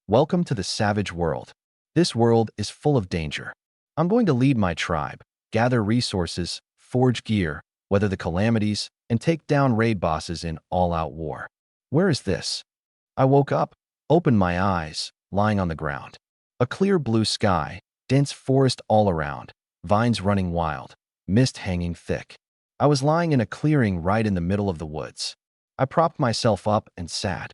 Welcome to the savage world. This world is full of danger. I'm going to lead my tribe, gather resources, forge gear, weather the calamities, and take down raid bosses in all-out war. Where is this? I woke up, opened my eyes, lying on the ground. A clear blue sky, dense forest all around, vines running wild, mist hanging thick. I was lying in a clearing right in the middle of the woods. I propped myself up and sat.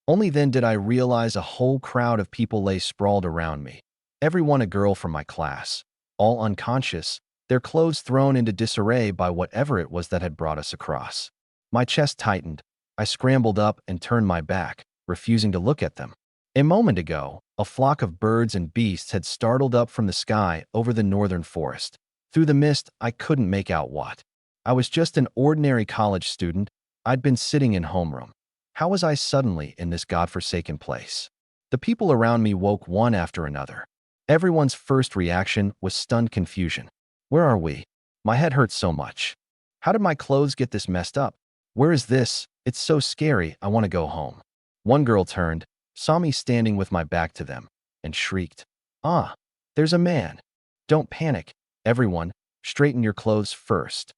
Only then did I realize a whole crowd of people lay sprawled around me. Everyone a girl from my class, all unconscious, their clothes thrown into disarray by whatever it was that had brought us across. My chest tightened. I scrambled up and turned my back, refusing to look at them. A moment ago, a flock of birds and beasts had startled up from the sky over the northern forest. Through the mist, I couldn't make out what. I was just an ordinary college student. I'd been sitting in homeroom. How was I suddenly in this godforsaken place? The people around me woke one after another. Everyone's first reaction was stunned confusion. Where are we? My head hurts so much. How did my clothes get this messed up? Where is this? It's so scary, I want to go home. One girl turned, saw me standing with my back to them, and shrieked, "Ah, there's a man." Don't panic, everyone, straighten your clothes first.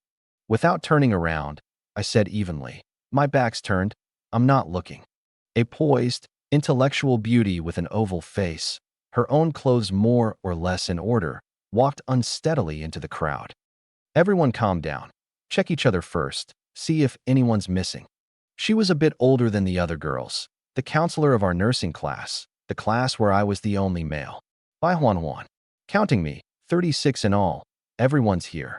Without turning around, I said evenly, "My back's turned, I'm not looking." A poised, intellectual beauty with an oval face, her own clothes more or less in order, walked unsteadily into the crowd. Everyone calmed down. Check each other first, see if anyone's missing. She was a bit older than the other girls, the counselor of our nursing class, the class where I was the only male. Bai Huan. Counting me, 36 in all. Everyone's here.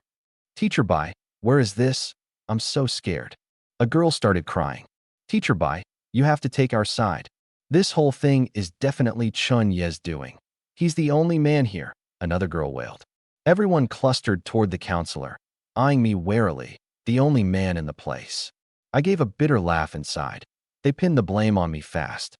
Teacher Bai, where is this? I'm so scared. A girl started crying. Teacher Bai, you have to take our side. This whole thing is definitely Chun Ye's doing. He's the only man here, another girl wailed. Everyone clustered toward the counselor, eyeing me warily, the only man in the place. I gave a bitter laugh inside. They pinned the blame on me fast.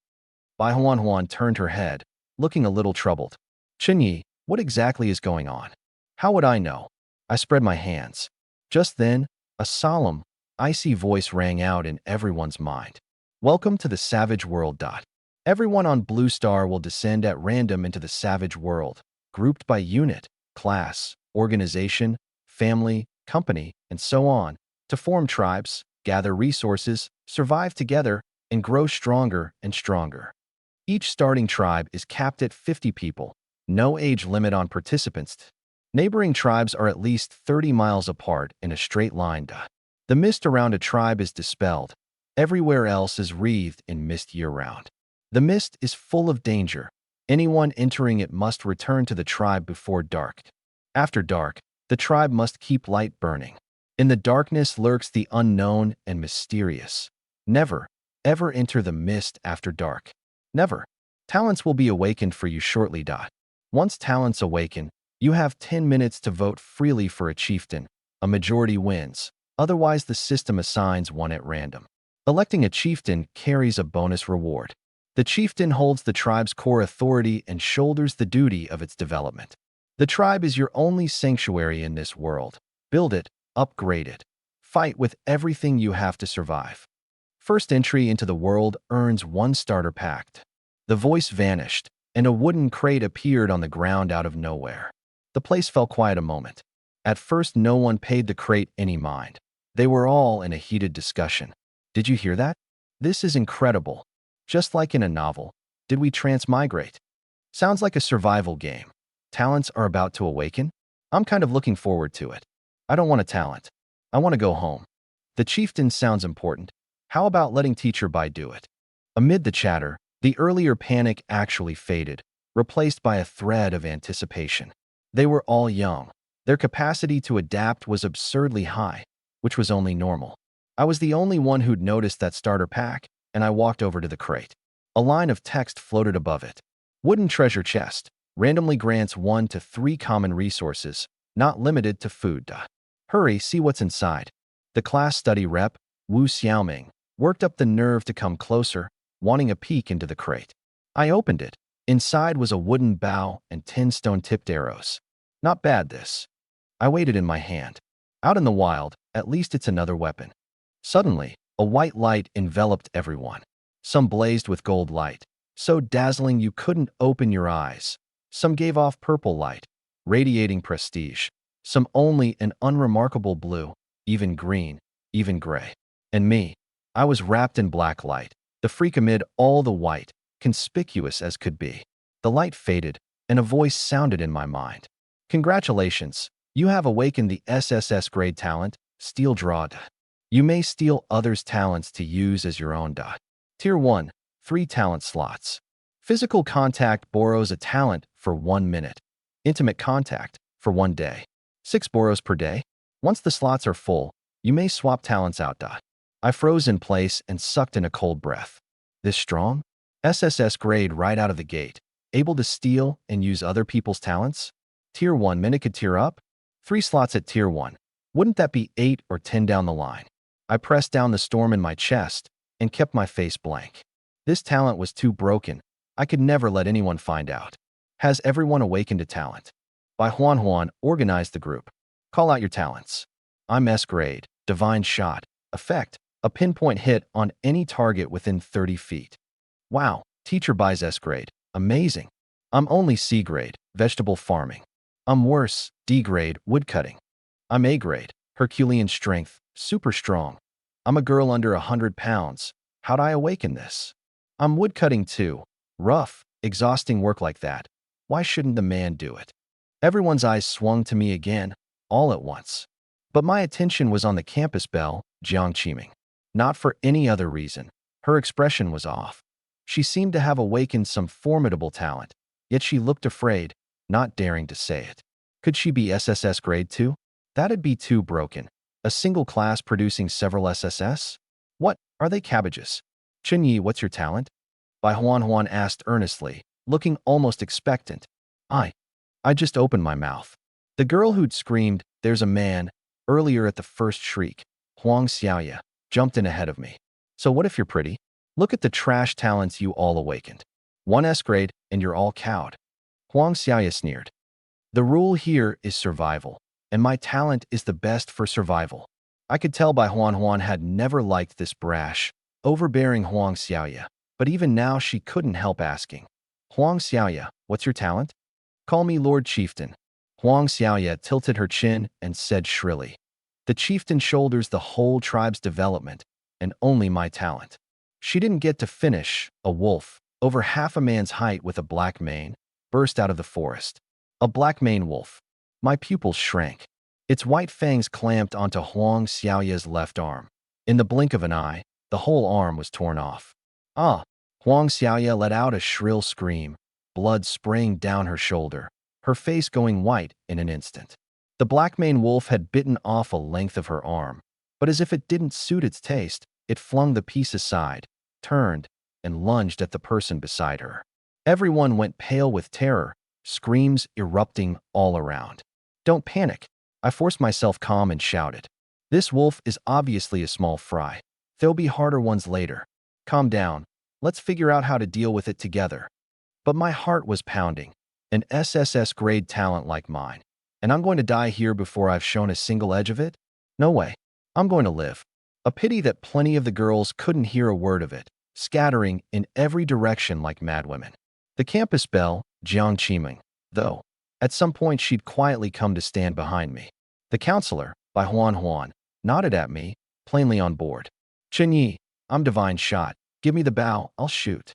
Bai Huan turned her head, looking a little troubled. Chun Ye, what exactly is going on? How would I know? I spread my hands. Just then, a solemn, icy voice rang out in everyone's mind. Welcome to the savage world. Everyone on Blue Star will descend at random into the savage world, grouped by unit, class, organization, family, company, and so on, to form tribes, gather resources, survive together, and grow stronger and stronger. Each starting tribe is capped at 50 people, no age limit on participants. Neighboring tribes are at least 30 miles apart in a straight line. The mist around a tribe is dispelled. Everywhere else is wreathed in mist year-round. The mist is full of danger. Anyone entering it must return to the tribe before dark. After dark, the tribe must keep light burning. In the darkness lurks the unknown and mysterious. Never, ever enter the mist after dark. Never. Talents will be awakened for you shortly. Once talents awaken, you have 10 minutes to vote freely for a chieftain. A majority wins. Otherwise, the system assigns one at random. Electing a chieftain carries a bonus reward. The chieftain holds the tribe's core authority and shoulders the duty of its development. The tribe is your only sanctuary in this world. Build it, upgrade it. Fight with everything you have to survive. First entry into the world earns 1 starter pack. The voice vanished, and a wooden crate appeared on the ground out of nowhere. The place fell quiet a moment. At first, no one paid the crate any mind. They were all in a heated discussion. Did you hear that? This is incredible. Just like in a novel. Did we transmigrate? Sounds like a survival game. Talents are about to awaken? I'm kind of looking forward to it. I don't want a talent. I want to go home. The chieftain sounds important. How about letting Teacher Bai do it? Amid the chatter, the earlier panic actually faded, replaced by a thread of anticipation. They were all young. Their capacity to adapt was absurdly high, which was only normal. I was the only one who'd noticed that starter pack, and I walked over to the crate. A line of text floated above it. Wooden treasure chest. Randomly grants 1 to 3 common resources, not limited to food. Hurry, see what's inside. The class study rep, Wu Xiaoming, worked up the nerve to come closer, wanting a peek into the crate. I opened it. Inside was a wooden bow and 10 stone-tipped arrows. Not bad, this. I weighed it in my hand. Out in the wild, at least it's another weapon. Suddenly, a white light enveloped everyone. Some blazed with gold light. so dazzling you couldn't open your eyes. Some gave off purple light, radiating prestige. Some only an unremarkable blue, even green, even gray. And me, I was wrapped in black light, the freak amid all the white, conspicuous as could be. The light faded, and a voice sounded in my mind. Congratulations, you have awakened the SSS grade talent, Steel Draw. You may steal others' talents to use as your own. Tier 1, 3 talent slots. Physical contact borrows a talent for 1 minute. Intimate contact for 1 day. 6 borrows per day. Once the slots are full, you may swap talents out. I froze in place and sucked in a cold breath. This strong? SSS grade right out of the gate. Able to steal and use other people's talents? Tier 1 minute could tier up? 3 slots at Tier 1. Wouldn't that be 8 or 10 down the line? I pressed down the storm in my chest and kept my face blank. This talent was too broken. I could never let anyone find out. Has everyone awakened a talent? By Juan organized the group. Call out your talents. I'm S grade, divine shot, effect, a pinpoint hit on any target within 30 feet. Wow, teacher buys S grade, amazing. I'm only C grade, vegetable farming. I'm worse, D grade, woodcutting. I'm A grade, Herculean strength, super strong. I'm a girl under 100 pounds. How'd I awaken this? I'm woodcutting too. Rough, exhausting work like that. Why shouldn't the man do it? Everyone's eyes swung to me again, all at once. But my attention was on the campus belle, Jiang Qiming. Not for any other reason. Her expression was off. She seemed to have awakened some formidable talent, yet she looked afraid, not daring to say it. Could she be SSS grade 2? That'd be too broken. A single class producing several SSS? What, are they cabbages? Chenyi, what's your talent? Bai Huan asked earnestly, looking almost expectant. I just opened my mouth. The girl who'd screamed, "There's a man," earlier at the first shriek, Huang Xiaoya, jumped in ahead of me. So what if you're pretty? Look at the trash talents you all awakened. 1 S grade, and you're all cowed. Huang Xiaoya sneered. The rule here is survival, and my talent is the best for survival. I could tell Bai Huan had never liked this brash, overbearing Huang Xiaoya, but even now she couldn't help asking. Huang Xiaoya, what's your talent? Call me Lord Chieftain. Huang Xiaoya tilted her chin and said shrilly. The chieftain shoulders the whole tribe's development, and only my talent. She didn't get to finish. A wolf, over half a man's height with a black mane, burst out of the forest. A black mane wolf. My pupils shrank. Its white fangs clamped onto Huang Xiaoya's left arm. In the blink of an eye, the whole arm was torn off. Ah! Huang Xiaoya let out a shrill scream, blood spraying down her shoulder, her face going white in an instant. The black mane wolf had bitten off a length of her arm, but as if it didn't suit its taste, it flung the piece aside, turned, and lunged at the person beside her. Everyone went pale with terror, screams erupting all around. Don't panic. I forced myself calm and shouted. This wolf is obviously a small fry. There'll be harder ones later. Calm down. Let's figure out how to deal with it together. But my heart was pounding. An SSS grade talent like mine. And I'm going to die here before I've shown a single edge of it? No way. I'm going to live. A pity that plenty of the girls couldn't hear a word of it, scattering in every direction like madwomen. The campus belle, Jiang Qiming, though. At some point she'd quietly come to stand behind me. The counselor, Bai Huan, nodded at me, plainly on board. Chenyi, I'm divine shot. Give me the bow, I'll shoot.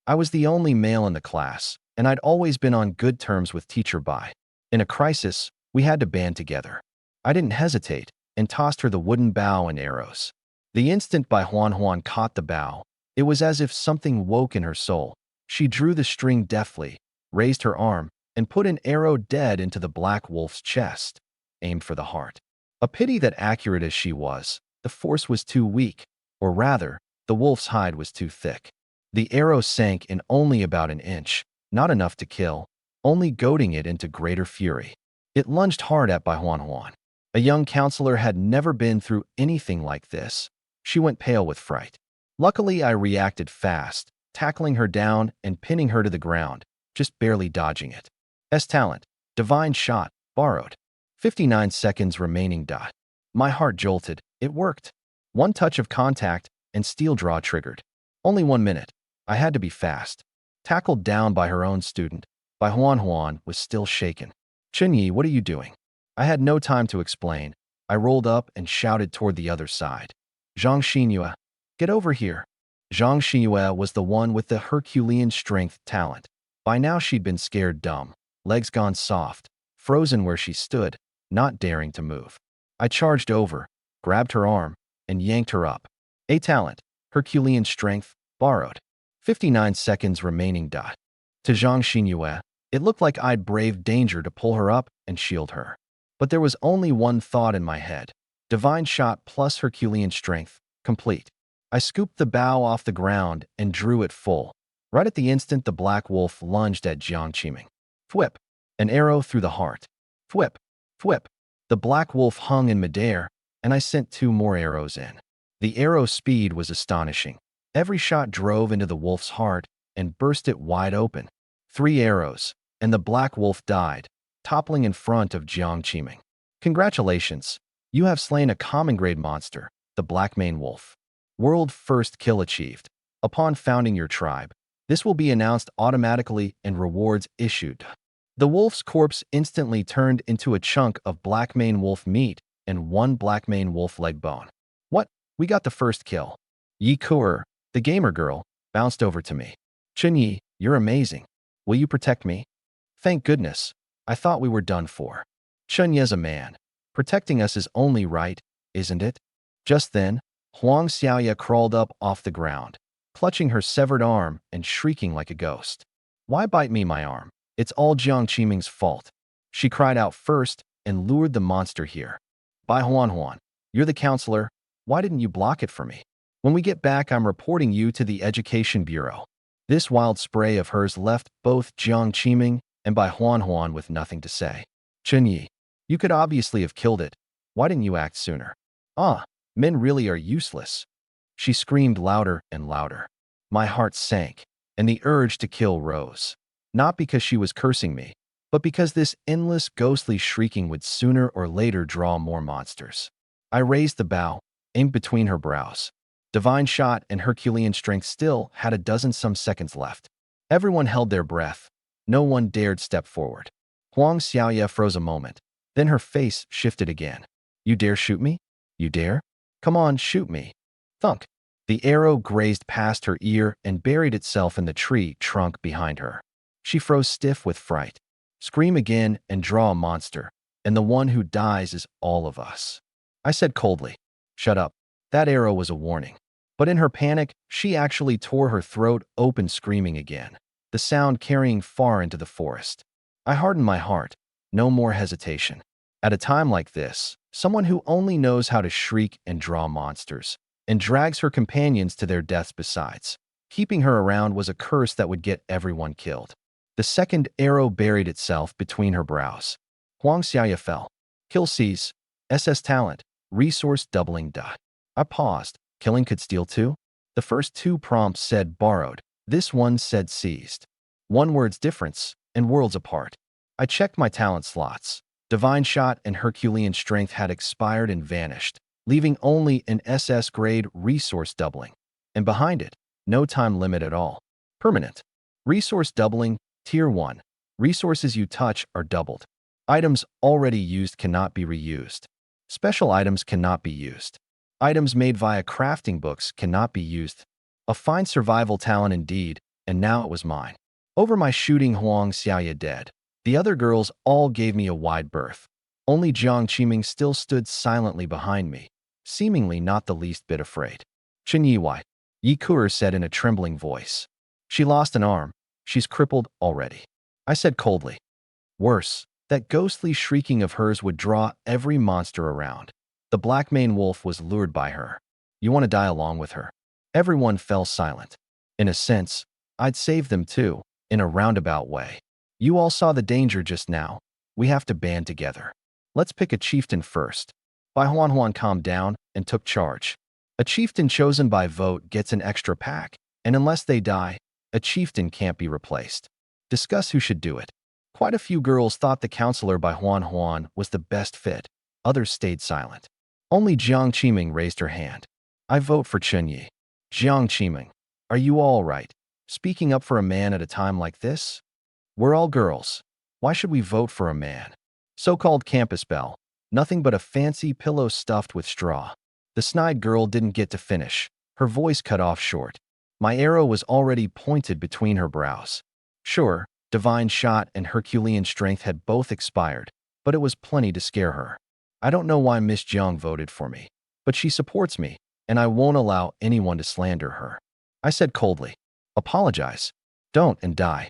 I was the only male in the class, and I'd always been on good terms with teacher Bai. In a crisis, we had to band together. I didn't hesitate, and tossed her the wooden bow and arrows. The instant Bai Huan caught the bow, it was as if something woke in her soul. She drew the string deftly, raised her arm, and put an arrow dead into the black wolf's chest, aimed for the heart. A pity that accurate as she was, the force was too weak, or rather, the wolf's hide was too thick. The arrow sank in only about an inch, not enough to kill, only goading it into greater fury. It lunged hard at Bai Huan. A young counselor had never been through anything like this. She went pale with fright. Luckily, I reacted fast, tackling her down and pinning her to the ground, just barely dodging it. S-talent, divine shot, borrowed. 59 seconds remaining. My heart jolted. It worked. 1 touch of contact, and steel draw triggered. Only 1 minute. I had to be fast. tackled down by her own student. Bai Huan was still shaken. Chunyi, what are you doing? I had no time to explain. I rolled up and shouted toward the other side. Zhang Xinyue, get over here. Zhang Xinyue was the one with the Herculean strength talent. By now she'd been scared dumb, legs gone soft, frozen where she stood, not daring to move. I charged over, grabbed her arm, and yanked her up. A talent, Herculean strength, borrowed. 59 seconds remaining. To Zhang Xinyue, it looked like I'd braved danger to pull her up and shield her. But there was only one thought in my head. Divine shot plus Herculean strength, complete. I scooped the bow off the ground and drew it full. Right at the instant the black wolf lunged at Jiang Qiming. Thwip! An arrow through the heart. Thwip! Thwip! The black wolf hung in midair, and I sent 2 more arrows in. The arrow speed was astonishing. Every shot drove into the wolf's heart and burst it wide open. 3 arrows, and the black wolf died, toppling in front of Jiang Qiming. Congratulations! You have slain a common-grade monster, the black mane wolf. World first kill achieved. Upon founding your tribe, this will be announced automatically and rewards issued. The wolf's corpse instantly turned into a chunk of black mane wolf meat and 1 black mane wolf leg bone. What? We got the first kill. Yi Kuer, the gamer girl, bounced over to me. Chunyi, you're amazing. Will you protect me? Thank goodness. I thought we were done for. Chunyi's a man. Protecting us is only right, isn't it? Just then, Huang Xiaoya crawled up off the ground, clutching her severed arm and shrieking like a ghost. Why bite me my arm? It's all Jiang Qiming's fault. She cried out first and lured the monster here. Bai Huan, you're the counselor. Why didn't you block it for me? When we get back, I'm reporting you to the Education Bureau. This wild spray of hers left both Jiang Qiming and Bai Huan with nothing to say. Chunyi, you could obviously have killed it. Why didn't you act sooner? Men really are useless. She screamed louder and louder. My heart sank, and the urge to kill rose. Not because she was cursing me, but because this endless ghostly shrieking would sooner or later draw more monsters. I raised the bow, aimed between her brows. Divine shot and Herculean strength still had a dozen some seconds left. Everyone held their breath. No one dared step forward. Huang Xiaoya froze a moment. Then her face shifted again. You dare shoot me? You dare? Come on, shoot me. Thunk. The arrow grazed past her ear and buried itself in the tree trunk behind her. She froze stiff with fright. Scream again and draw a monster, and the one who dies is all of us. I said coldly, shut up. That arrow was a warning. But in her panic, she actually tore her throat open screaming again, the sound carrying far into the forest. I hardened my heart. No more hesitation. At a time like this, someone who only knows how to shriek and draw monsters, and drags her companions to their deaths besides. Keeping her around was a curse that would get everyone killed. The second arrow buried itself between her brows. Huang Xiaoya fell. Kill C's. SS talent. Resource doubling. I paused. Killing could steal too? The first 2 prompts said borrowed. This one said seized. 1 word's difference, and worlds apart. I checked my talent slots. Divine shot and Herculean strength had expired and vanished, leaving only an SS grade resource doubling. And behind it, no time limit at all. Permanent. Resource doubling, Tier 1. Resources you touch are doubled. Items already used cannot be reused. Special items cannot be used. Items made via crafting books cannot be used. A fine survival talent indeed, and now it was mine. Over my shooting Huang Xiaoya dead. The other girls all gave me a wide berth. Only Jiang Qiming still stood silently behind me, seemingly not the least bit afraid. Chunyi, Yi Kuer said in a trembling voice. She lost an arm. She's crippled already. I said coldly. Worse, that ghostly shrieking of hers would draw every monster around. The black mane wolf was lured by her. You want to die along with her? Everyone fell silent. In a sense, I'd save them too, in a roundabout way. You all saw the danger just now. We have to band together. Let's pick a chieftain first. Bai Huan calmed down and took charge. A chieftain chosen by vote gets an extra pack, and unless they die, a chieftain can't be replaced. Discuss who should do it. Quite a few girls thought the counselor Bai Huan was the best fit. Others stayed silent. Only Jiang Qiming raised her hand. I vote for Chunyi. Jiang Qiming, are you all right? Speaking up for a man at a time like this? We're all girls. Why should we vote for a man? So-called campus belle. Nothing but a fancy pillow stuffed with straw. The snide girl didn't get to finish. Her voice cut off short. My arrow was already pointed between her brows. Sure, divine shot and Herculean strength had both expired, but it was plenty to scare her. I don't know why Miss Jiang voted for me, but she supports me, and I won't allow anyone to slander her. I said coldly, apologize. Don't and die.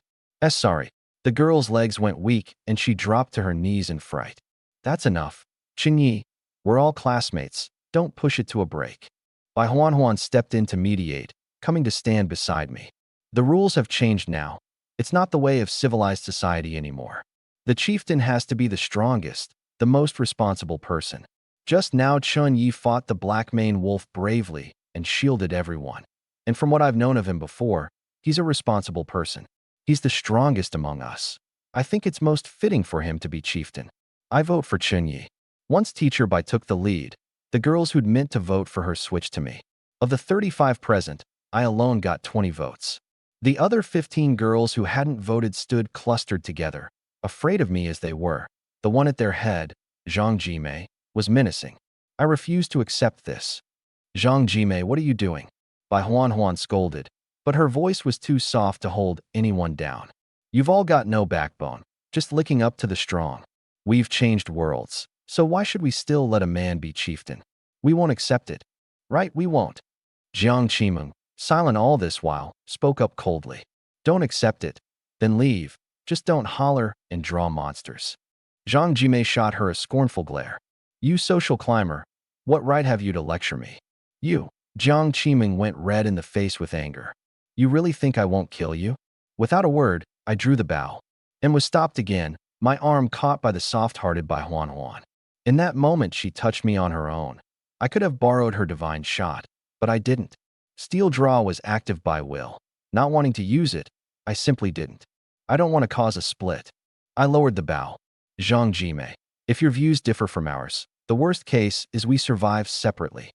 Sorry. The girl's legs went weak, and she dropped to her knees in fright. That's enough. Qingyi, we're all classmates. Don't push it to a break. Bai Huan stepped in to mediate, coming to stand beside me. The rules have changed now. It's not the way of civilized society anymore. The chieftain has to be the strongest, the most responsible person. Just now Chun Yi fought the black mane wolf bravely and shielded everyone. And from what I've known of him before, he's a responsible person. He's the strongest among us. I think it's most fitting for him to be chieftain. I vote for Chun Yi. Once Teacher Bai took the lead, the girls who'd meant to vote for her switched to me. Of the 35 present, I alone got 20 votes. The other 15 girls who hadn't voted stood clustered together, afraid of me as they were. The one at their head, Zhang Jimei, was menacing. I refused to accept this. Zhang Jimei, what are you doing? Bai Huan scolded, but her voice was too soft to hold anyone down. You've all got no backbone, just licking up to the strong. We've changed worlds, so why should we still let a man be chieftain? We won't accept it. Right, we won't. Jiang Qimeng, silent all this while, spoke up coldly. Don't accept it. Then leave. Just don't holler and draw monsters. Zhang Jimei shot her a scornful glare. You social climber, what right have you to lecture me? You. Jiang Qimeng went red in the face with anger. You really think I won't kill you? Without a word, I drew the bow and was stopped again, my arm caught by the soft-hearted Bai Huan. In that moment, she touched me on her own. I could have borrowed her divine shot, but I didn't. Steel draw was active by will. Not wanting to use it, I simply didn't. I don't want to cause a split. I lowered the bow. Zhang Jimei, if your views differ from ours, the worst case is we survive separately.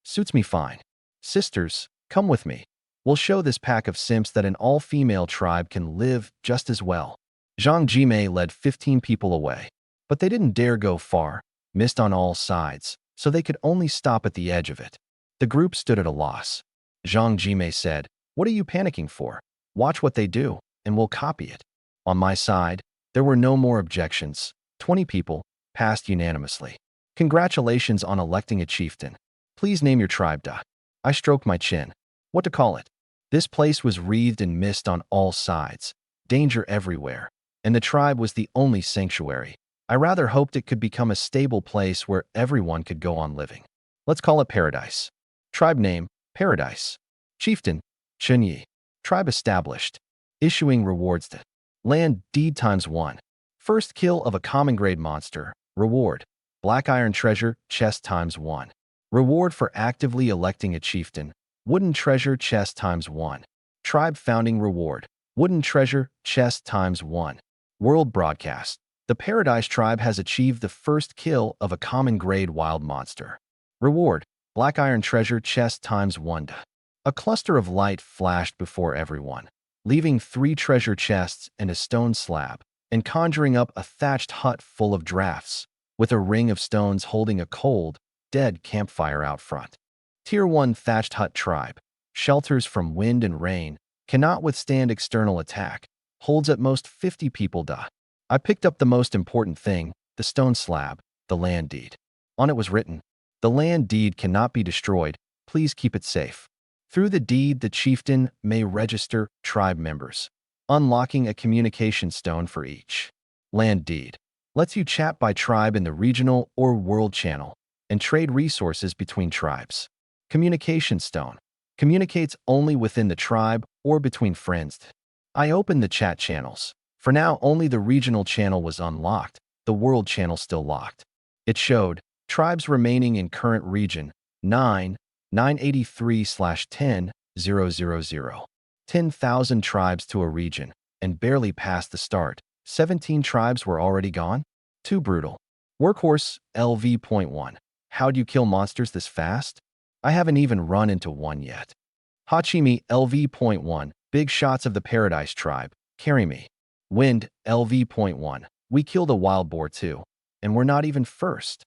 Suits me fine. Sisters, come with me. We'll show this pack of simps that an all-female tribe can live just as well. Zhang Jimei led 15 people away, but they didn't dare go far, missed on all sides, so they could only stop at the edge of it. The group stood at a loss. Zhang Jimei said, what are you panicking for? Watch what they do, and we'll copy it. On my side, there were no more objections. 20 people passed unanimously. Congratulations on electing a chieftain. Please name your tribe. I stroked my chin. What to call it? This place was wreathed in mist on all sides, danger everywhere, and the tribe was the only sanctuary. I rather hoped it could become a stable place where everyone could go on living. Let's call it Paradise. Tribe name, Paradise. Chieftain, Chun Yi. Tribe established. Issuing rewards to land deed ×1. First kill of a common grade monster. Reward. Black iron treasure, chest ×1. Reward for actively electing a chieftain. Wooden treasure, chest ×1. Tribe founding reward. Wooden treasure, chest ×1. World broadcast. The Paradise tribe has achieved the first kill of a common grade wild monster. Reward. Black iron treasure, chest ×1. A cluster of light flashed before everyone, leaving 3 treasure chests and a stone slab, and conjuring up a thatched hut full of drafts, with a ring of stones holding a cold, dead campfire out front. Tier 1 thatched hut tribe. Shelters from wind and rain, cannot withstand external attack, holds at most 50 people. I picked up the most important thing, the stone slab, the land deed. On it was written, the land deed cannot be destroyed, please keep it safe. Through the deed, the chieftain may register tribe members, unlocking a communication stone for each. Land deed lets you chat by tribe in the regional or world channel and trade resources between tribes. Communication stone communicates only within the tribe or between friends. I opened the chat channels. For now, only the regional channel was unlocked, the world channel still locked. It showed tribes remaining in current region 9,983/10,000. 10,000 tribes to a region, and barely past the start. 17 tribes were already gone? Too brutal. Workhorse, LV.1. How'd you kill monsters this fast? I haven't even run into one yet. Hachimi, LV.1. Big shots of the Paradise tribe. Carry me. Wind, LV.1. We killed a wild boar too. And we're not even first.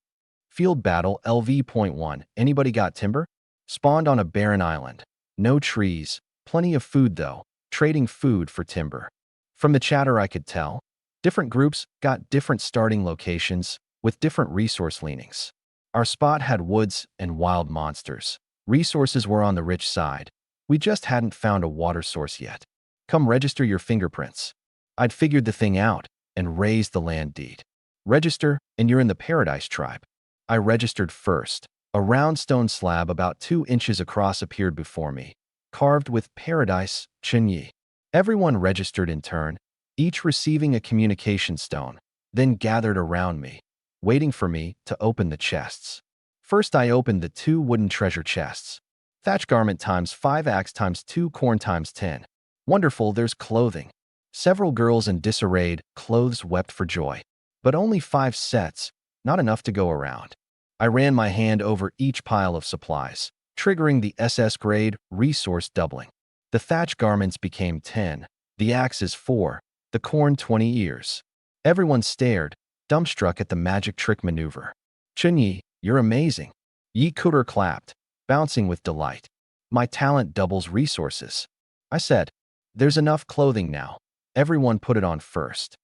Field battle, LV.1. Anybody got timber? Spawned on a barren island. No trees. Plenty of food though. Trading food for timber. From the chatter I could tell, different groups got different starting locations with different resource leanings. Our spot had woods and wild monsters. Resources were on the rich side. We just hadn't found a water source yet. Come register your fingerprints. I'd figured the thing out and raised the land deed. Register, and you're in the Paradise tribe. I registered first. A round stone slab about 2 inches across appeared before me, carved with Paradise, Chunyi. Everyone registered in turn, each receiving a communication stone, then gathered around me, waiting for me to open the chests. First I opened the 2 wooden treasure chests. Thatch garment times 5 axe times 2 corn times 10. Wonderful, there's clothing. Several girls in disarrayed clothes wept for joy. But only 5 sets, not enough to go around. I ran my hand over each pile of supplies, triggering the SS grade resource doubling. The thatch garments became 10, the axes 4, the corn 20 ears. Everyone stared, dumbstruck at the magic trick maneuver. Chunyi, you're amazing. Yi Kuter clapped, bouncing with delight. My talent doubles resources. I said, there's enough clothing now. Everyone put it on first.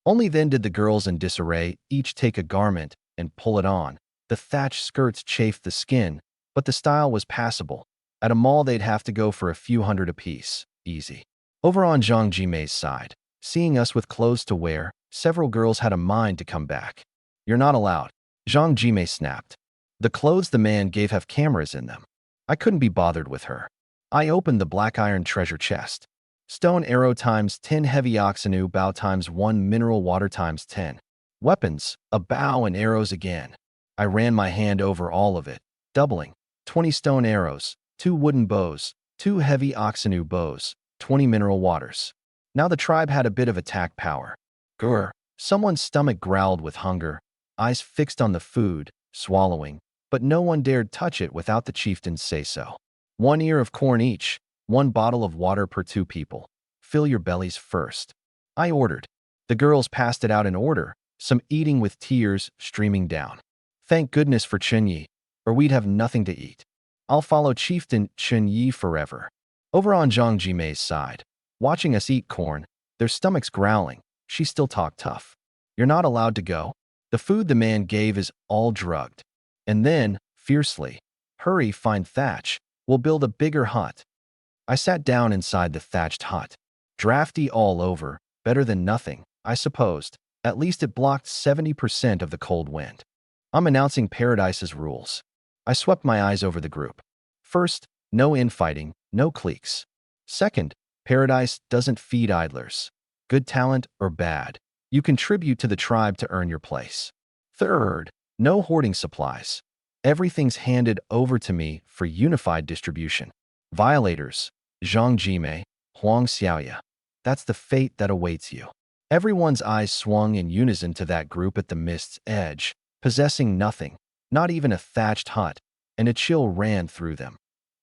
Only then did the girls in disarray each take a garment and pull it on. The thatch skirts chafed the skin, but the style was passable. At a mall they'd have to go for a few hundred apiece. Easy. Over on Zhang Jimei's side, seeing us with clothes to wear, several girls had a mind to come back. You're not allowed. Zhang Jimei snapped. The clothes the man gave have cameras in them. I couldn't be bothered with her. I opened the black iron treasure chest. Stone arrow times 10 heavy oxenu bow times 1 mineral water times 10. Weapons, a bow and arrows again. I ran my hand over all of it, doubling. 20 stone arrows, 2 wooden bows, 2 heavy oxenu bows, 20 mineral waters. Now the tribe had a bit of attack power. Grr. Someone's stomach growled with hunger, eyes fixed on the food, swallowing, but no one dared touch it without the chieftain's say-so. 1 ear of corn each, 1 bottle of water per 2 people. Fill your bellies first. I ordered. The girls passed it out in order, some eating with tears streaming down. Thank goodness for Chunyi, or we'd have nothing to eat. I'll follow Chieftain Chunyi forever. Over on Zhang Jimei's side, watching us eat corn, their stomachs growling, she still talked tough. You're not allowed to go. The food the man gave is all drugged. And then, fiercely, hurry, find thatch. We'll build a bigger hut. I sat down inside the thatched hut. Drafty all over, better than nothing, I supposed. At least it blocked 70% of the cold wind. I'm announcing Paradise's rules. I swept my eyes over the group. First, no infighting, no cliques. Second, Paradise doesn't feed idlers. Good talent or bad, you contribute to the tribe to earn your place. Third, no hoarding supplies. Everything's handed over to me for unified distribution. Violators, Zhang Jimei, Huang Xiaoya. That's the fate that awaits you. Everyone's eyes swung in unison to that group at the mist's edge, possessing nothing, not even a thatched hut, and a chill ran through them.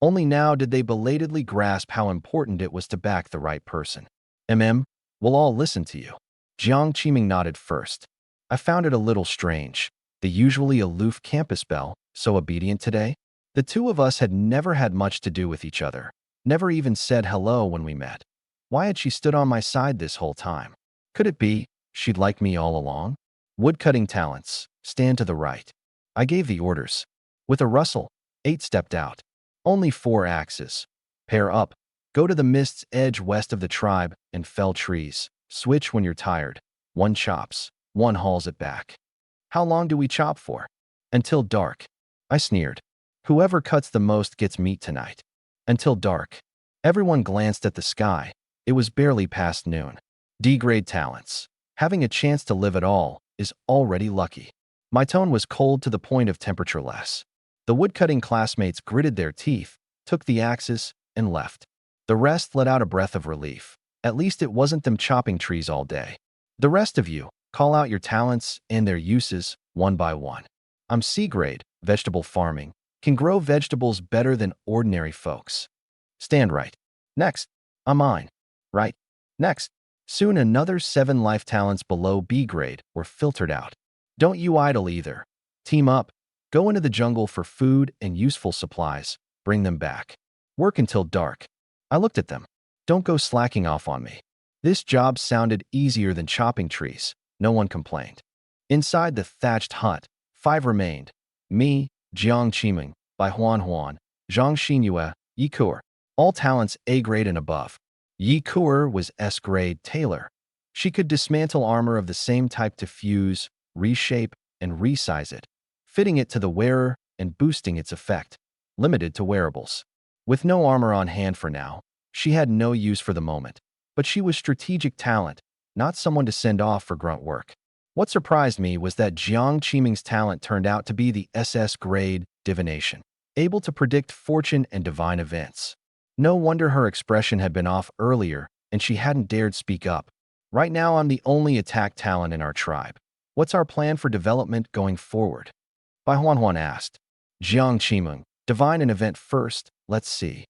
Only now did they belatedly grasp how important it was to back the right person. We'll all listen to you. Jiang Qiming nodded first. I found it a little strange, the usually aloof campus belle, so obedient today. The two of us had never had much to do with each other, never even said hello when we met. Why had she stood on my side this whole time? Could it be she'd liked me all along? Woodcutting talents, stand to the right. I gave the orders. With a rustle, 8 stepped out. Only 4 axes. Pair up. Go to the mist's edge west of the tribe and fell trees. Switch when you're tired. 1 chops, 1 hauls it back. How long do we chop for? Until dark. I sneered. Whoever cuts the most gets meat tonight. Until dark. Everyone glanced at the sky. It was barely past noon. D-grade talents. Having a chance to live at all is already lucky. My tone was cold to the point of temperatureless. The woodcutting classmates gritted their teeth, took the axes, and left. The rest let out a breath of relief. At least it wasn't them chopping trees all day. The rest of you, call out your talents and their uses, one by one. I'm C-grade, vegetable farming, can grow vegetables better than ordinary folks. Stand right. Next, I'm mine. Right? Next. Soon another 7 life talents below B grade were filtered out. Don't you idle either. Team up. Go into the jungle for food and useful supplies. Bring them back. Work until dark. I looked at them. Don't go slacking off on me. This job sounded easier than chopping trees. No one complained. Inside the thatched hut, 5 remained. Me, Jiang Qiming, Bai Huan Huan, Zhang Xinyue, Yi Kuer. All talents A grade and above. Yi Kuer was S grade tailor. She could dismantle armor of the same type to fuse, reshape, and resize it, fitting it to the wearer and boosting its effect. Limited to wearables. With no armor on hand for now, she had no use for the moment. But she was strategic talent, not someone to send off for grunt work. What surprised me was that Jiang Qiming's talent turned out to be the SS grade divination, able to predict fortune and divine events. No wonder her expression had been off earlier and she hadn't dared speak up. Right now, I'm the only attack talent in our tribe. What's our plan for development going forward? Bai Huanhuan asked. Jiang Qiming, divine an event first, let's see.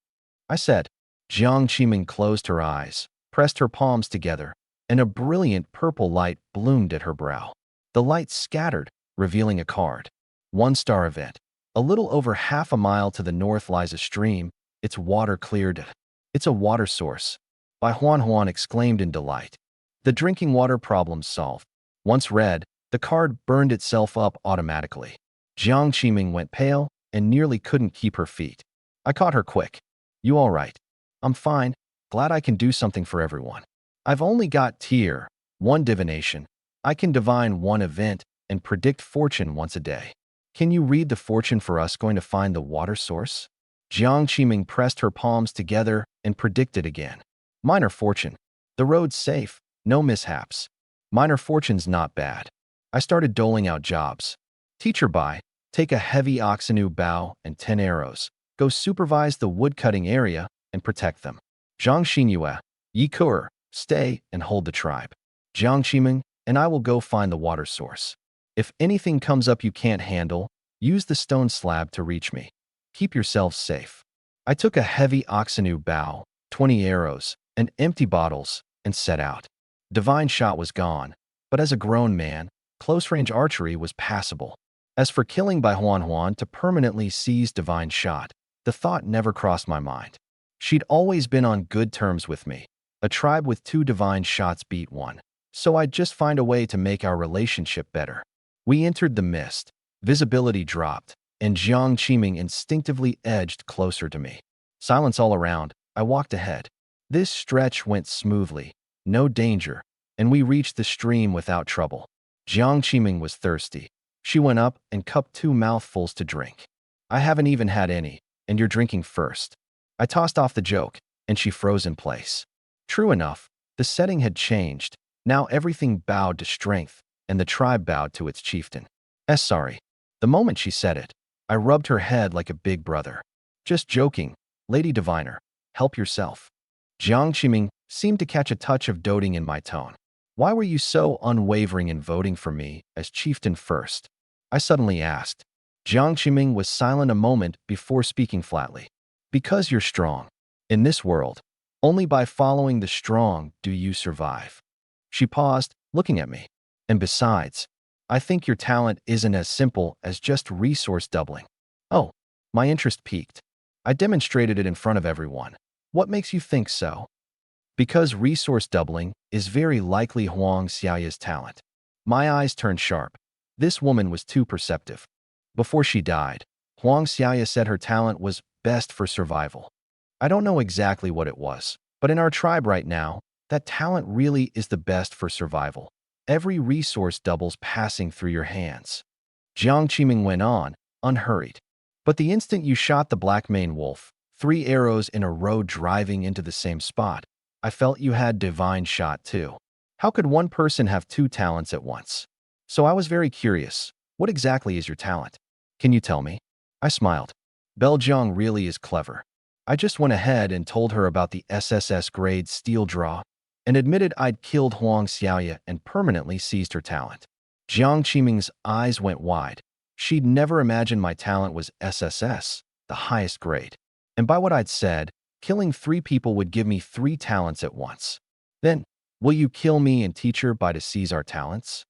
I said. Jiang Qiming closed her eyes, pressed her palms together, and a brilliant purple light bloomed at her brow. The light scattered, revealing a card. 1-star event. A little over half a mile to the north lies a stream. Its water cleared. It's a water source. Bai Huanhuan exclaimed in delight. The drinking water problem solved. Once read, the card burned itself up automatically. Jiang Qiming went pale and nearly couldn't keep her feet. I caught her quick. You all right? I'm fine. Glad I can do something for everyone. I've only got tier 1 divination. I can divine 1 event and predict fortune once a day. Can you read the fortune for us going to find the water source? Jiang Qiming pressed her palms together and predicted again. Minor fortune. The road's safe. No mishaps. Minor fortune's not bad. I started doling out jobs. Teacher Bai, take a heavy oxenu bow and 10 arrows. Go supervise the woodcutting area and protect them. Zhang Xinyue, Yi Kuer, stay and hold the tribe. Jiang Qiming and I will go find the water source. If anything comes up you can't handle, use the stone slab to reach me. Keep yourselves safe. I took a heavy oxenu bow, 20 arrows, and empty bottles, and set out. Divine shot was gone, but as a grown man, close-range archery was passable. As for killing Bai Huanhuan to permanently seize divine shot, the thought never crossed my mind. She'd always been on good terms with me. A tribe with 2 divine shots beat 1, so I'd just find a way to make our relationship better. We entered the mist. Visibility dropped, and Jiang Qiming instinctively edged closer to me. Silence all around, I walked ahead. This stretch went smoothly, no danger, and we reached the stream without trouble. Jiang Qiming was thirsty. She went up and cupped 2 mouthfuls to drink. I haven't even had any, and you're drinking first. I tossed off the joke, and she froze in place. True enough, the setting had changed. Now everything bowed to strength, and the tribe bowed to its chieftain. Sorry. The moment she said it, I rubbed her head like a big brother. Just joking, Lady Diviner. Help yourself. Jiang Qiming seemed to catch a touch of doting in my tone. Why were you so unwavering in voting for me as chieftain first? I suddenly asked. Jiang Qiming was silent a moment before speaking flatly. Because you're strong. In this world, only by following the strong do you survive. She paused, looking at me. And besides, I think your talent isn't as simple as just resource doubling. Oh, my interest piqued. I demonstrated it in front of everyone. What makes you think so? Because resource doubling is very likely Huang Xiaoya's talent. My eyes turned sharp. This woman was too perceptive. Before she died, Huang Xiaoya said her talent was best for survival. I don't know exactly what it was, but in our tribe right now, that talent really is the best for survival. Every resource doubles passing through your hands. Jiang Qiming went on, unhurried. But the instant you shot the black mane wolf, 3 arrows in a row driving into the same spot, I felt you had divine shot too. How could one person have 2 talents at once? So I was very curious. What exactly is your talent? Can you tell me? I smiled. Beljiang really is clever. I just went ahead and told her about the SSS grade steel draw and admitted I'd killed Huang Xiaoya and permanently seized her talent. Jiang Qiming's eyes went wide. She'd never imagined my talent was SSS, the highest grade. And by what I'd said, Killing 3 people would give me 3 talents at once. Then, will you kill me and teacher Bai to seize our talents?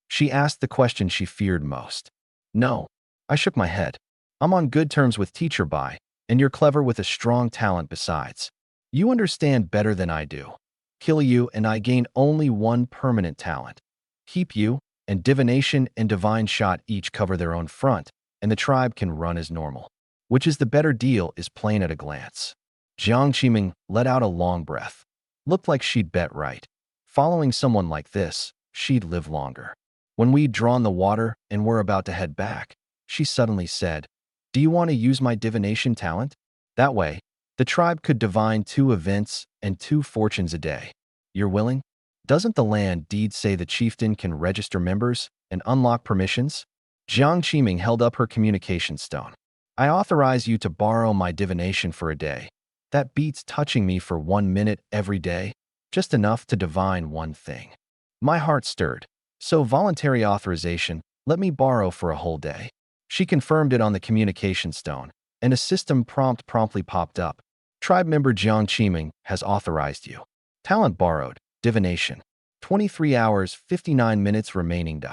She asked the question she feared most. No. I shook my head. I'm on good terms with teacher Bai, and you're clever with a strong talent besides. You understand better than I do. Kill you and I gain only 1 permanent talent. Keep you, and divination and divine shot each cover their own front, and the tribe can run as normal. Which is the better deal is plain at a glance. Jiang Qiming let out a long breath. Looked like she'd bet right. Following someone like this, she'd live longer. When we'd drawn the water and were about to head back, she suddenly said, "Do you want to use my divination talent? That way, the tribe could divine 2 events and 2 fortunes a day. You're willing? Doesn't the land deed say the chieftain can register members and unlock permissions?" Jiang Qiming held up her communication stone. "I authorize you to borrow my divination for a day. That beats touching me for 1 minute every day, just enough to divine 1 thing." My heart stirred. So voluntary authorization, let me borrow for a whole day. She confirmed it on the communication stone, and a system prompt promptly popped up. Tribe member Jiang Qiming has authorized you. Talent borrowed, divination. 23 hours, 59 minutes remaining.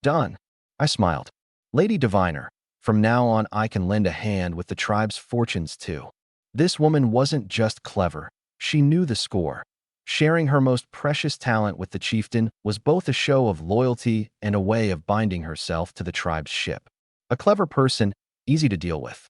Done. I smiled. Lady Diviner, from now on I can lend a hand with the tribe's fortunes too. This woman wasn't just clever, she knew the score. Sharing her most precious talent with the chieftain was both a show of loyalty and a way of binding herself to the tribe's ship. A clever person, easy to deal with.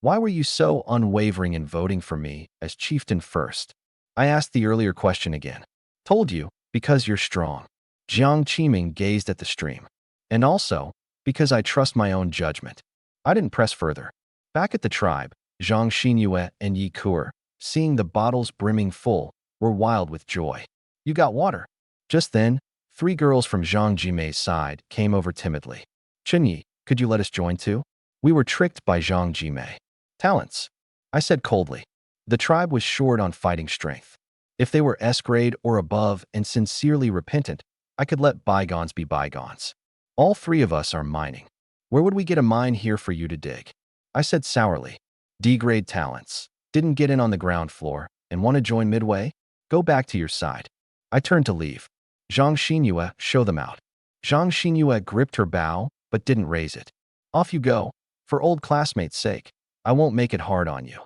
Why were you so unwavering in voting for me as chieftain first? I asked the earlier question again. Told you, because you're strong. Jiang Qiming gazed at the stream. And also, because I trust my own judgment. I didn't press further. Back at the tribe, Zhang Xinyue and Yi Kur, seeing the bottles brimming full, were wild with joy. You got water. Just then, 3 girls from Zhang Jimei's side came over timidly. Chenyi, could you let us join too? We were tricked by Zhang Jimei. Talents. I said coldly. The tribe was short on fighting strength. If they were S grade or above and sincerely repentant, I could let bygones be bygones. All 3 of us are mining. Where would we get a mine here for you to dig? I said sourly. D-grade talents. Didn't get in on the ground floor and want to join midway? Go back to your side. I turned to leave. Zhang Xinyue, show them out. Zhang Xinyue gripped her bow, but didn't raise it. Off you go. For old classmates' sake, I won't make it hard on you.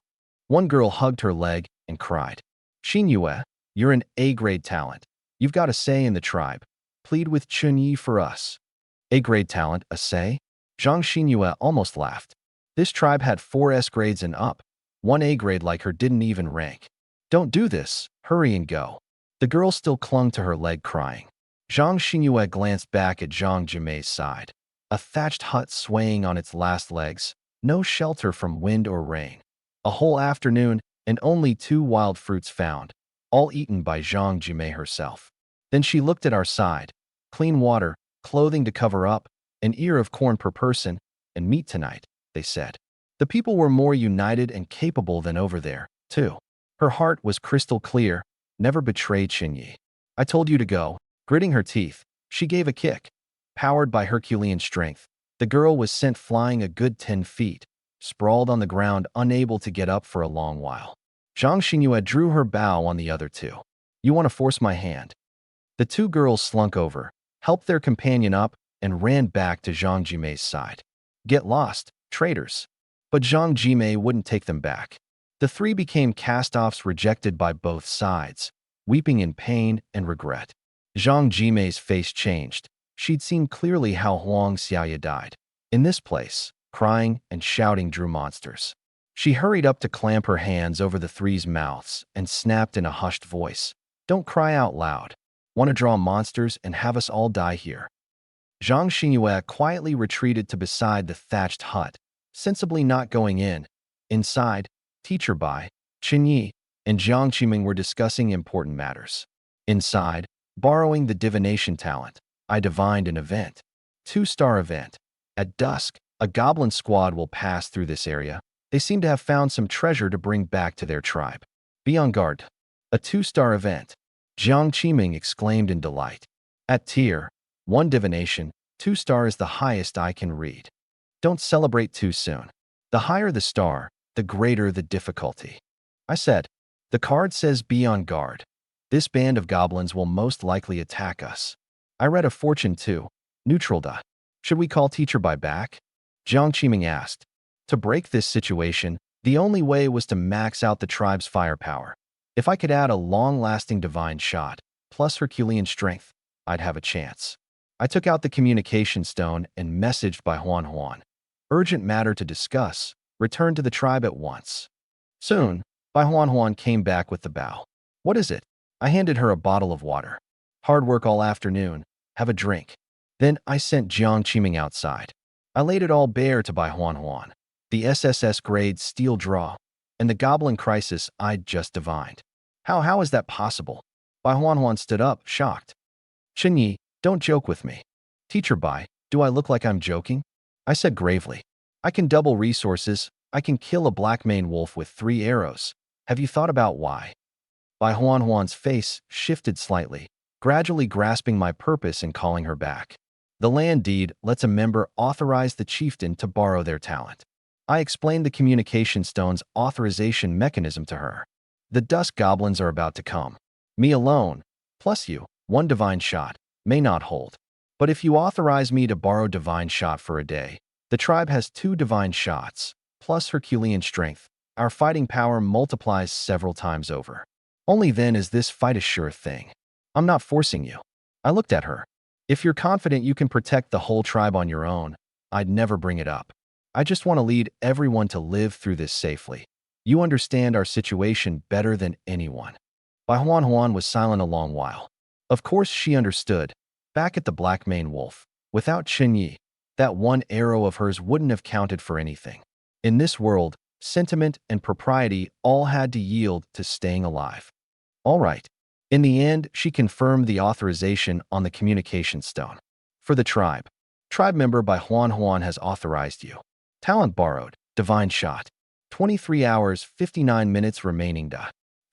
One girl hugged her leg and cried. Xinyue, you're an A-grade talent. You've got a say in the tribe. Plead with Chunyi for us. A-grade talent, a say? Zhang Xinyue almost laughed. This tribe had 4 S grades and up. 1 A grade like her didn't even rank. Don't do this. Hurry and go. The girl still clung to her leg crying. Zhang Xinyue glanced back at Zhang Jimei's side. A thatched hut swaying on its last legs, no shelter from wind or rain. A whole afternoon and only 2 wild fruits found, all eaten by Zhang Jimei herself. Then she looked at our side. Clean water, clothing to cover up, an ear of corn per person, and meat tonight, they said. The people were more united and capable than over there, too. Her heart was crystal clear, never betrayed Xinyi. I told you to go. Gritting her teeth, she gave a kick. Powered by Herculean strength, the girl was sent flying a good 10 feet, sprawled on the ground, unable to get up for a long while. Zhang Xinyue drew her bow on the other 2. You want to force my hand? The 2 girls slunk over, helped their companion up, and ran back to Zhang Jimei's side. Get lost, traitors. But Zhang Jimei wouldn't take them back. The 3 became cast-offs rejected by both sides, weeping in pain and regret. Zhang Jimei's face changed. She'd seen clearly how Huang Xiaoye died. In this place, crying and shouting drew monsters. She hurried up to clamp her hands over the 3's mouths and snapped in a hushed voice. Don't cry out loud. Want to draw monsters and have us all die here. Zhang Xinyue quietly retreated to beside the thatched hut, sensibly not going in. Inside, Teacher Bai, Chenyi, and Jiang Qiming were discussing important matters. Inside, borrowing the divination talent, I divined an event. 2-star event. At dusk, a goblin squad will pass through this area. They seem to have found some treasure to bring back to their tribe. Be on guard. A 2-star event. Jiang Qiming exclaimed in delight. At tier 1 divination, 2-star is the highest I can read. Don't celebrate too soon. The higher the star, the greater the difficulty. I said, The card says be on guard. This band of goblins will most likely attack us. I read a fortune too. Neutral da. Should we call teacher by back? Jiang Qiming asked. To break this situation, the only way was to max out the tribe's firepower. If I could add a long-lasting divine shot, plus Herculean strength, I'd have a chance. I took out the communication stone and messaged by Huan Huan. Urgent matter to discuss. Return to the tribe at once. Soon, Bai Huan Huan came back with the bow. What is it? I handed her a bottle of water. Hard work all afternoon. Have a drink. Then I sent Jiang Qiming outside. I laid it all bare to Bai Huan Huan. The SSS grade steel draw, and the goblin crisis I'd just divined. How is that possible? Bai Huan Huan stood up, shocked. Chen Yi, don't joke with me. Teacher Bai, do I look like I'm joking? I said gravely. I can double resources. I can kill a black mane wolf with 3 arrows. Have you thought about why? Bai Huan Huan's face shifted slightly, gradually grasping my purpose and calling her back. The land deed lets a member authorize the chieftain to borrow their talent. I explained the communication stone's authorization mechanism to her. The dusk goblins are about to come. Me alone, plus you, 1 divine shot, may not hold. But if you authorize me to borrow divine shot for a day, the tribe has 2 divine shots, plus Herculean strength. Our fighting power multiplies several times over. Only then is this fight a sure thing. I'm not forcing you. I looked at her. If you're confident you can protect the whole tribe on your own, I'd never bring it up. I just want to lead everyone to live through this safely. You understand our situation better than anyone. Bai Huan Huan was silent a long while. Of course she understood. Back at the black mane wolf, without Chen Yi, that 1 arrow of hers wouldn't have counted for anything. In this world, sentiment and propriety all had to yield to staying alive. All right. In the end, she confirmed the authorization on the communication stone. For the tribe. Tribe member Bai Huan Huan has authorized you. Talent borrowed. Divine shot. 23 hours, 59 minutes remaining.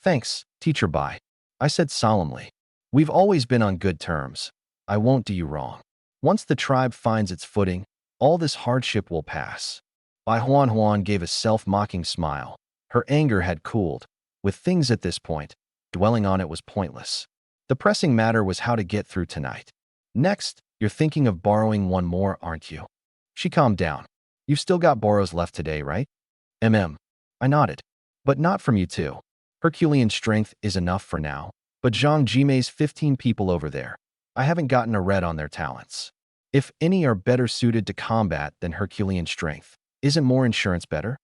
Thanks, Teacher Bai. I said solemnly. We've always been on good terms. I won't do you wrong. Once the tribe finds its footing, all this hardship will pass. Bai Huan Huan gave a self-mocking smile. Her anger had cooled. With things at this point, dwelling on it was pointless. The pressing matter was how to get through tonight. Next, you're thinking of borrowing 1 more, aren't you? She calmed down. You've still got borrows left today, right? I nodded. But not from you too. Herculean strength is enough for now. But Zhang Jimei's 15 people over there. I haven't gotten a read on their talents. If any are better suited to combat than Herculean strength, isn't more insurance better?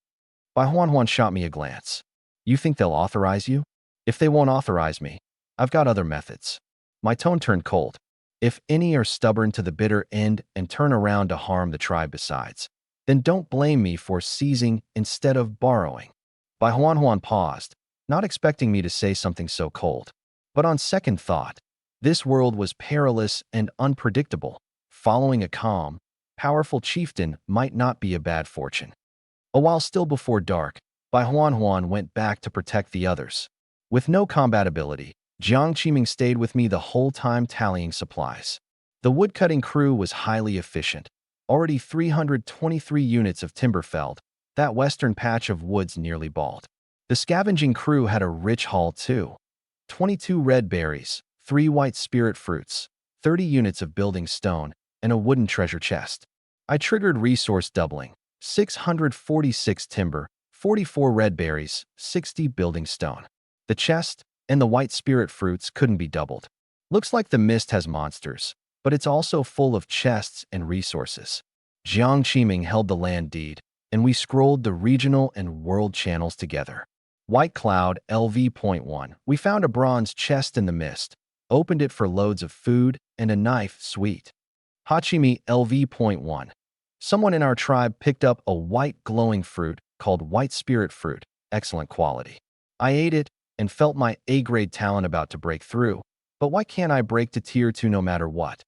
Bai Huan Huan shot me a glance. You think they'll authorize you? If they won't authorize me, I've got other methods. My tone turned cold. If any are stubborn to the bitter end and turn around to harm the tribe besides, then don't blame me for seizing instead of borrowing. Bai Huan Huan paused, not expecting me to say something so cold. But on second thought, this world was perilous and unpredictable. Following a calm, powerful chieftain might not be a bad fortune. A while still before dark, Bai Huan Huan went back to protect the others. With no combat ability, Jiang Qiming stayed with me the whole time tallying supplies. The woodcutting crew was highly efficient. Already 323 units of timber felled, that western patch of woods nearly bald. The scavenging crew had a rich haul too. 22 red berries, 3 white spirit fruits, 30 units of building stone, and a wooden treasure chest. I triggered resource doubling, 646 timber, 44 red berries, 60 building stone. The chest and the white spirit fruits couldn't be doubled. Looks like the mist has monsters, but it's also full of chests and resources. Jiang Qiming held the land deed, and we scrolled the regional and world channels together. White Cloud, LV.1. We found a bronze chest in the mist, opened it for loads of food and a knife, sweet. Hachimi, LV.1. Someone in our tribe picked up a white glowing fruit called white spirit fruit, excellent quality. I ate it and felt my A-grade talent about to break through, but why can't I break to tier 2 no matter what?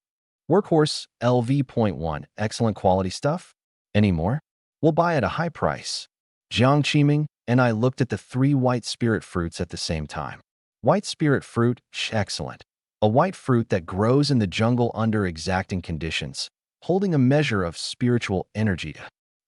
Workhorse, LV.1, excellent quality stuff? Any more? We'll buy at a high price. Jiang Qiming and I looked at the 3 white spirit fruits at the same time. White spirit fruit, excellent. A white fruit that grows in the jungle under exacting conditions, holding a measure of spiritual energy.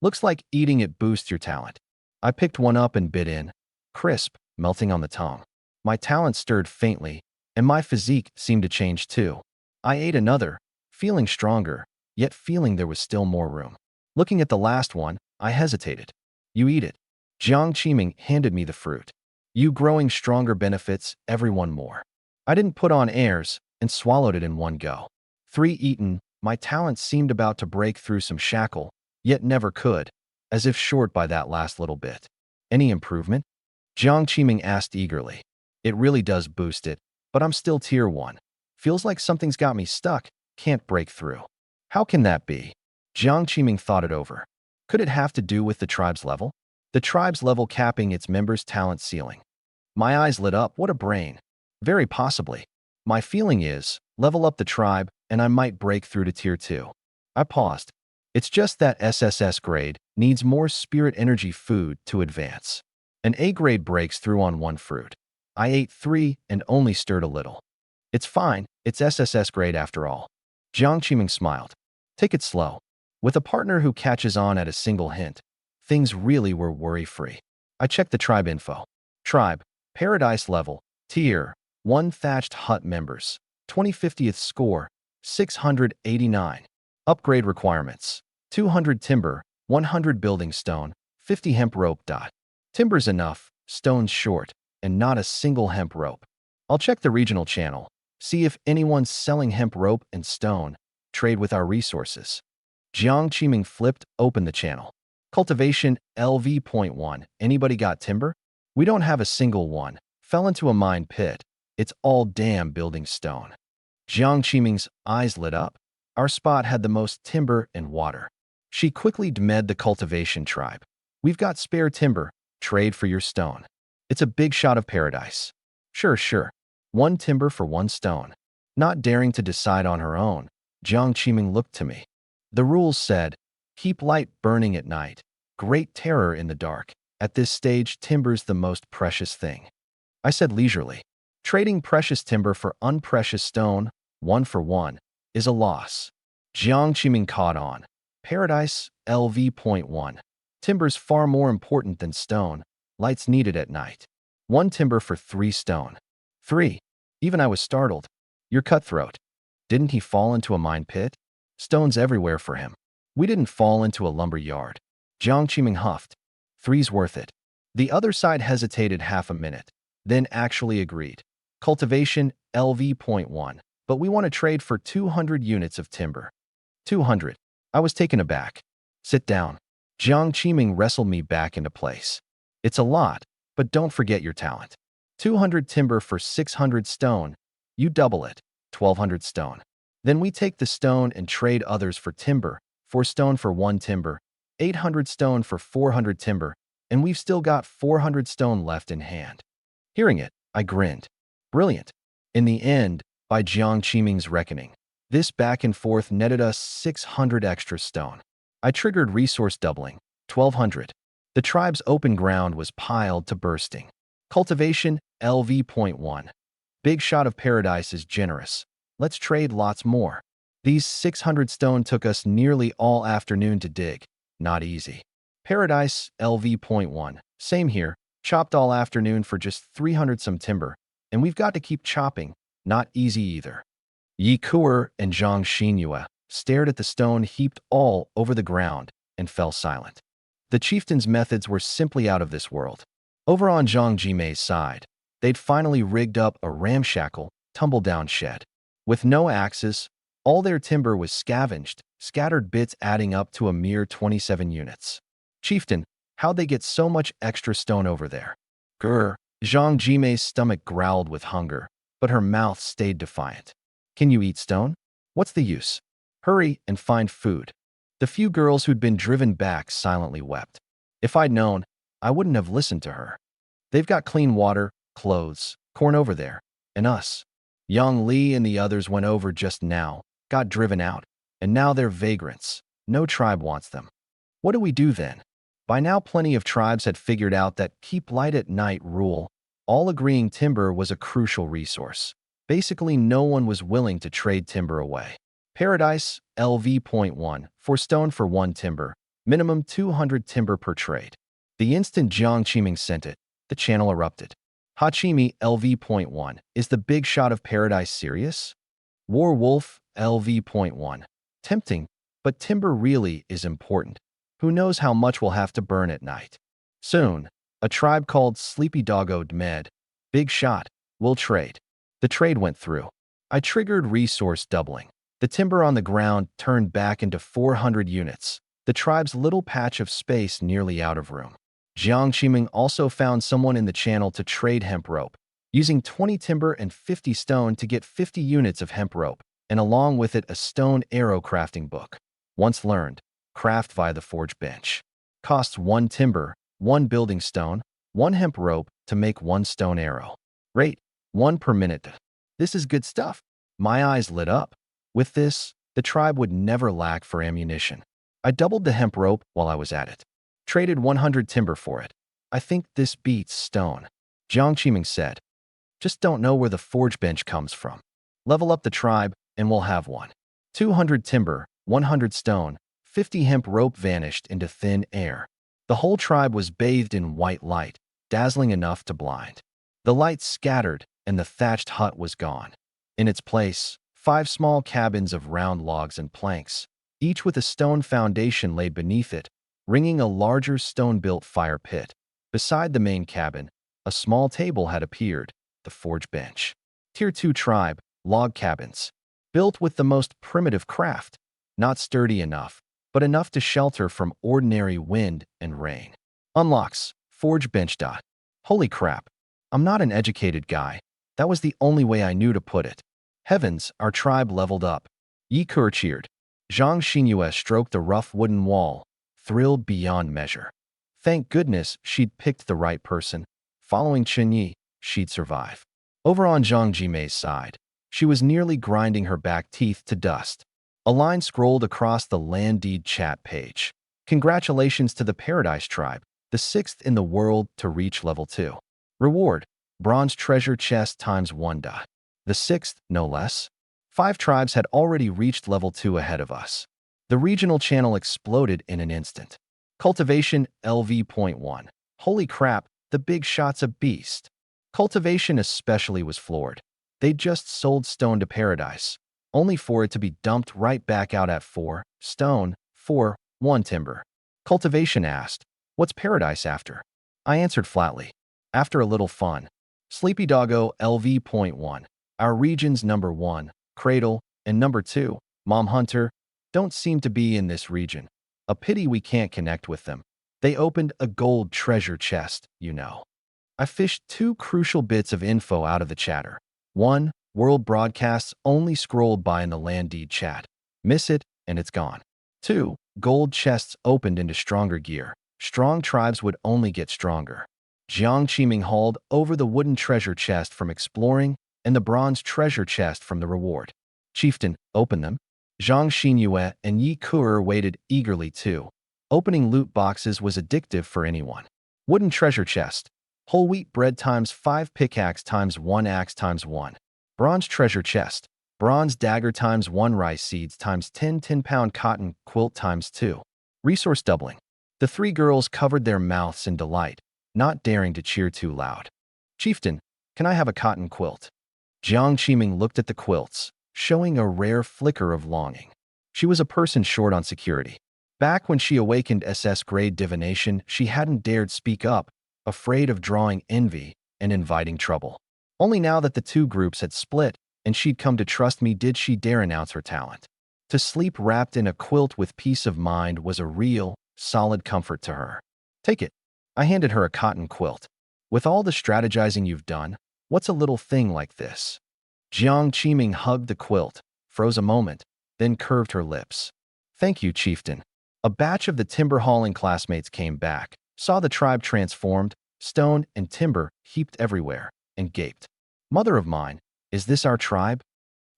Looks like eating it boosts your talent. I picked one up and bit in. Crisp, melting on the tongue. My talent stirred faintly, and my physique seemed to change too. I ate another, feeling stronger, yet feeling there was still more room. Looking at the last one, I hesitated. You eat it. Jiang Qiming handed me the fruit. You growing stronger benefits everyone more. I didn't put on airs and swallowed it in one go. 3 eaten, my talent seemed about to break through some shackle, yet never could, as if short by that last little bit. Any improvement? Jiang Qiming asked eagerly. It really does boost it, but I'm still tier 1. Feels like something's got me stuck, can't break through. How can that be? Jiang Qiming thought it over. Could it have to do with the tribe's level? The tribe's level capping its members' talent ceiling. My eyes lit up. What a brain. Very possibly. My feeling is, level up the tribe, and I might break through to tier 2. I paused. It's just that SSS grade needs more spirit energy food to advance. An A grade breaks through on 1 fruit. I ate 3 and only stirred a little. It's fine, it's SSS grade after all. Jiang Qiming smiled. Take it slow. With a partner who catches on at a single hint, things really were worry-free. I checked the tribe info. Tribe, Paradise level, tier, 1 thatched hut members, 2050th score, 689. Upgrade requirements, 200 timber, 100 building stone, 50 hemp rope. Timber's enough, stone's short, and not a single hemp rope. I'll check the regional channel, see if anyone's selling hemp rope and stone, trade with our resources. Jiang Qiming flipped open the channel. Cultivation LV.1. Anybody got timber? We don't have a single one. Fell into a mine pit. It's all damn building stone. Jiang Qiming's eyes lit up. Our spot had the most timber and water. She quickly demed the cultivation tribe. We've got spare timber. Trade for your stone. It's a big shot of paradise. Sure. 1 timber for 1 stone. Not daring to decide on her own, Jiang Qiming looked to me. The rules said, keep light burning at night. Great terror in the dark. At this stage, timber's the most precious thing. I said leisurely. Trading precious timber for unprecious stone, 1 for 1, is a loss. Jiang Qiming caught on. Paradise LV.1. Timber's far more important than stone. Light's needed at night. 1 timber for 3 stone. 3. Even I was startled. You're cutthroat. Didn't he fall into a mine pit? Stones everywhere for him. We didn't fall into a lumber yard. Jiang Qiming huffed. 3's worth it. The other side hesitated half a minute, then actually agreed. Cultivation LV.1, but we want to trade for 200 units of timber. 200. I was taken aback. Sit down. Jiang Qiming wrestled me back into place. It's a lot, but don't forget your talent. 200 timber for 600 stone. You double it, 1,200 stone. Then we take the stone and trade others for timber, 4 stone for 1 timber, 800 stone for 400 timber, and we've still got 400 stone left in hand. Hearing it, I grinned. Brilliant. In the end, by Jiang Qiming's reckoning, this back and forth netted us 600 extra stone. I triggered resource doubling, 1,200. The tribe's open ground was piled to bursting. Cultivation LV.1. Big shot of paradise is generous. Let's trade lots more. These 600 stone took us nearly all afternoon to dig. Not easy. Paradise LV.1. Same here. Chopped all afternoon for just 300 some timber. And we've got to keep chopping. Not easy either. Yi Kuer and Zhang Xinyue stared at the stone heaped all over the ground and fell silent. The chieftain's methods were simply out of this world. Over on Zhang Jimei's side, they'd finally rigged up a ramshackle, tumble-down shed. With no axes, all their timber was scavenged, scattered bits adding up to a mere 27 units. Chieftain, how'd they get so much extra stone over there? Grr. Zhang Jimei's stomach growled with hunger, but her mouth stayed defiant. Can you eat stone? What's the use? Hurry and find food. The few girls who'd been driven back silently wept. If I'd known, I wouldn't have listened to her. They've got clean water, clothes, corn over there, and us. Yang Li and the others went over just now, got driven out, and now they're vagrants. No tribe wants them. What do we do then? By now plenty of tribes had figured out that keep light at night rule, all agreeing timber was a crucial resource. Basically no one was willing to trade timber away. Paradise LV.1, 4 stone for 1 timber, minimum 200 timber per trade. The instant Jiang Qiming sent it, the channel erupted. Hachimi LV.1. Is the Big Shot of Paradise serious? Warwolf LV.1. Tempting, but timber really is important. Who knows how much we'll have to burn at night? Soon, a tribe called Sleepy Doggo Dmed. Big Shot. We'll trade. The trade went through. I triggered resource doubling. The timber on the ground turned back into 400 units. The tribe's little patch of space nearly out of room. Jiang Qiming also found someone in the channel to trade hemp rope, using 20 timber and 50 stone to get 50 units of hemp rope, and along with it a stone arrow crafting book. Once learned, craft via the forge bench. Costs 1 timber, 1 building stone, 1 hemp rope to make 1 stone arrow. Rate, 1 per minute. This is good stuff. My eyes lit up. With this, the tribe would never lack for ammunition. I doubled the hemp rope while I was at it. Traded 100 timber for it. I think this beats stone. Jiang Qiming said. Just don't know where the forge bench comes from. Level up the tribe, and we'll have one. 200 timber, 100 stone, 50 hemp rope vanished into thin air. The whole tribe was bathed in white light, dazzling enough to blind. The light scattered, and the thatched hut was gone. In its place, 5 small cabins of round logs and planks, each with a stone foundation laid beneath it, ringing a larger stone-built fire pit. Beside the main cabin, a small table had appeared, the forge bench. Tier 2 tribe, log cabins. Built with the most primitive craft, not sturdy enough, but enough to shelter from ordinary wind and rain. Unlocks, forge bench. Holy crap, I'm not an educated guy. That was the only way I knew to put it. Heavens, our tribe leveled up. Yi Kur cheered. Zhang Xinyue stroked the rough wooden wall, thrilled beyond measure. Thank goodness she'd picked the right person. Following Chen Yi, she'd survive. Over on Zhang Jimei's side, she was nearly grinding her back teeth to dust. A line scrolled across the land deed chat page. Congratulations to the Paradise Tribe, the 6th in the world to reach level 2. Reward, bronze treasure chest times 1. The 6th, no less. 5 tribes had already reached level 2 ahead of us. The regional channel exploded in an instant. Cultivation LV.1. Holy crap, the Big Shot's a beast. Cultivation especially was floored. They'd just sold stone to Paradise, only for it to be dumped right back out at 4 stone, 4, 1 timber. Cultivation asked, what's Paradise after? I answered flatly, after a little fun. Sleepy Doggo LV.1. Our region's number 1, Cradle, and number 2, Mom Hunter, don't seem to be in this region. A pity we can't connect with them. They opened a gold treasure chest, you know. I fished 2 crucial bits of info out of the chatter. 1, world broadcasts only scrolled by in the land deed chat. Miss it, and it's gone. 2, gold chests opened into stronger gear. Strong tribes would only get stronger. Jiang Qiming hauled over the wooden treasure chest from exploring and the bronze treasure chest from the reward. Chieftain, open them. Zhang Xinyue and Yi Kur waited eagerly too. Opening loot boxes was addictive for anyone. Wooden treasure chest. Whole wheat bread times 5 pickaxe times 1 axe times 1. Bronze treasure chest. Bronze dagger times 1 rice seeds times 10 10-pound cotton quilt times 2. Resource doubling. The 3 girls covered their mouths in delight, not daring to cheer too loud. Chieftain, can I have a cotton quilt? Jiang Qiming looked at the quilts, showing a rare flicker of longing. She was a person short on security. Back when she awakened SS-grade divination, she hadn't dared speak up, afraid of drawing envy and inviting trouble. Only now that the 2 groups had split and she'd come to trust me did she dare announce her talent. To sleep wrapped in a quilt with peace of mind was a real, solid comfort to her. Take it. I handed her a cotton quilt. With all the strategizing you've done, what's a little thing like this? Jiang Qiming hugged the quilt, froze a moment, then curved her lips. Thank you, Chieftain. A batch of the timber-hauling classmates came back, saw the tribe transformed, stone and timber heaped everywhere, and gaped. Mother of mine, is this our tribe?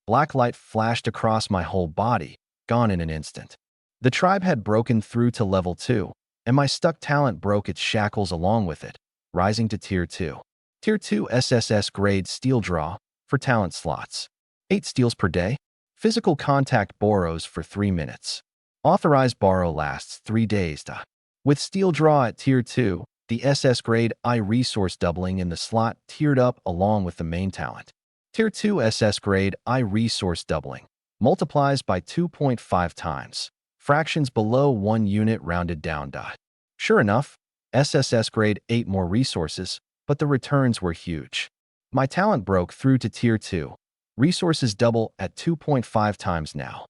Black light flashed across my whole body, gone in an instant. The tribe had broken through to level 2, and my stuck talent broke its shackles along with it, rising to Tier 2. Tier 2 SSS grade steel draw for talent slots. 8 steals per day. Physical contact borrows for 3 minutes. Authorized borrow lasts 3 days. With steel draw at Tier 2, The SS grade I resource doubling in the slot tiered up along with the main talent. Tier 2 SS grade I resource doubling multiplies by 2.5 times. Fractions below 1 unit rounded down. Sure enough, SSS grade 8 more resources, but the returns were huge. My talent broke through to Tier 2. Resources double at 2.5 times now.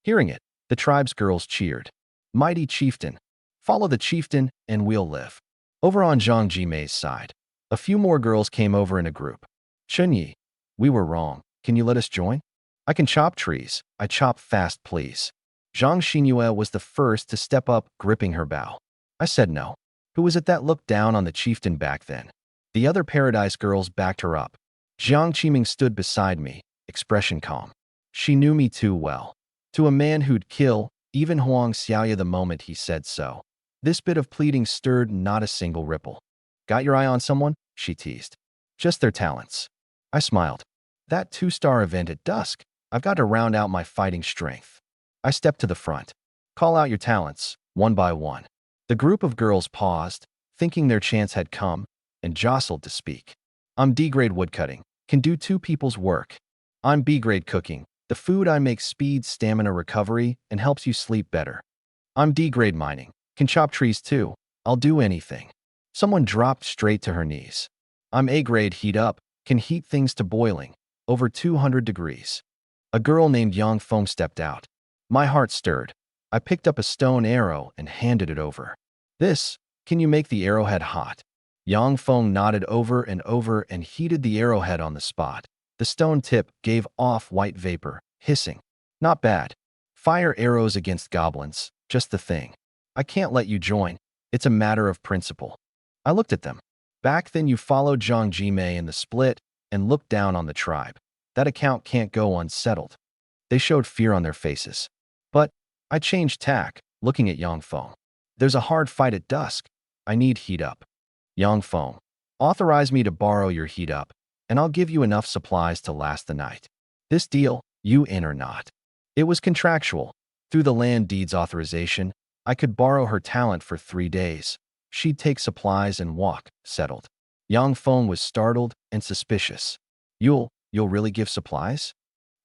Hearing it, the tribe's girls cheered. Mighty chieftain. Follow the chieftain and we'll live. Over on Zhang Jimei's side, a few more girls came over in a group. Chunyi, we were wrong. Can you let us join? I can chop trees. I chop fast, please. Zhang Xinyue was the first to step up, gripping her bow. I said no. Who was it that looked down on the chieftain back then? The other Paradise girls backed her up. Jiang Qiming stood beside me, expression calm. She knew me too well. To a man who'd kill even Huang Xiaoya the moment he said so. This bit of pleading stirred not a single ripple. Got your eye on someone? She teased. Just their talents. I smiled. That 2-star event at dusk. I've got to round out my fighting strength. I stepped to the front. Call out your talents, one by one. The group of girls paused, thinking their chance had come, and jostled to speak. I'm D-grade woodcutting, can do 2 people's work. I'm B-grade cooking. The food I make speeds stamina recovery and helps you sleep better. I'm D-grade mining, can chop trees too. I'll do anything. Someone dropped straight to her knees. I'm A-grade heat up, can heat things to boiling, over 200 degrees. A girl named Yang Feng stepped out. My heart stirred. I picked up a stone arrow and handed it over. This, can you make the arrowhead hot? Yang Feng nodded over and heated the arrowhead on the spot. The stone tip gave off white vapor, hissing. Not bad. Fire arrows against goblins, just the thing. I can't let you join. It's a matter of principle. I looked at them. Back then you followed Zhang Jimei in the split and looked down on the tribe. That account can't go unsettled. They showed fear on their faces. But I changed tack, looking at Yang Feng. There's a hard fight at dusk. I need heat up. Yang Feng, authorize me to borrow your heat up, and I'll give you enough supplies to last the night. This deal, you in or not? It was contractual. Through the land deeds authorization, I could borrow her talent for 3 days. She'd take supplies and walk, settled. Yang Feng was startled and suspicious. You'll really give supplies?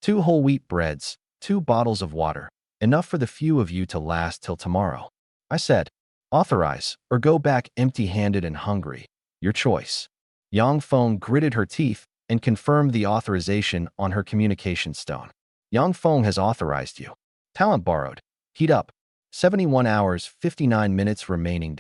2 whole wheat breads, 2 bottles of water, enough for the few of you to last till tomorrow. I said, authorize, or go back empty-handed and hungry. Your choice. Yang Feng gritted her teeth and confirmed the authorization on her communication stone. Yang Feng has authorized you. Talent borrowed. Heat up. 71 hours, 59 minutes remaining.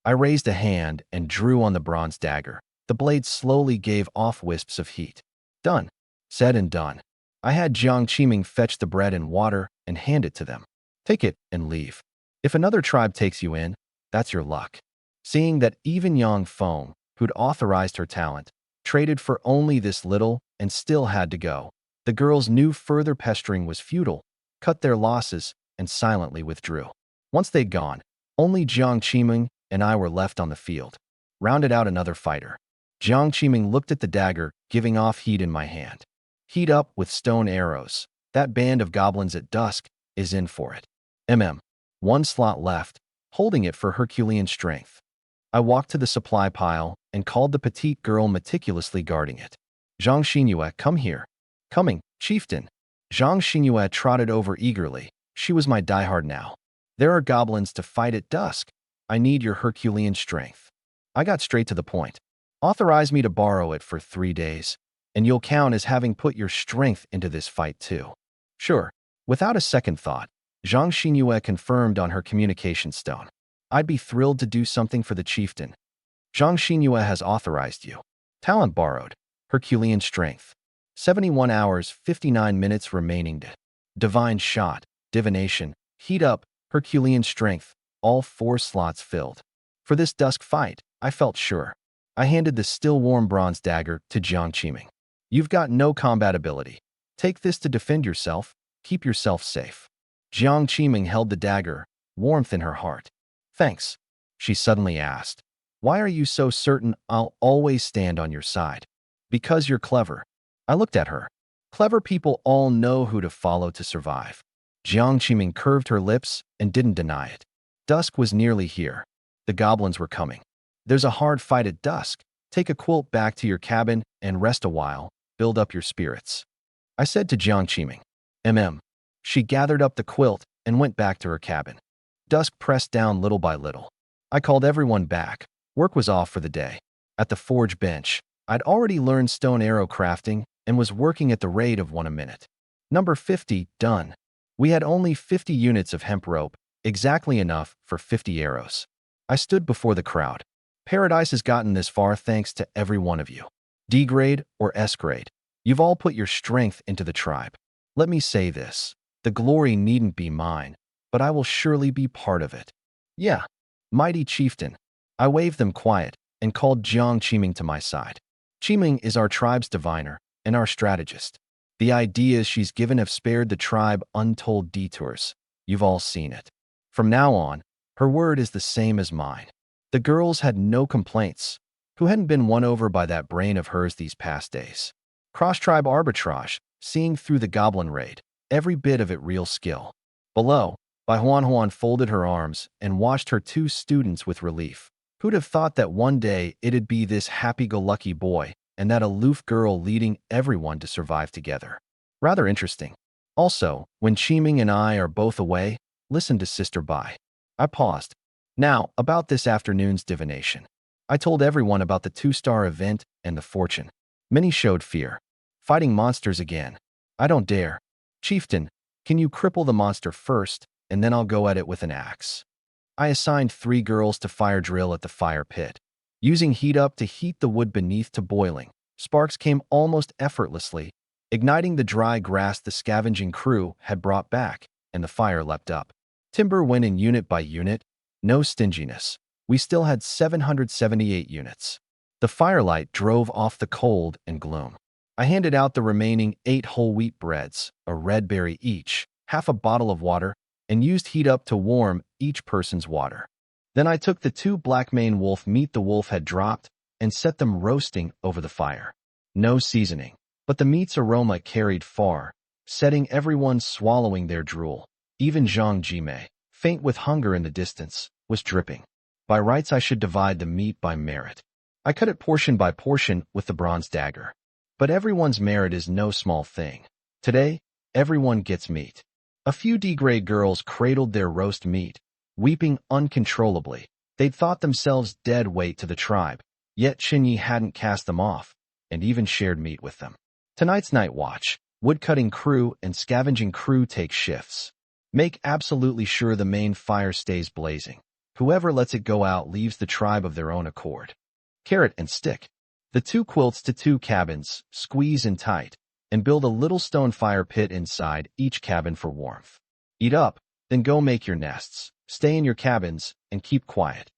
I raised a hand and drew on the bronze dagger. The blade slowly gave off wisps of heat. Done. Said and done. I had Jiang Qiming fetch the bread and water and hand it to them. Take it and leave. If another tribe takes you in, that's your luck. Seeing that even Yang Feng, who'd authorized her talent, traded for only this little and still had to go, the girls knew further pestering was futile, cut their losses, and silently withdrew. Once they'd gone, only Jiang Qiming and I were left on the field. Rounded out another fighter. Jiang Qiming looked at the dagger, giving off heat in my hand. Heat up with stone arrows. That band of goblins at dusk is in for it. 1 slot left, holding it for Herculean strength. I walked to the supply pile and called the petite girl meticulously guarding it. Zhang Xinyue, come here. Coming, chieftain. Zhang Xinyue trotted over eagerly. She was my diehard now. There are goblins to fight at dusk. I need your Herculean strength. I got straight to the point. Authorize me to borrow it for 3 days, and you'll count as having put your strength into this fight too. Sure. Without a second thought, Zhang Xinyue confirmed on her communication stone. I'd be thrilled to do something for the chieftain. Zhang Xinyue has authorized you. Talent borrowed. Herculean strength. 71 hours, 59 minutes remaining. Divine shot. Divination. Heat up. Herculean strength. All 4 slots filled. For this dusk fight, I felt sure. I handed the still-warm bronze dagger to Jiang Qiming. You've got no combat ability. Take this to defend yourself. Keep yourself safe. Jiang Qiming held the dagger, warmth in her heart. Thanks, she suddenly asked. Why are you so certain I'll always stand on your side? Because you're clever. I looked at her. Clever people all know who to follow to survive. Jiang Qiming curved her lips and didn't deny it. Dusk was nearly here. The goblins were coming. There's a hard fight at dusk. Take a quilt back to your cabin and rest a while. Build up your spirits. I said to Jiang Qiming. She gathered up the quilt and went back to her cabin. Dusk pressed down little by little. I called everyone back. Work was off for the day. At the forge bench, I'd already learned stone arrow crafting and was working at the rate of 1 a minute. Number 50, done. We had only 50 units of hemp rope, exactly enough for 50 arrows. I stood before the crowd. Paradise has gotten this far thanks to every one of you. D grade or S grade, you've all put your strength into the tribe. Let me say this, the glory needn't be mine, but I will surely be part of it. Yeah, mighty chieftain. I waved them quiet and called Jiang Qiming to my side. Qiming is our tribe's diviner and our strategist. The ideas she's given have spared the tribe untold detours. You've all seen it. From now on, her word is the same as mine. The girls had no complaints. Who hadn't been won over by that brain of hers these past days? Cross-tribe arbitrage, seeing through the goblin raid, every bit of it real skill. Below, Bai Huan folded her arms and watched her 2 students with relief. Who'd have thought that one day it'd be this happy-go-lucky boy and that aloof girl leading everyone to survive together? Rather interesting. Also, when Qiming and I are both away, listen to Sister Bai. I paused. Now, about this afternoon's divination. I told everyone about the 2-star event and the fortune. Many showed fear. Fighting monsters again. I don't dare. Chieftain, can you cripple the monster first, and then I'll go at it with an axe? I assigned 3 girls to fire drill at the fire pit. Using heat up to heat the wood beneath to boiling, sparks came almost effortlessly, igniting the dry grass the scavenging crew had brought back, and the fire leapt up. Timber went in unit by unit, no stinginess. We still had 778 units. The firelight drove off the cold and gloom. I handed out the remaining 8 whole wheat breads, a red berry each, half a bottle of water, and used heat up to warm each person's water. Then I took the 2 black mane wolf meat the wolf had dropped and set them roasting over the fire. No seasoning, but the meat's aroma carried far, setting everyone swallowing their drool. Even Zhang Jimei, faint with hunger in the distance, was dripping. By rights I should divide the meat by merit. I cut it portion by portion with the bronze dagger. But everyone's merit is no small thing. Today, everyone gets meat. A few D-grade girls cradled their roast meat, weeping uncontrollably. They'd thought themselves dead weight to the tribe, yet Xinyi hadn't cast them off, and even shared meat with them. Tonight's night watch, woodcutting crew and scavenging crew take shifts. Make absolutely sure the main fire stays blazing. Whoever lets it go out leaves the tribe of their own accord. Carrot and stick. The 2 quilts to 2 cabins, squeeze in tight, and build a little stone fire pit inside each cabin for warmth. Eat up, then go make your nests. Stay in your cabins and keep quiet.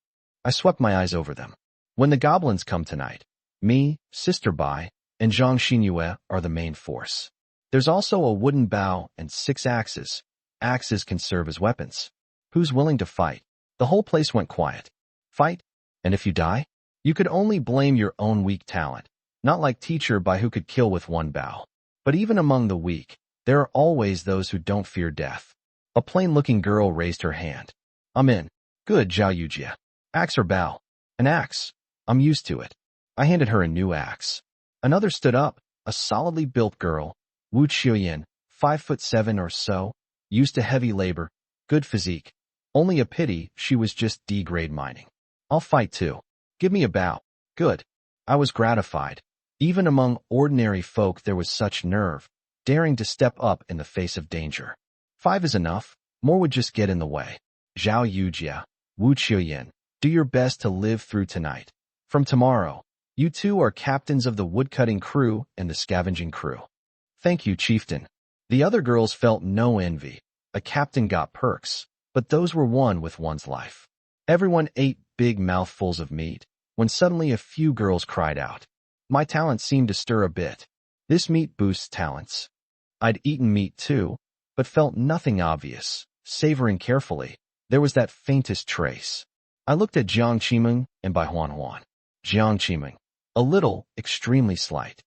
I swept my eyes over them. When the goblins come tonight, me, Sister Bai, and Zhang Xinyue are the main force. There's also a wooden bow and 6 axes. Axes can serve as weapons. Who's willing to fight? The whole place went quiet. Fight? And if you die? You could only blame your own weak talent, not like Teacher Bai who could kill with 1 bow. But even among the weak, there are always those who don't fear death. A plain-looking girl raised her hand. I'm in. Good, Zhao Yujia. Axe or bow? An axe. I'm used to it. I handed her a new axe. Another stood up, a solidly built girl, Wu Qiuyan, 5'7" or so, used to heavy labor, good physique. Only a pity she was just D-grade mining. I'll fight too. Give me a bow. Good. I was gratified. Even among ordinary folk there was such nerve, daring to step up in the face of danger. 5 is enough. More would just get in the way. Zhao Yujia, Wu Qiuyan, do your best to live through tonight. From tomorrow, you 2 are captains of the woodcutting crew and the scavenging crew. Thank you, chieftain. The other girls felt no envy. A captain got perks, but those were won with one's life. Everyone ate big mouthfuls of meat, when suddenly a few girls cried out. My talent seemed to stir a bit. This meat boosts talents. I'd eaten meat too, but felt nothing obvious. Savoring carefully, there was that faintest trace. I looked at Jiang Qiming and Bai Huan. Jiang Qiming, a little, extremely slight.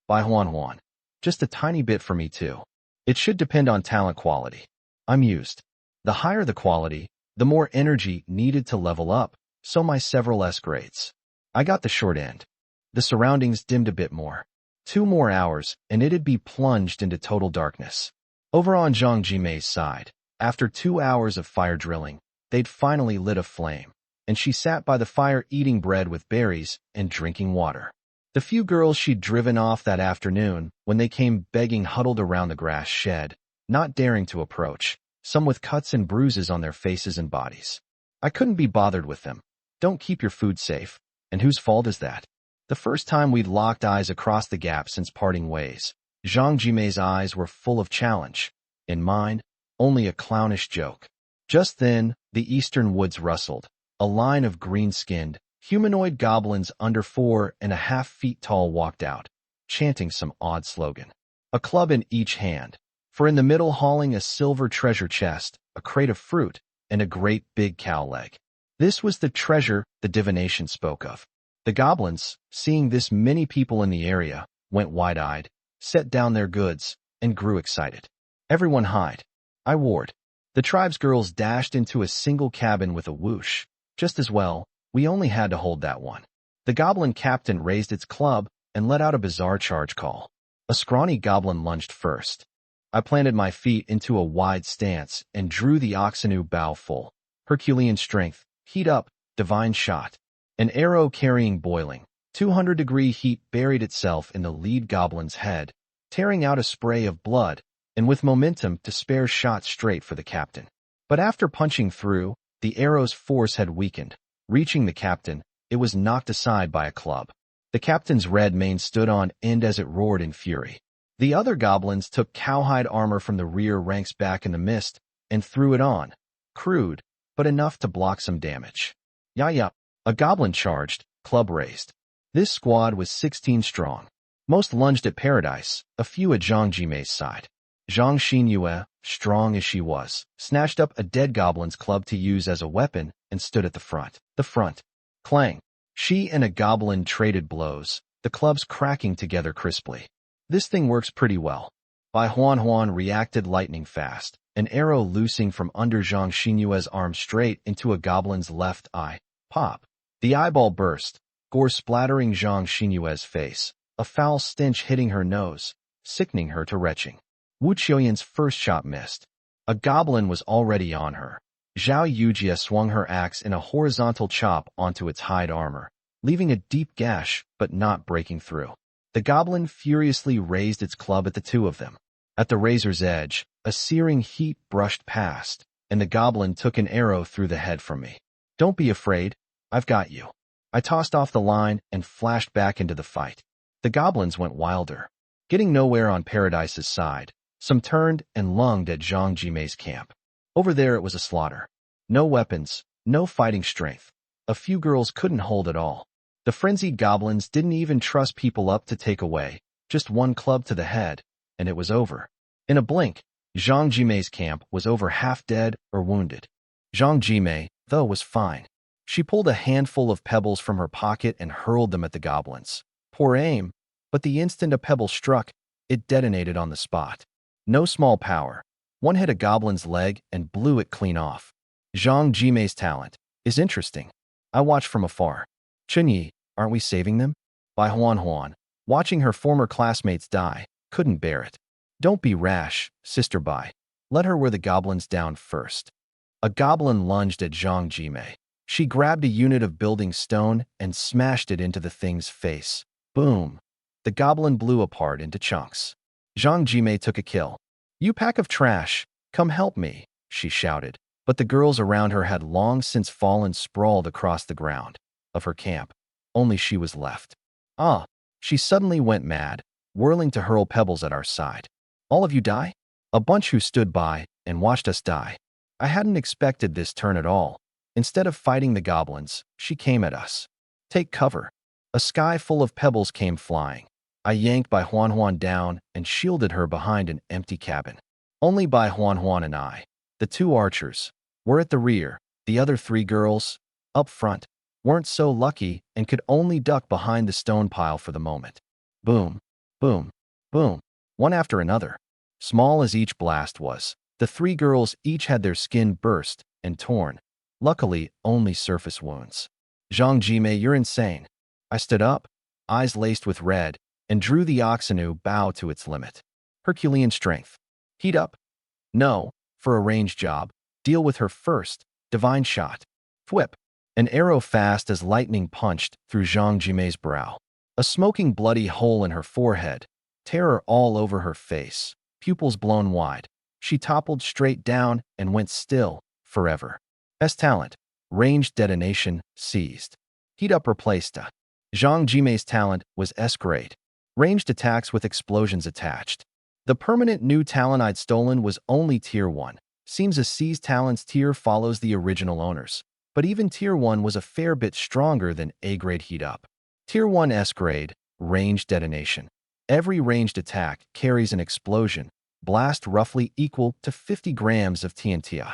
Bai Huan, just a tiny bit for me too. It should depend on talent quality. I'm used. The higher the quality, the more energy needed to level up, so my several S grades. I got the short end. The surroundings dimmed a bit more. 2 more hours, and it'd be plunged into total darkness. Over on Zhang Jimei's side, after 2 hours of fire drilling, they'd finally lit a flame, and she sat by the fire eating bread with berries and drinking water. The few girls she'd driven off that afternoon, when they came begging, huddled around the grass shed, not daring to approach, some with cuts and bruises on their faces and bodies. I couldn't be bothered with them. Don't keep your food safe. And whose fault is that? The first time we'd locked eyes across the gap since parting ways, Zhang Jimei's eyes were full of challenge. In mine, only a clownish joke. Just then, the eastern woods rustled. A line of green-skinned, humanoid goblins under 4.5 feet tall walked out, chanting some odd slogan. A club in each hand, for in the middle hauling a silver treasure chest, a crate of fruit, and a great big cow leg. This was the treasure the divination spoke of. The goblins, seeing this many people in the area, went wide-eyed, set down their goods, and grew excited. Everyone hide. I warned. The tribe's girls dashed into a single cabin with a whoosh. Just as well, we only had to hold that one. The goblin captain raised its club and let out a bizarre charge call. A scrawny goblin lunged first. I planted my feet into a wide stance and drew the Oxenu bow full. Herculean strength, heat up, divine shot. An arrow carrying boiling, 200-degree heat buried itself in the lead goblin's head, tearing out a spray of blood, and with momentum to spare shot straight for the captain. But after punching through, the arrow's force had weakened. Reaching the captain, it was knocked aside by a club. The captain's red mane stood on end as it roared in fury. The other goblins took cowhide armor from the rear ranks back in the mist and threw it on. Crude, but enough to block some damage. Yeah. A goblin charged, club raised. This squad was 16 strong. Most lunged at Paradise, a few at Zhang Jimei's side. Zhang Xinyue, strong as she was, snatched up a dead goblin's club to use as a weapon and stood at the front. Clang. She and a goblin traded blows, the clubs cracking together crisply. This thing works pretty well. Bai Huan reacted lightning fast, an arrow loosing from under Zhang Xinyue's arm straight into a goblin's left eye. Pop. The eyeball burst, gore splattering Zhang Xinyue's face, a foul stench hitting her nose, sickening her to retching. Wu Qiuyan's first shot missed. A goblin was already on her. Zhao Yujia swung her axe in a horizontal chop onto its hide armor, leaving a deep gash but not breaking through. The goblin furiously raised its club at the two of them. At the razor's edge, a searing heat brushed past, and the goblin took an arrow through the head from me. Don't be afraid. I've got you. I tossed off the line and flashed back into the fight. The goblins went wilder. Getting nowhere on Paradise's side, some turned and lunged at Zhang Jimei's camp. Over there it was a slaughter. No weapons, no fighting strength. A few girls couldn't hold at all. The frenzied goblins didn't even trust people up to take away, just one club to the head, and it was over. In a blink, Zhang Jimei's camp was over half dead or wounded. Zhang Jimei, though, was fine. She pulled a handful of pebbles from her pocket and hurled them at the goblins. Poor aim, but the instant a pebble struck, it detonated on the spot. No small power. One hit a goblin's leg and blew it clean off. Zhang Jimei's talent is interesting. I watched from afar. Chunyi, aren't we saving them? Bai Huan, watching her former classmates die, couldn't bear it. Don't be rash, Sister Bai. Let her wear the goblins down first. A goblin lunged at Zhang Jimei. She grabbed a unit of building stone and smashed it into the thing's face. Boom! The goblin blew apart into chunks. Zhang Jimei took a kill. You pack of trash, come help me, she shouted. But the girls around her had long since fallen sprawled across the ground of her camp. Only she was left. She suddenly went mad, whirling to hurl pebbles at our side. All of you die? A bunch who stood by and watched us die. I hadn't expected this turn at all. Instead of fighting the goblins, she came at us. Take cover. A sky full of pebbles came flying. I yanked Bai Huan down and shielded her behind an empty cabin. Only Bai Huan and I, the two archers, were at the rear. The other 3 girls, up front, weren't so lucky and could only duck behind the stone pile for the moment. Boom, boom, boom, one after another. Small as each blast was, the 3 girls each had their skin burst and torn. Luckily, only surface wounds. Zhang Jimei, you're insane. I stood up, eyes laced with red, and drew the Oxenu bow to its limit. Herculean strength. Heat up? No, for a range job. Deal with her first. Divine shot. Thwip. An arrow fast as lightning punched through Zhang Jimei's brow. A smoking bloody hole in her forehead. Terror all over her face. Pupils blown wide. She toppled straight down and went still, forever. Talent. Range detonation seized. Heat up replaced. Zhang Jimei's talent was S-grade. Ranged attacks with explosions attached. The permanent new talent I'd stolen was only Tier 1. Seems a seized talent's tier follows the original owners. But even Tier 1 was a fair bit stronger than A-grade heat up. Tier 1 S-grade, range detonation. Every ranged attack carries an explosion, blast roughly equal to 50 grams of TNT.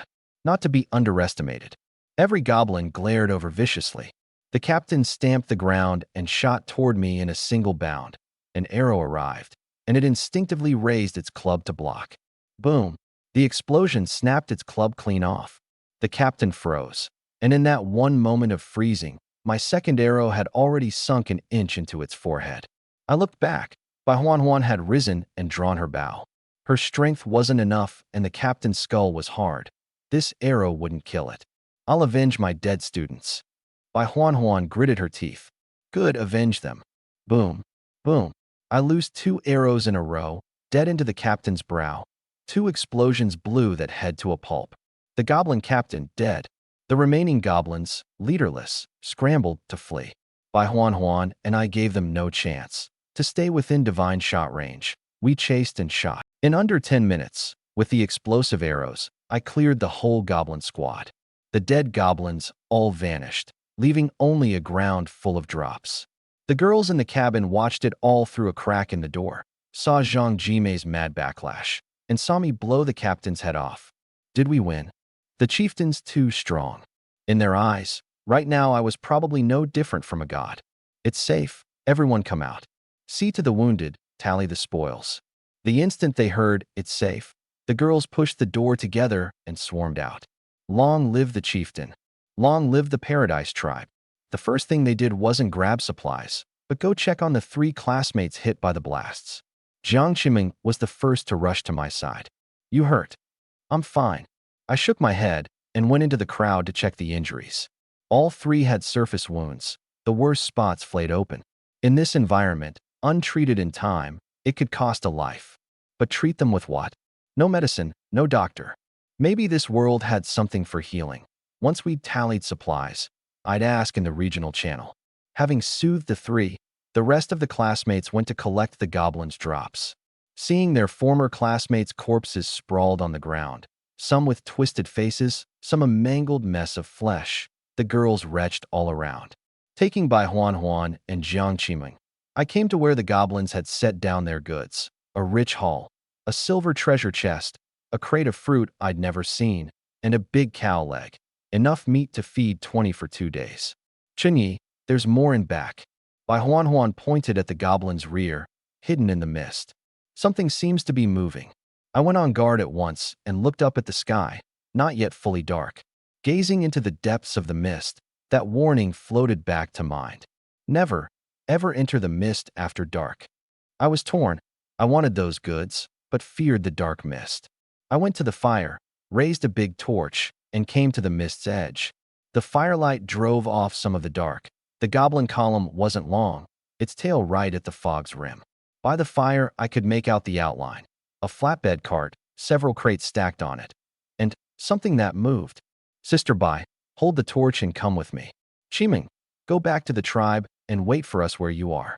Not to be underestimated. Every goblin glared over viciously. The captain stamped the ground and shot toward me in a single bound. An arrow arrived, and it instinctively raised its club to block. Boom! The explosion snapped its club clean off. The captain froze, and in that one moment of freezing, my second arrow had already sunk an inch into its forehead. I looked back. Bai Huan had risen and drawn her bow. Her strength wasn't enough, and the captain's skull was hard. This arrow wouldn't kill it. I'll avenge my dead students. Bai Huan gritted her teeth. Good, avenge them. Boom. Boom. I loosed 2 arrows in a row, dead into the captain's brow. 2 explosions blew that head to a pulp. The goblin captain, dead. The remaining goblins, leaderless, scrambled to flee. Bai Huan and I gave them no chance. To stay within divine shot range, we chased and shot. In under 10 minutes, with the explosive arrows, I cleared the whole goblin squad. The dead goblins all vanished, leaving only a ground full of drops. The girls in the cabin watched it all through a crack in the door, saw Zhang Jimei's mad backlash, and saw me blow the captain's head off. Did we win? The chieftains too strong. In their eyes, right now I was probably no different from a god. It's safe, everyone come out. See to the wounded, tally the spoils. The instant they heard, it's safe, the girls pushed the door together and swarmed out. Long live the chieftain. Long live the Paradise tribe. The first thing they did wasn't grab supplies, but go check on the 3 classmates hit by the blasts. Jiang Qiming was the first to rush to my side. You hurt? I'm fine. I shook my head and went into the crowd to check the injuries. All 3 had surface wounds, the worst spots flayed open. In this environment, untreated in time, it could cost a life. But treat them with what? No medicine, no doctor. Maybe this world had something for healing. Once we'd tallied supplies, I'd ask in the regional channel. Having soothed the 3, the rest of the classmates went to collect the goblins' drops. Seeing their former classmates' corpses sprawled on the ground, some with twisted faces, some a mangled mess of flesh, the girls retched all around. Taking Bai Huan and Jiang Qiming, I came to where the goblins had set down their goods, a rich haul, a silver treasure chest, a crate of fruit I'd never seen, and a big cow leg, enough meat to feed 20 for 2 days. Chenyi, there's more in back. Bai Huan pointed at the goblin's rear, hidden in the mist. Something seems to be moving. I went on guard at once and looked up at the sky, not yet fully dark. Gazing into the depths of the mist, that warning floated back to mind. Never, ever enter the mist after dark. I was torn. I wanted those goods, but feared the dark mist. I went to the fire, raised a big torch, and came to the mist's edge. The firelight drove off some of the dark. The goblin column wasn't long, its tail right at the fog's rim. By the fire, I could make out the outline. A flatbed cart, several crates stacked on it. And something that moved. Sister Bai, hold the torch and come with me. Qiming, go back to the tribe and wait for us where you are.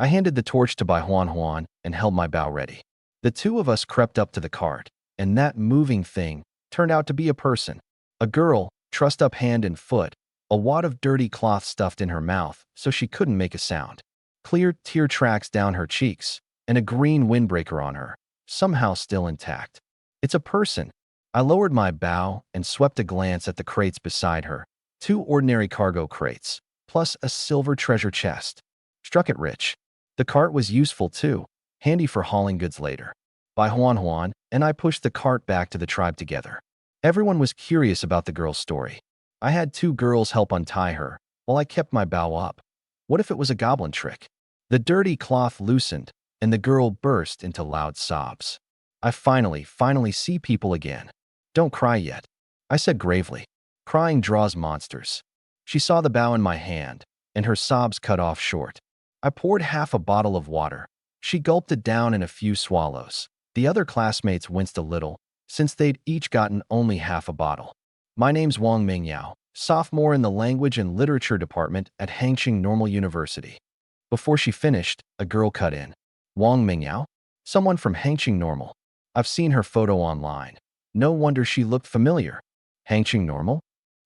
I handed the torch to Bai Huan and held my bow ready. The 2 of us crept up to the cart, and that moving thing turned out to be a person. A girl, trussed up hand and foot, a wad of dirty cloth stuffed in her mouth so she couldn't make a sound. Clear tear tracks down her cheeks, and a green windbreaker on her, somehow still intact. It's a person. I lowered my bow and swept a glance at the crates beside her, 2 ordinary cargo crates, plus a silver treasure chest. Struck it rich. The cart was useful too, handy for hauling goods later. Bai Huan and I pushed the cart back to the tribe together. Everyone was curious about the girl's story. I had 2 girls help untie her, while I kept my bow up. What if it was a goblin trick? The dirty cloth loosened, and the girl burst into loud sobs. I finally see people again. Don't cry yet, I said gravely. Crying draws monsters. She saw the bow in my hand, and her sobs cut off short. I poured half a bottle of water. She gulped it down in a few swallows. The other classmates winced a little, since they'd each gotten only half a bottle. My name's Wang Mingyao, sophomore in the Language and Literature Department at Hangqing Normal University. Before she finished, a girl cut in. Wang Mingyao? Someone from Hangqing Normal. I've seen her photo online. No wonder she looked familiar. Hangqing Normal?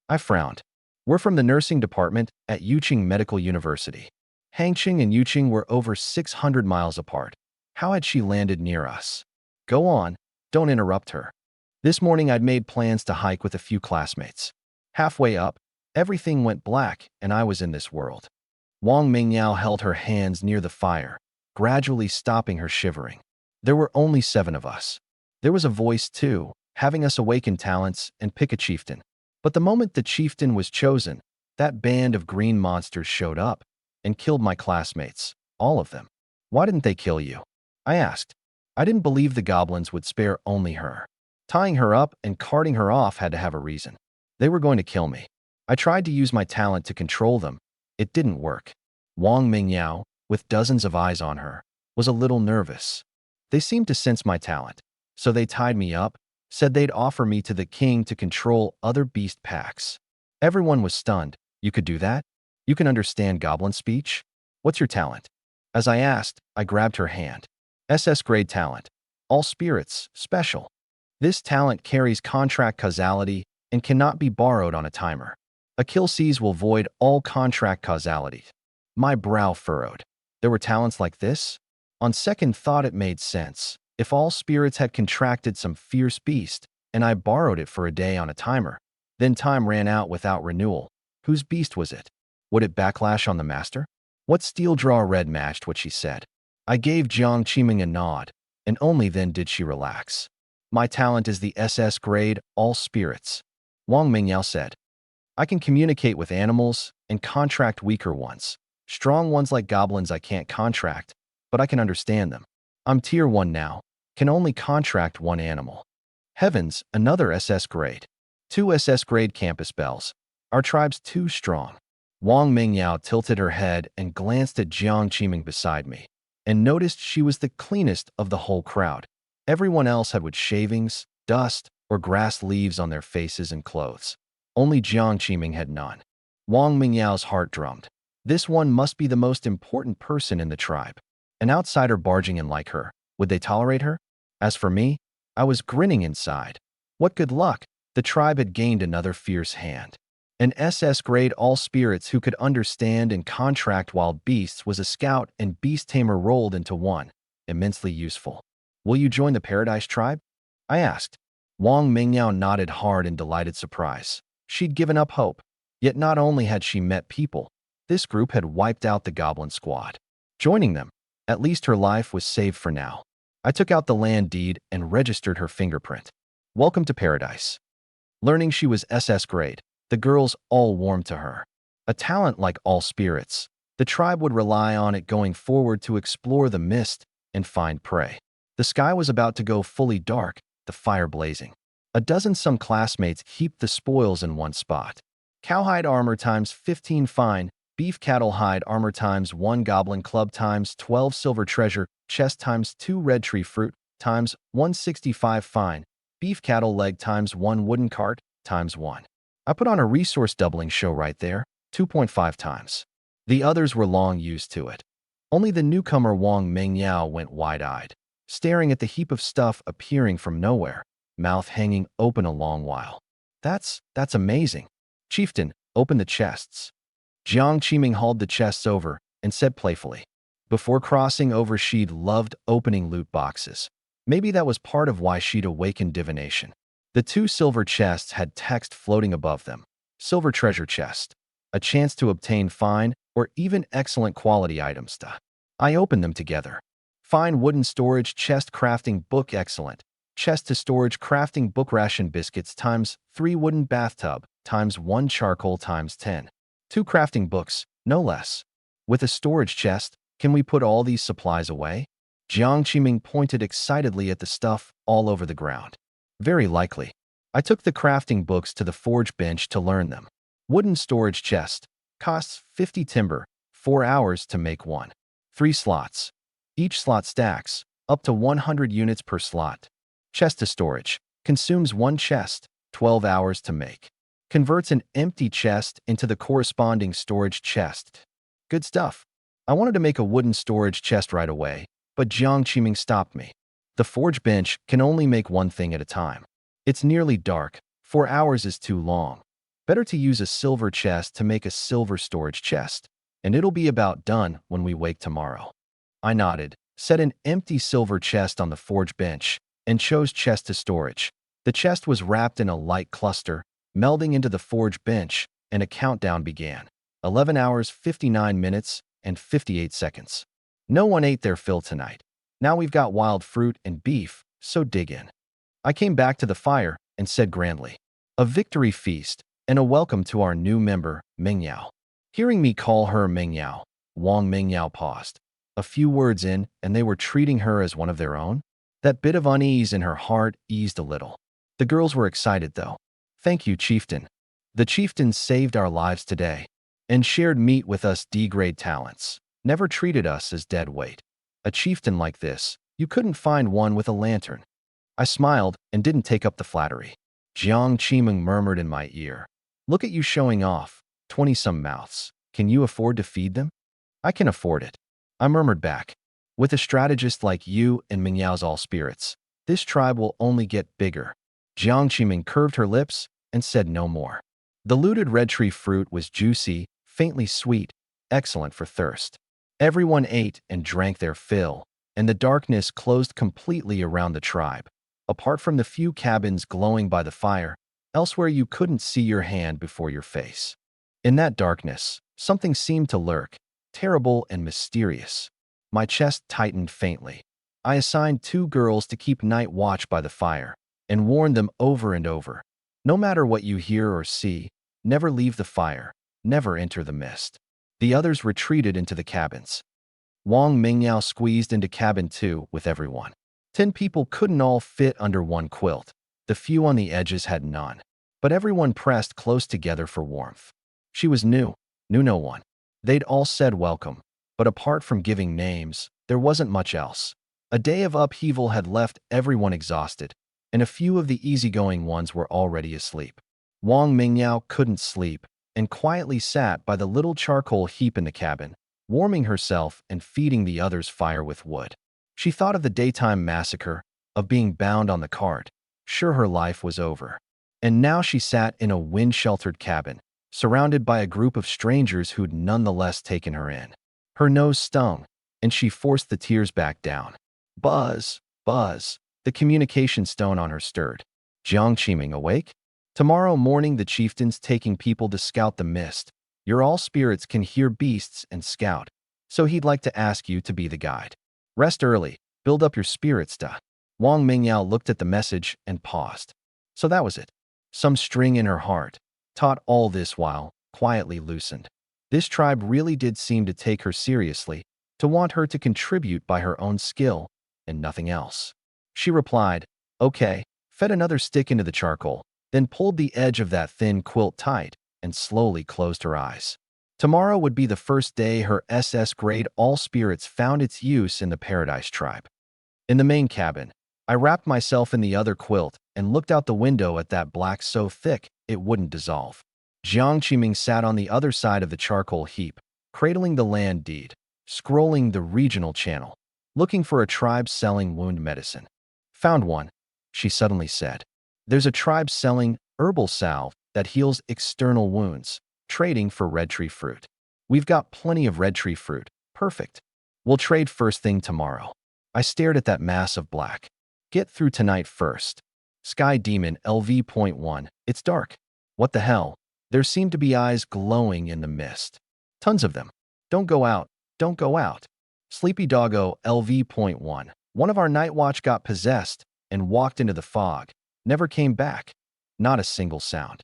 I frowned. We're from the nursing department at Yuqing Medical University. Hangqing and Yuqing were over 600 miles apart. How had she landed near us? Go on, don't interrupt her. This morning I'd made plans to hike with a few classmates. Halfway up, everything went black and I was in this world. Wang Mingyao held her hands near the fire, gradually stopping her shivering. There were only 7 of us. There was a voice too, having us awaken talents and pick a chieftain. But the moment the chieftain was chosen, that band of green monsters showed up and killed my classmates, all of them. Why didn't they kill you? I asked. I didn't believe the goblins would spare only her. Tying her up and carting her off had to have a reason. They were going to kill me. I tried to use my talent to control them. It didn't work. Wang Mingyao, with dozens of eyes on her, was a little nervous. They seemed to sense my talent, so they tied me up, said they'd offer me to the king to control other beast packs. Everyone was stunned. You could do that? You can understand goblin speech? What's your talent? As I asked, I grabbed her hand. SS grade talent. All spirits, special. This talent carries contract causality and cannot be borrowed on a timer. A kill seize will void all contract causality. My brow furrowed. There were talents like this? On second thought, it made sense. If all spirits had contracted some fierce beast, and I borrowed it for a day on a timer, then time ran out without renewal, whose beast was it? Would it backlash on the master? What steel draw red matched what she said? I gave Jiang Qiming a nod, and only then did she relax. My talent is the SS grade, all spirits. Wang Mingyao said. I can communicate with animals and contract weaker ones. Strong ones like goblins I can't contract, but I can understand them. I'm tier 1 now, can only contract one animal. Heavens, another SS grade. 2 SS grade campus bells. Our tribe's too strong. Wang Mingyao tilted her head and glanced at Jiang Qiming beside me, and noticed she was the cleanest of the whole crowd. Everyone else had wood shavings, dust, or grass leaves on their faces and clothes. Only Jiang Qiming had none. Wang Mingyao's heart drummed. This one must be the most important person in the tribe. An outsider barging in like her. Would they tolerate her? As for me, I was grinning inside. What good luck! The tribe had gained another fierce hand. An SS grade all spirits who could understand and contract wild beasts was a scout and beast tamer rolled into one. Immensely useful. Will you join the Paradise tribe? I asked. Wang Mingyao nodded hard in delighted surprise. She'd given up hope. Yet not only had she met people, this group had wiped out the goblin squad. Joining them, at least her life was saved for now. I took out the land deed and registered her fingerprint. Welcome to Paradise. Learning she was SS grade, the girls all warmed to her. A talent like all spirits, the tribe would rely on it going forward to explore the mist and find prey. The sky was about to go fully dark, the fire blazing. A dozen some classmates heaped the spoils in one spot. Cowhide armor times 15 fine, beef cattle hide armor times 1 goblin club times 12 silver treasure, chest times 2 red tree fruit times 165 fine, beef cattle leg times 1 wooden cart times 1. I put on a resource doubling show right there, 2.5 times. The others were long used to it. Only the newcomer Wang Mingyao went wide-eyed, staring at the heap of stuff appearing from nowhere, mouth hanging open a long while. That's amazing. Chieftain, open the chests. Jiang Qiming hauled the chests over and said playfully. Before crossing over, she'd loved opening loot boxes. Maybe that was part of why she'd awakened divination. The 2 silver chests had text floating above them. Silver treasure chest. A chance to obtain fine or even excellent quality items. I opened them together. Fine wooden storage chest crafting book excellent. Chest to storage crafting book ration biscuits times 3 wooden bathtub times 1 charcoal times 10. 2 crafting books, no less. With a storage chest, can we put all these supplies away? Jiang Qiming pointed excitedly at the stuff all over the ground. Very likely. I took the crafting books to the forge bench to learn them. Wooden storage chest. Costs 50 timber, 4 hours to make one. 3 slots. Each slot stacks, up to 100 units per slot. Chest to storage. Consumes 1 chest, 12 hours to make. Converts an empty chest into the corresponding storage chest. Good stuff. I wanted to make a wooden storage chest right away, but Jiang Qiming stopped me. The forge bench can only make one thing at a time. It's nearly dark. 4 hours is too long. Better to use a silver chest to make a silver storage chest, and it'll be about done when we wake tomorrow. I nodded, set an empty silver chest on the forge bench, and chose chest to storage. The chest was wrapped in a light cluster, melding into the forge bench, and a countdown began. 11 hours, 59 minutes, and 58 seconds. No one ate their fill tonight. Now we've got wild fruit and beef, so dig in. I came back to the fire and said grandly, "A victory feast, and a welcome to our new member, Mengyao." Hearing me call her Mengyao, Wang Mengyao paused. A few words in, and they were treating her as one of their own? That bit of unease in her heart eased a little. The girls were excited, though. "Thank you, chieftain. The chieftain saved our lives today, and shared meat with us D-grade talents. Never treated us as dead weight. A chieftain like this, you couldn't find one with a lantern." I smiled and didn't take up the flattery. Jiang Qiming murmured in my ear, "Look at you showing off, 20-some mouths. Can you afford to feed them?" "I can afford it," I murmured back. "With a strategist like you and Mingyao's all spirits, this tribe will only get bigger." Jiang Qiming curved her lips and said no more. The looted red tree fruit was juicy, faintly sweet, excellent for thirst. Everyone ate and drank their fill, and the darkness closed completely around the tribe. Apart from the few cabins glowing by the fire, elsewhere you couldn't see your hand before your face. In that darkness, something seemed to lurk, terrible and mysterious. My chest tightened faintly. I assigned 2 girls to keep night watch by the fire, and warned them over and over, "No matter what you hear or see, never leave the fire, never enter the mist." The others retreated into the cabins. Wang Mingyao squeezed into cabin 2 with everyone. 10 people couldn't all fit under one quilt. The few on the edges had none. But everyone pressed close together for warmth. She was new, knew no one. They'd all said welcome, but apart from giving names, there wasn't much else. A day of upheaval had left everyone exhausted, and a few of the easygoing ones were already asleep. Wang Mingyao couldn't sleep, and quietly sat by the little charcoal heap in the cabin, warming herself and feeding the others fire with wood. She thought of the daytime massacre, of being bound on the cart. Sure, her life was over. And now she sat in a wind-sheltered cabin, surrounded by a group of strangers who'd nonetheless taken her in. Her nose stung, and she forced the tears back down. Buzz, buzz, the communication stone on her stirred. "Jiang Qiming awake? Tomorrow morning the chieftain's taking people to scout the mist. Your all spirits can hear beasts and scout, so he'd like to ask you to be the guide. Rest early, build up your spirits, da." Wang Mingyao looked at the message and paused. So that was it. Some string in her heart, taut all this while, quietly loosened. This tribe really did seem to take her seriously, to want her to contribute by her own skill, and nothing else. She replied, "Okay," fed another stick into the charcoal, then pulled the edge of that thin quilt tight, and slowly closed her eyes. Tomorrow would be the first day her SS-grade all spirits found its use in the Paradise tribe. In the main cabin, I wrapped myself in the other quilt and looked out the window at that black so thick it wouldn't dissolve. Jiang Qiming sat on the other side of the charcoal heap, cradling the land deed, scrolling the regional channel, looking for a tribe selling wound medicine. "Found one," she suddenly said. "There's a tribe selling herbal salve that heals external wounds, trading for red tree fruit. We've got plenty of red tree fruit. Perfect. We'll trade first thing tomorrow." I stared at that mass of black. Get through tonight first. Sky Demon LV.1. It's dark. What the hell? There seemed to be eyes glowing in the mist. Tons of them. Don't go out. Don't go out. Sleepy Doggo LV.1. One of our night watch got possessed and walked into the fog. Never came back. Not a single sound.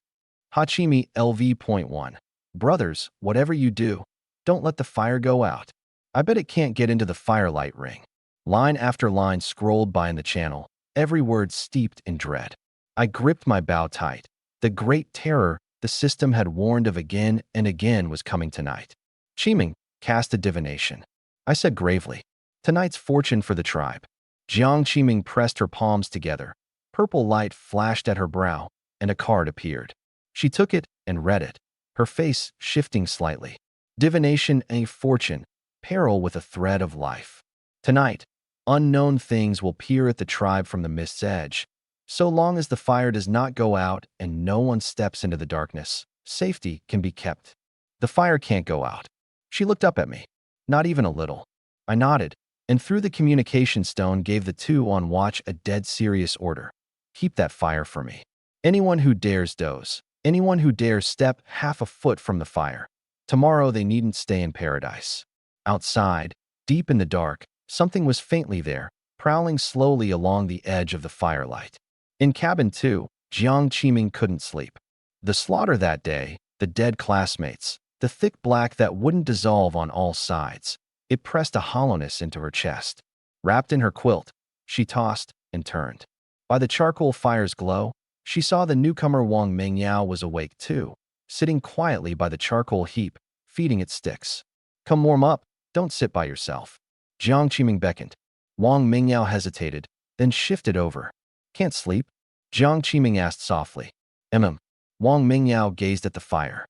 Hachimi LV.1. Brothers, whatever you do, don't let the fire go out. I bet it can't get into the firelight ring. Line after line scrolled by in the channel, every word steeped in dread. I gripped my bow tight. The great terror the system had warned of again and again was coming tonight. Chiming cast a divination. I said gravely, tonight's fortune for the tribe. Jiang Chiming pressed her palms together. Purple light flashed at her brow, and a card appeared. She took it and read it, her face shifting slightly. Divination, a fortune, peril with a thread of life. Tonight, unknown things will peer at the tribe from the mist's edge. So long as the fire does not go out and no one steps into the darkness, safety can be kept. The fire can't go out. She looked up at me. Not even a little. I nodded, and through the communication stone gave the two on watch a dead serious order. Keep that fire for me. Anyone who dares doze. Anyone who dares step half a foot from the fire. Tomorrow they needn't stay in paradise. Outside, deep in the dark, something was faintly there, prowling slowly along the edge of the firelight. In cabin 2, Jiang Chiming couldn't sleep. The slaughter that day, the dead classmates, the thick black that wouldn't dissolve on all sides, it pressed a hollowness into her chest. Wrapped in her quilt, she tossed and turned. By the charcoal fire's glow, she saw the newcomer Wang Mingyao was awake too, sitting quietly by the charcoal heap, feeding it sticks. Come warm up, don't sit by yourself. Jiang Chiming beckoned. Wang Mingyao hesitated, then shifted over. Can't sleep? Jiang Chiming asked softly. Wang Mingyao gazed at the fire.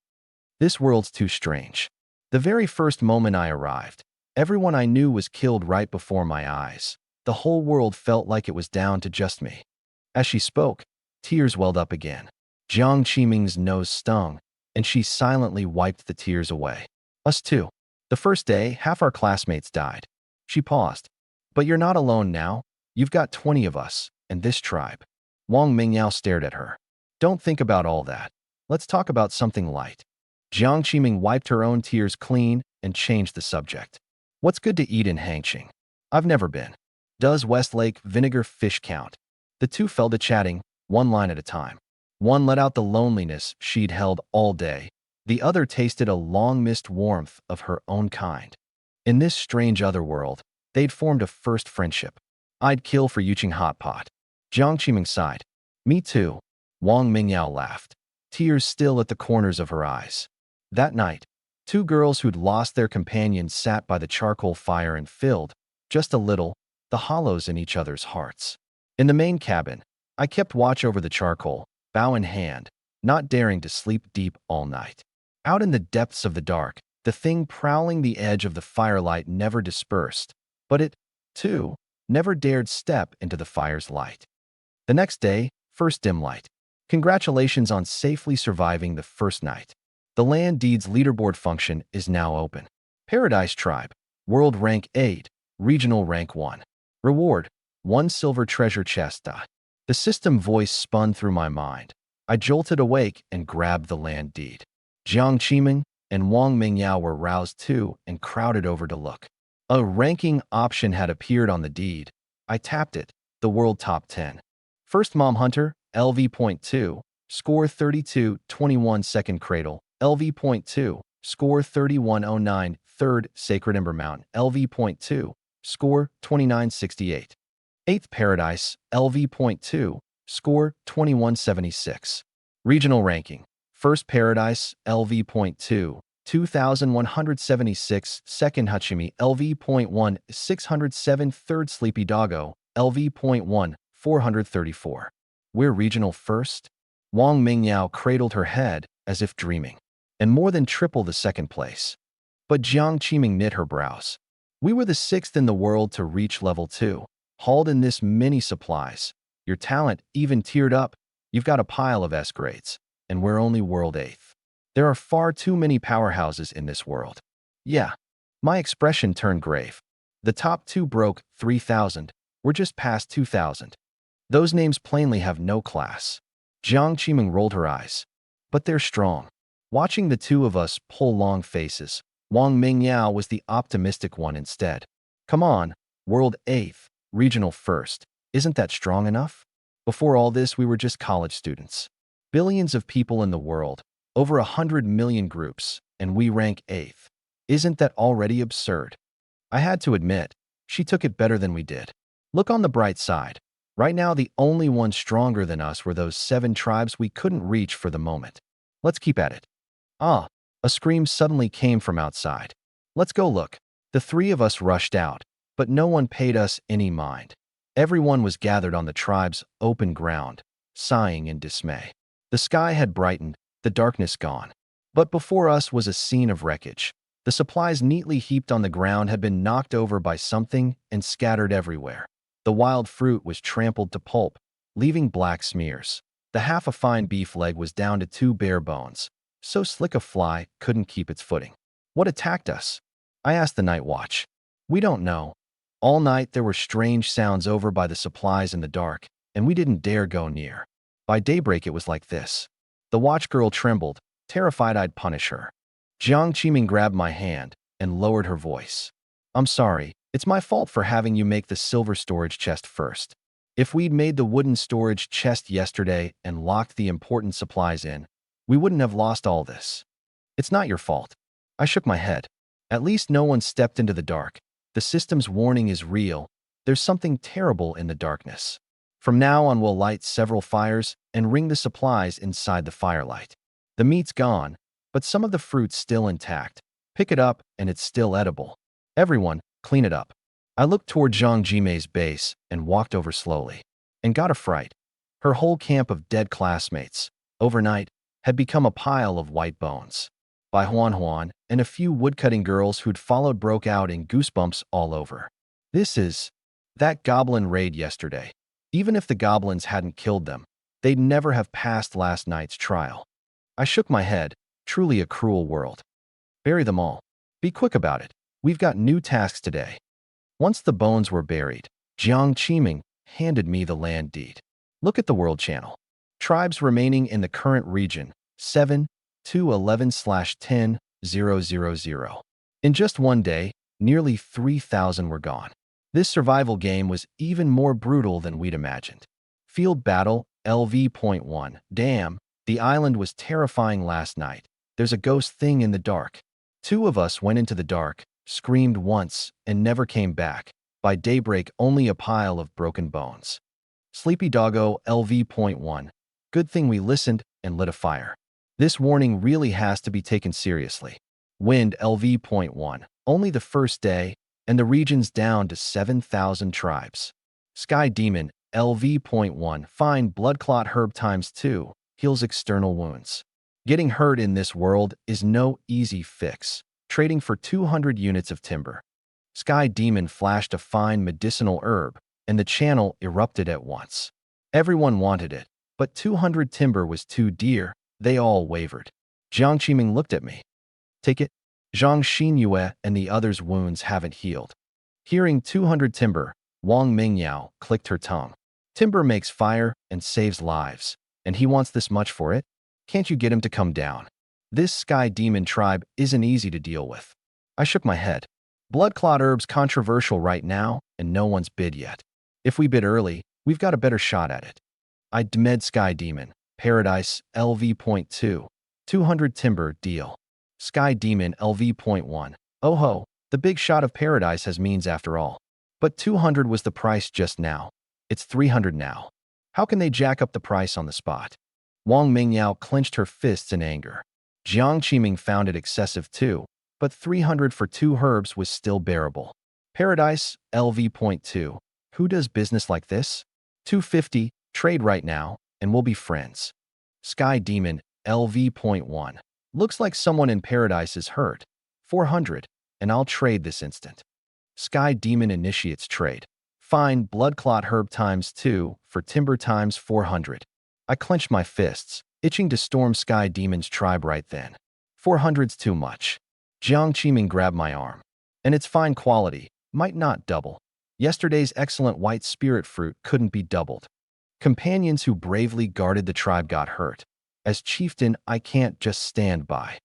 This world's too strange. The very first moment I arrived, everyone I knew was killed right before my eyes. The whole world felt like it was down to just me. As she spoke, tears welled up again. Jiang Chiming's nose stung, and she silently wiped the tears away. Us too. The first day, half our classmates died. She paused. But you're not alone now. You've got 20 of us, and this tribe. Wang Mingyao stared at her. Don't think about all that. Let's talk about something light. Jiang Chiming wiped her own tears clean and changed the subject. What's good to eat in Hangqing? I've never been. Does Westlake vinegar fish count? The two fell to chatting, one line at a time. One let out the loneliness she'd held all day. The other tasted a long-missed warmth of her own kind. In this strange other world, they'd formed a first friendship. I'd kill for Yuqing hot pot. Jiang Chiming sighed. Me too. Wang Mingyao laughed, tears still at the corners of her eyes. That night, two girls who'd lost their companions sat by the charcoal fire and filled, just a little, the hollows in each other's hearts. In the main cabin, I kept watch over the charcoal, bow in hand, not daring to sleep deep all night. Out in the depths of the dark, the thing prowling the edge of the firelight never dispersed, but it, too, never dared step into the fire's light. The next day, first dim light. Congratulations on safely surviving the first night. The Land Deeds leaderboard function is now open. Paradise Tribe, World Rank 8, Regional Rank 1. Reward, 1 silver treasure chest. The system voice spun through my mind. I jolted awake and grabbed the land deed. Jiang Chiming and Wang Mingyao were roused too and crowded over to look. A ranking option had appeared on the deed. I tapped it, the world top 10. First Mom Hunter, LV.2, score 32-21. Second Cradle, LV.2, score 3109. Third Sacred Ember Mountain, LV.2, score 2968. Eighth Paradise, LV.2, score 2176. Regional ranking. First Paradise, LV.2, 2176. Second Hachimi, LV.1, 607. Third Sleepy Doggo, LV.1, 434. We're regional first? Wang Mingyao cradled her head as if dreaming, and more than triple the second place. But Jiang Chiming knit her brows. We were the 6th in the world to reach level 2, hauled in this many supplies. Your talent even tiered up. You've got a pile of S grades, and we're only world 8th. There are far too many powerhouses in this world. Yeah, my expression turned grave. The top 2 broke 3,000. We're just past 2,000. Those names plainly have no class. Jiang Chiming rolled her eyes. But they're strong. Watching the two of us pull long faces, Wang Mingyao was the optimistic one instead. Come on, world 8th, regional 1st. Isn't that strong enough? Before all this, we were just college students. Billions of people in the world, Over 100 million groups, and we rank 8th. Isn't that already absurd? I had to admit, she took it better than we did. Look on the bright side. Right now, the only ones stronger than us were those 7 tribes we couldn't reach for the moment. Let's keep at it. Ah, a scream suddenly came from outside. Let's go look. The 3 of us rushed out, but no one paid us any mind. Everyone was gathered on the tribe's open ground, sighing in dismay. The sky had brightened, the darkness gone. But before us was a scene of wreckage. The supplies neatly heaped on the ground had been knocked over by something and scattered everywhere. The wild fruit was trampled to pulp, leaving black smears. The half a fine beef leg was down to 2 bare bones, so slick a fly couldn't keep its footing. What attacked us? I asked the night watch. We don't know. All night there were strange sounds over by the supplies in the dark, and we didn't dare go near. By daybreak it was like this. The watch girl trembled, terrified I'd punish her. Jiang Qiming grabbed my hand and lowered her voice. I'm sorry, it's my fault for having you make the silver storage chest first. If we'd made the wooden storage chest yesterday and locked the important supplies in, we wouldn't have lost all this. It's not your fault. I shook my head. At least no one stepped into the dark. The system's warning is real. There's something terrible in the darkness. From now on we'll light several fires and ring the supplies inside the firelight. The meat's gone, but some of the fruit's still intact. Pick it up and it's still edible. Everyone, clean it up. I looked toward Zhang Jimei's base and walked over slowly, and got a fright. Her whole camp of dead classmates, overnight, had become a pile of white bones. By Huan and a few woodcutting girls who'd followed broke out in goosebumps all over. This is that goblin raid yesterday. Even if the goblins hadn't killed them, they'd never have passed last night's trial. I shook my head. Truly a cruel world. Bury them all. Be quick about it. We've got new tasks today. Once the bones were buried, Jiang Qiming handed me the land deed. Look at the World Channel. Tribes remaining in the current region, 7 to 11/10,000. In just one day, nearly 3,000 were gone. This survival game was even more brutal than we'd imagined. Field Battle, LV.1. Damn, the island was terrifying last night. There's a ghost thing in the dark. 2 of us went into the dark, screamed once, and never came back. By daybreak, only a pile of broken bones. Sleepy Doggo, LV.1. Good thing we listened and lit a fire. This warning really has to be taken seriously. Wind, LV.1. Only the first day, and the region's down to 7,000 tribes. Sky Demon, LV.1. Fine blood clot herb ×2. Heals external wounds. Getting hurt in this world is no easy fix. Trading for 200 units of timber. Sky Demon flashed a fine medicinal herb, and the channel erupted at once. Everyone wanted it, but 200 timber was too dear. They all wavered. Jiang Qiming looked at me. Take it. Zhang Xinyue and the others' wounds haven't healed. Hearing 200 timber, Wang Mingyao clicked her tongue. Timber makes fire and saves lives, and he wants this much for it? Can't you get him to come down? This Sky Demon tribe isn't easy to deal with. I shook my head. Blood clot herb's controversial right now, and no one's bid yet. If we bid early, we've got a better shot at it. I demed Sky Demon. Paradise, LV.2. 200 timber, deal. Sky Demon, LV.1. Oh ho, the big shot of paradise has means after all. But 200 was the price just now. It's 300 now. How can they jack up the price on the spot? Wang Mingyao clenched her fists in anger. Jiang Qiming found it excessive too, but 300 for 2 herbs was still bearable. Paradise, LV.2. Who does business like this? 250, trade right now, and we'll be friends. Sky Demon, LV.1. Looks like someone in Paradise is hurt. 400, and I'll trade this instant. Sky Demon initiates trade. Fine blood clot herb ×2 for timber ×400. I clenched my fists, itching to storm Sky Demon's tribe right then. 400's too much. Jiang Qiming grabbed my arm. And its fine quality might not double. Yesterday's excellent white spirit fruit couldn't be doubled. Companions who bravely guarded the tribe got hurt. As chieftain, I can't just stand by.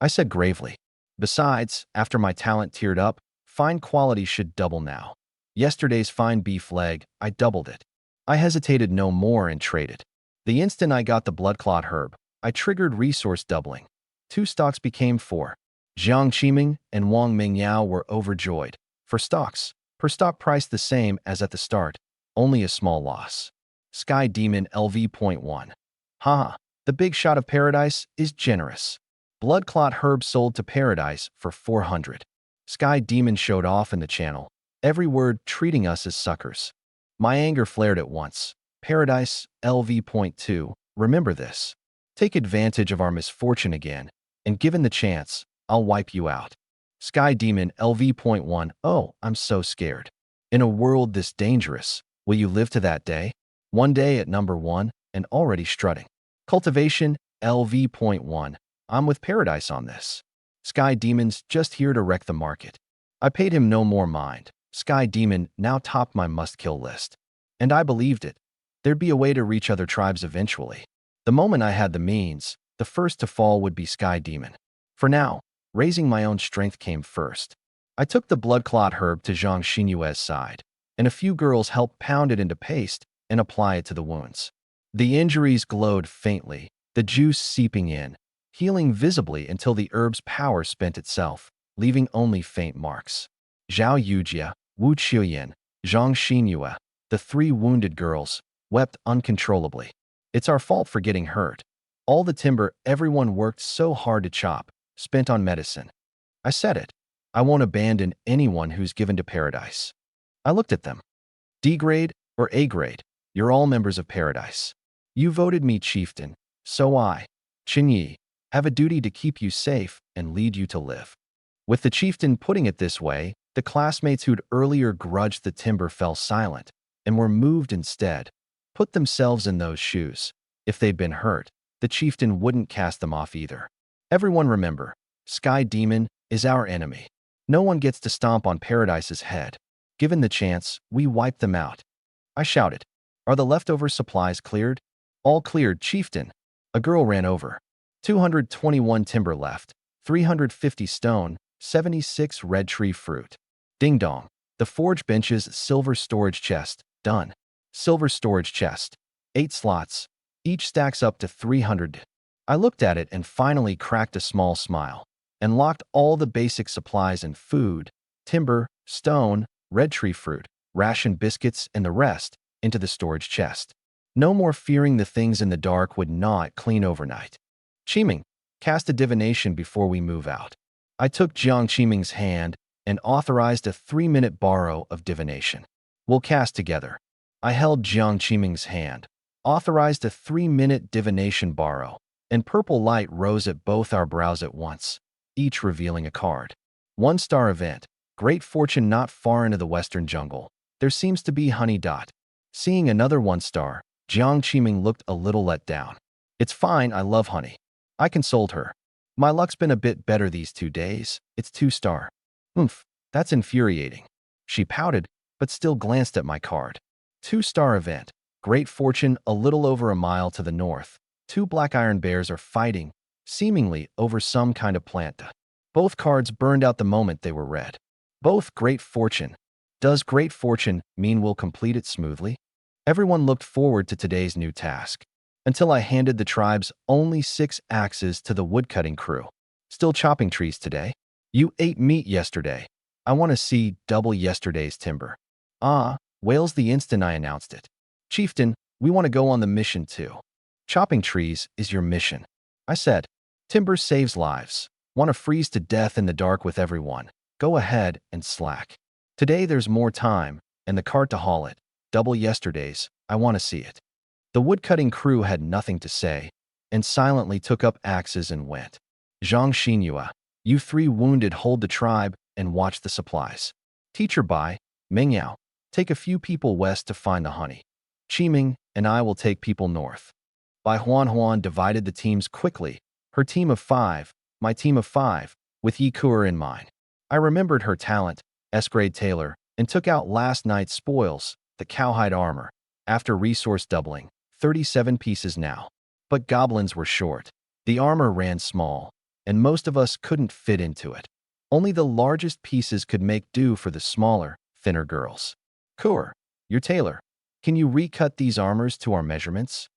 I said gravely. Besides, after my talent tiered up, fine quality should double now. Yesterday's fine beef leg, I doubled it. I hesitated no more and traded. The instant I got the blood clot herb, I triggered resource doubling. 2 stocks became 4. Jiang Qiming and Wang Mingyao were overjoyed. 4 stocks. Per stock price the same as at the start. Only a small loss. Sky Demon LV.1. Haha, the big shot of paradise is generous. Blood Clot Herb sold to Paradise for 400. Sky Demon showed off in the channel. Every word treating us as suckers. My anger flared at once. Paradise LV.2. Remember this. Take advantage of our misfortune again, and given the chance, I'll wipe you out. Sky Demon LV.1. Oh, I'm so scared. In a world this dangerous, will you live to that day? One day at number 1 and already strutting. Cultivation LV.1. I'm with Paradise on this. Sky Demon's just here to wreck the market. I paid him no more mind. Sky Demon now topped my must-kill list. And I believed it. There'd be a way to reach other tribes eventually. The moment I had the means, the first to fall would be Sky Demon. For now, raising my own strength came first. I took the blood clot herb to Zhang Xinyue's side, and a few girls helped pound it into paste and apply it to the wounds. The injuries glowed faintly, the juice seeping in, healing visibly until the herb's power spent itself, leaving only faint marks. Zhao Yujia, Wu Qiuyan, Zhang Xinyue, the 3 wounded girls, wept uncontrollably. It's our fault for getting hurt. All the timber everyone worked so hard to chop, spent on medicine. I said it. I won't abandon anyone who's given to Paradise. I looked at them. D grade or A grade, you're all members of Paradise. You voted me chieftain, so I, Qinyi, have a duty to keep you safe and lead you to live. With the chieftain putting it this way, the classmates who'd earlier grudged the timber fell silent and were moved instead. Put themselves in those shoes. If they'd been hurt, the chieftain wouldn't cast them off either. Everyone remember, Sky Demon is our enemy. No one gets to stomp on Paradise's head. Given the chance, we wipe them out. I shouted. Are the leftover supplies cleared? All cleared, chieftain. A girl ran over. 221 timber left, 350 stone, 76 red tree fruit. Ding dong. The forge bench's silver storage chest, done. Silver storage chest. 8 slots. Each stacks up to 300. I looked at it and finally cracked a small smile, and locked all the basic supplies and food, timber, stone, red tree fruit, ration biscuits, and the rest into the storage chest. No more fearing the things in the dark would gnaw it clean overnight. Qiming, cast a divination before we move out. I took Jiang Qiming's hand and authorized a 3-minute borrow of divination. We'll cast together. I held Jiang Qiming's hand, authorized a 3-minute divination borrow, and purple light rose at both our brows at once, each revealing a card. 1-star event, great fortune not far into the western jungle. There seems to be honey. Seeing another 1-star, Jiang Qiming looked a little let down. It's fine, I love honey. I consoled her. My luck's been a bit better these 2 days. It's 2-star. Oomph, that's infuriating. She pouted, but still glanced at my card. 2-star event, great fortune a little over a mile to the north. 2 black iron bears are fighting, seemingly over some kind of plant. Both cards burned out the moment they were read. Both great fortune. Does great fortune mean we'll complete it smoothly? Everyone looked forward to today's new task, until I handed the tribe's only 6 axes to the woodcutting crew. Still chopping trees today? You ate meat yesterday. I want to see double yesterday's timber. Ah, wails the instant I announced it. Chieftain, we want to go on the mission too. Chopping trees is your mission. I said, timber saves lives. Want to freeze to death in the dark with everyone. Go ahead and slack. Today there's more time, and the cart to haul it. Double yesterday's, I want to see it. The woodcutting crew had nothing to say, and silently took up axes and went. Zhang Xinyue, you 3 wounded hold the tribe and watch the supplies. Teacher Bai, Mingyao, take a few people west to find the honey. Qiming and I will take people north. Bai Huan divided the teams quickly, her team of 5, my team of 5, with Yi Kuer in mind. I remembered her talent, S-grade tailor, and took out last night's spoils, the cowhide armor. After resource doubling, 37 pieces now. But goblins were short. The armor ran small, and most of us couldn't fit into it. Only the largest pieces could make do for the smaller, thinner girls. Kuer, your tailor, can you recut these armors to our measurements?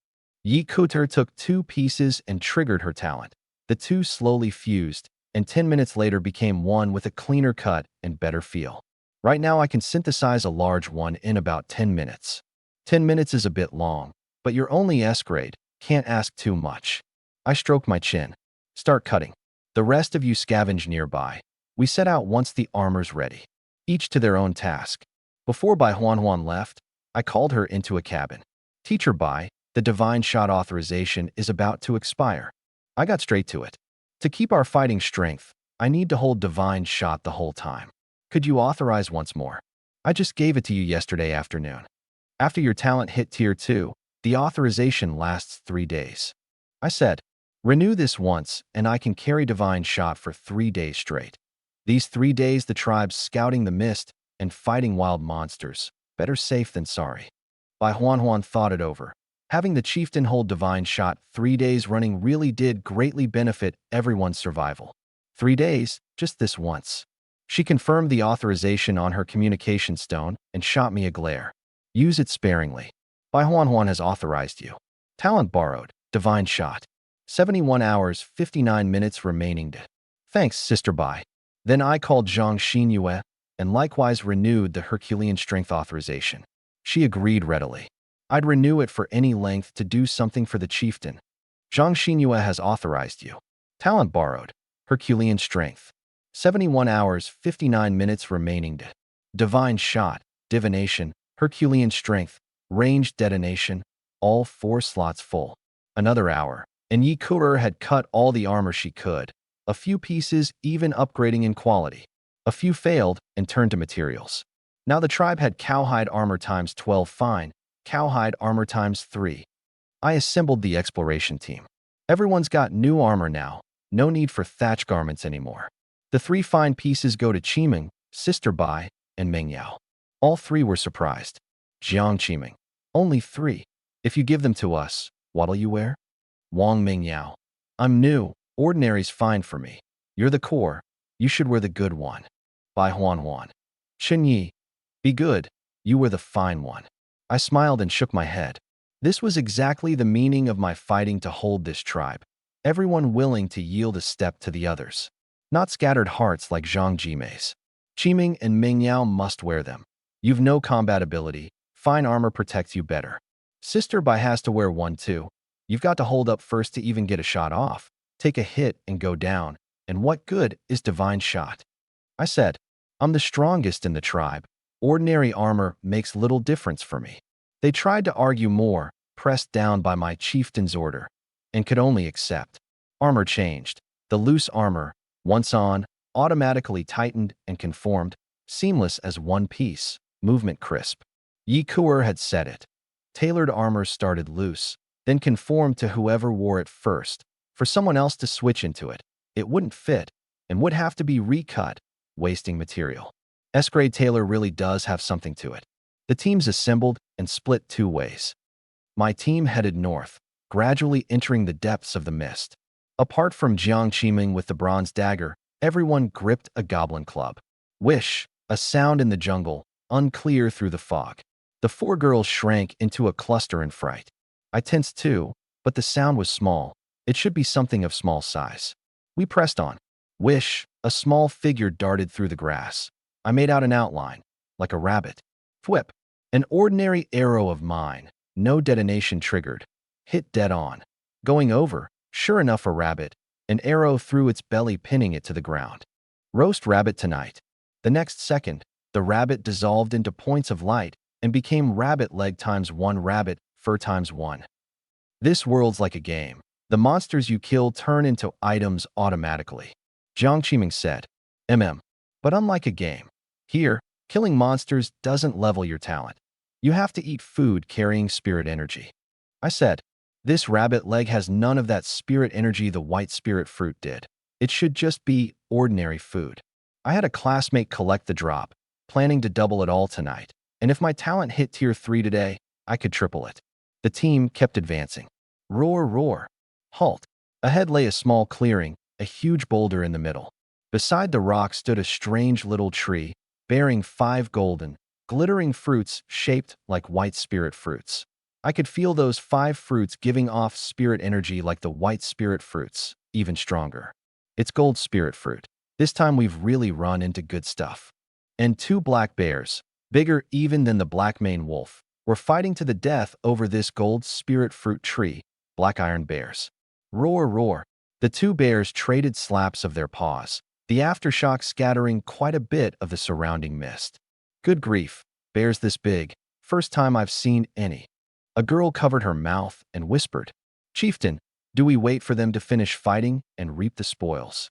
Yi Kuter took 2 pieces and triggered her talent. The two slowly fused, and 10 minutes later became one with a cleaner cut and better feel. Right now I can synthesize a large one in about 10 minutes. 10 minutes is a bit long, but you're only S grade, can't ask too much. I stroke my chin. Start cutting. The rest of you scavenge nearby. We set out once the armor's ready. Each to their own task. Before Bai Huan left, I called her into a cabin. Teacher Bai, the divine shot authorization is about to expire. I got straight to it. To keep our fighting strength, I need to hold divine shot the whole time. Could you authorize once more? I just gave it to you yesterday afternoon. After your talent hit tier 2, the authorization lasts 3 days. I said, renew this once and I can carry divine shot for 3 days straight. These 3 days the tribe's scouting the mist and fighting wild monsters. Better safe than sorry. Bai Huan thought it over. Having the chieftain hold divine shot 3 days running really did greatly benefit everyone's survival. 3 days, just this once. She confirmed the authorization on her communication stone and shot me a glare. Use it sparingly. Bai Huan has authorized you. Talent borrowed. Divine shot. 71 hours, 59 minutes remaining. Thanks, Sister Bai. Then I called Zhang Xinyue and likewise renewed the Herculean strength authorization. She agreed readily. I'd renew it for any length to do something for the chieftain. Zhang Xinyue has authorized you. Talent borrowed. Herculean strength. 71 hours, 59 minutes remaining. Divine shot. Divination. Herculean strength. Ranged detonation. All 4 slots full. Another hour. And Yi Kurer had cut all the armor she could. A few pieces even upgrading in quality. A few failed and turned to materials. Now the tribe had cowhide armor times 12 fine. Cowhide armor times 3. I assembled the exploration team. Everyone's got new armor now. No need for thatch garments anymore. The 3 fine pieces go to Qiming, Sister Bai, and Mengyao. All 3 were surprised. Jiang Qiming. Only 3. If you give them to us, what'll you wear? Wang Mengyao. I'm new. Ordinary's fine for me. You're the core. You should wear the good one. Bai Huan. Chen Yi. Be good. You were the fine one. I smiled and shook my head. This was exactly the meaning of my fighting to hold this tribe. Everyone willing to yield a step to the others. Not scattered hearts like Zhang Jimei's. Qiming and Mengyao must wear them. You've no combat ability. Fine armor protects you better. Sister Bai has to wear one too. You've got to hold up first to even get a shot off. Take a hit and go down. And what good is divine shot? I said, I'm the strongest in the tribe. Ordinary armor makes little difference for me. They tried to argue more, pressed down by my chieftain's order, and could only accept. Armor changed. The loose armor, once on, automatically tightened and conformed, seamless as one piece, movement crisp. Yi Kuer had said it. Tailored armor started loose, then conformed to whoever wore it first. For someone else to switch into it, it wouldn't fit and would have to be recut, wasting material. S-grade tailor really does have something to it. The teams assembled and split 2 ways. My team headed north, gradually entering the depths of the mist. Apart from Jiang Qiming with the bronze dagger, everyone gripped a goblin club. Wish, a sound in the jungle, unclear through the fog. The 4 girls shrank into a cluster in fright. I tensed too, but the sound was small. It should be something of small size. We pressed on. Wish, a small figure darted through the grass. I made out an outline, like a rabbit. Thwip, an ordinary arrow of mine, no detonation triggered. Hit dead on. Going over, sure enough a rabbit, an arrow through its belly pinning it to the ground. Roast rabbit tonight. The next second, the rabbit dissolved into points of light and became rabbit leg times 1 rabbit, fur times 1. This world's like a game. The monsters you kill turn into items automatically. Jiang Qiming said, But unlike a game, here, killing monsters doesn't level your talent. You have to eat food carrying spirit energy. I said, this rabbit leg has none of that spirit energy the white spirit fruit did. It should just be ordinary food. I had a classmate collect the drop, planning to double it all tonight, and if my talent hit tier 3 today, I could triple it. The team kept advancing. Roar, roar. Halt. Ahead lay a small clearing, a huge boulder in the middle. Beside the rock stood a strange little tree, bearing 5 golden, glittering fruits shaped like white spirit fruits. I could feel those 5 fruits giving off spirit energy like the white spirit fruits, even stronger. It's gold spirit fruit. This time we've really run into good stuff. And 2 black bears, bigger even than the black maned wolf, were fighting to the death over this gold spirit fruit tree, black iron bears. Roar, roar. The 2 bears traded slaps of their paws, the aftershock scattering quite a bit of the surrounding mist. Good grief, bears this big, first time I've seen any. A girl covered her mouth and whispered, "Chieftain, do we wait for them to finish fighting and reap the spoils?"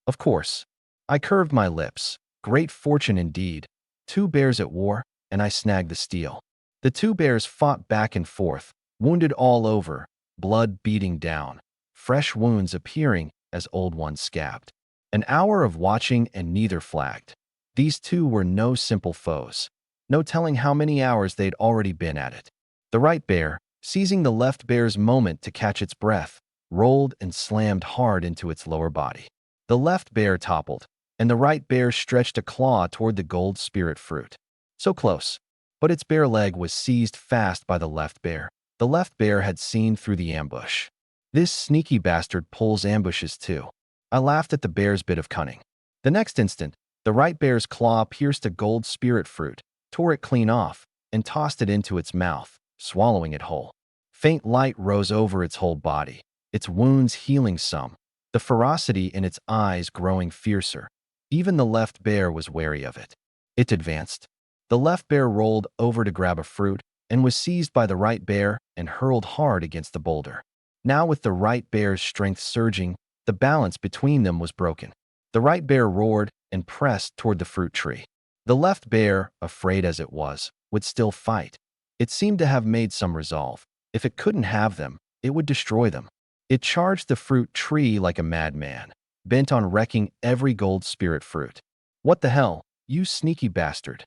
Of course. I curved my lips. Great fortune indeed. 2 bears at war, and I snagged the steal. The 2 bears fought back and forth, wounded all over, blood beating down, fresh wounds appearing as old ones scabbed. An hour of watching and neither flagged. These 2 were no simple foes. No telling how many hours they'd already been at it. The right bear, seizing the left bear's moment to catch its breath, rolled and slammed hard into its lower body. The left bear toppled, and the right bear stretched a claw toward the gold spirit fruit. So close, but its bare leg was seized fast by the left bear. The left bear had seen through the ambush. This sneaky bastard pulls ambushes too. I laughed at the bear's bit of cunning. The next instant, the right bear's claw pierced a gold spirit fruit, tore it clean off, and tossed it into its mouth, swallowing it whole. Faint light rose over its whole body, its wounds healing some, the ferocity in its eyes growing fiercer. Even the left bear was wary of it. It advanced. The left bear rolled over to grab a fruit and was seized by the right bear and hurled hard against the boulder. Now with the right bear's strength surging, the balance between them was broken. The right bear roared and pressed toward the fruit tree. The left bear, afraid as it was, would still fight. It seemed to have made some resolve. If it couldn't have them, it would destroy them. It charged the fruit tree like a madman, bent on wrecking every gold spirit fruit. What the hell, you sneaky bastard.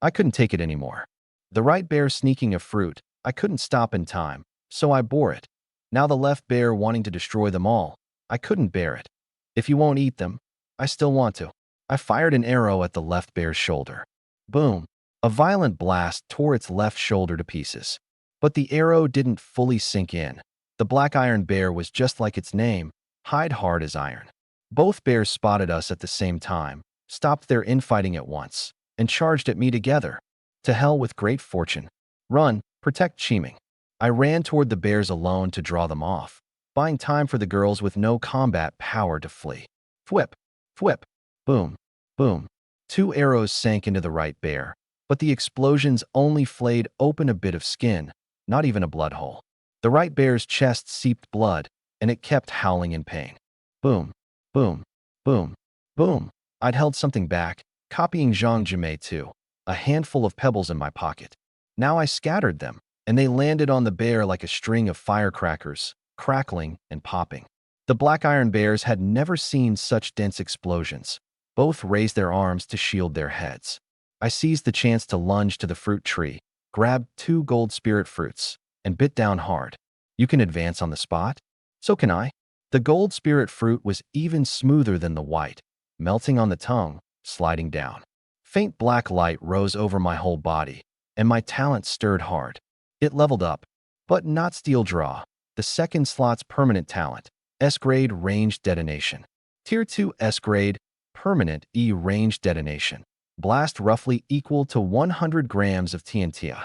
I couldn't take it anymore. The right bear sneaking a fruit, I couldn't stop in time, so I bore it. Now the left bear wanting to destroy them all, I couldn't bear it. If you won't eat them, I still want to. I fired an arrow at the left bear's shoulder. Boom. A violent blast tore its left shoulder to pieces. But the arrow didn't fully sink in. The black iron bear was just like its name, hide hard as iron. Both bears spotted us at the same time, stopped their infighting at once, and charged at me together. To hell with great fortune. Run, protect Chiming. I ran toward the bears alone to draw them off, buying time for the girls with no combat power to flee. Thwip, thwip, boom, boom. 2 arrows sank into the right bear, but the explosions only flayed open a bit of skin, not even a blood hole. The right bear's chest seeped blood, and it kept howling in pain. Boom, boom, boom, boom. I'd held something back, copying Zhang Jimei too, a handful of pebbles in my pocket. Now I scattered them, and they landed on the bear like a string of firecrackers, crackling and popping. The black iron bears had never seen such dense explosions. Both raised their arms to shield their heads. I seized the chance to lunge to the fruit tree, grabbed 2 gold spirit fruits, and bit down hard. You can advance on the spot? So can I. The gold spirit fruit was even smoother than the white, melting on the tongue, sliding down. Faint black light rose over my whole body, and my talent stirred hard. It leveled up, but not steel draw, the second slot's permanent talent, S-grade range detonation. Tier 2 S-grade, permanent E range detonation. Blast roughly equal to 100 grams of TNT.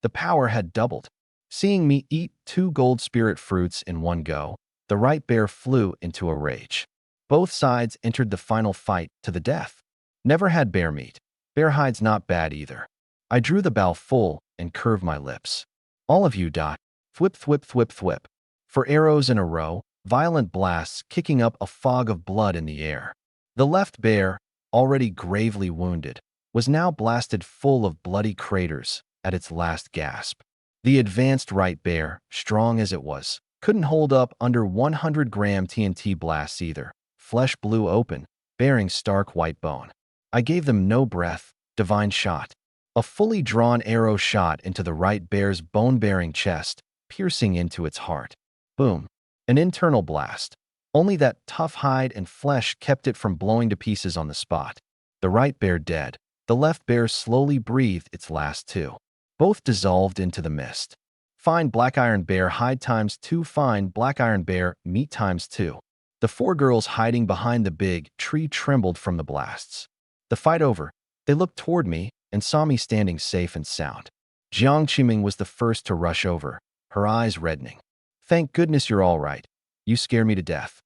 The power had doubled. Seeing me eat 2 gold spirit fruits in one go, the right bear flew into a rage. Both sides entered the final fight to the death. Never had bear meat. Bear hide's not bad either. I drew the bow full and curved my lips. All of you die. Thwip, thwip, thwip, thwip. For arrows in a row, violent blasts kicking up a fog of blood in the air. The left bear, already gravely wounded, was now blasted full of bloody craters at its last gasp. The advanced right bear, strong as it was, couldn't hold up under 100-gram TNT blasts either. Flesh blew open, bearing stark white bone. I gave them no breath, divine shot. A fully drawn arrow shot into the right bear's bone-bearing chest, piercing into its heart. Boom. An internal blast. Only that tough hide and flesh kept it from blowing to pieces on the spot. The right bear dead. The left bear slowly breathed its last 2. Both dissolved into the mist. Fine black iron bear hide times 2. Fine black iron bear meat times 2. The 4 girls hiding behind the big tree trembled from the blasts. The fight over, they looked toward me and saw me standing safe and sound. Jiang Qiming was the first to rush over, her eyes reddening. Thank goodness you're all right. You scare me to death.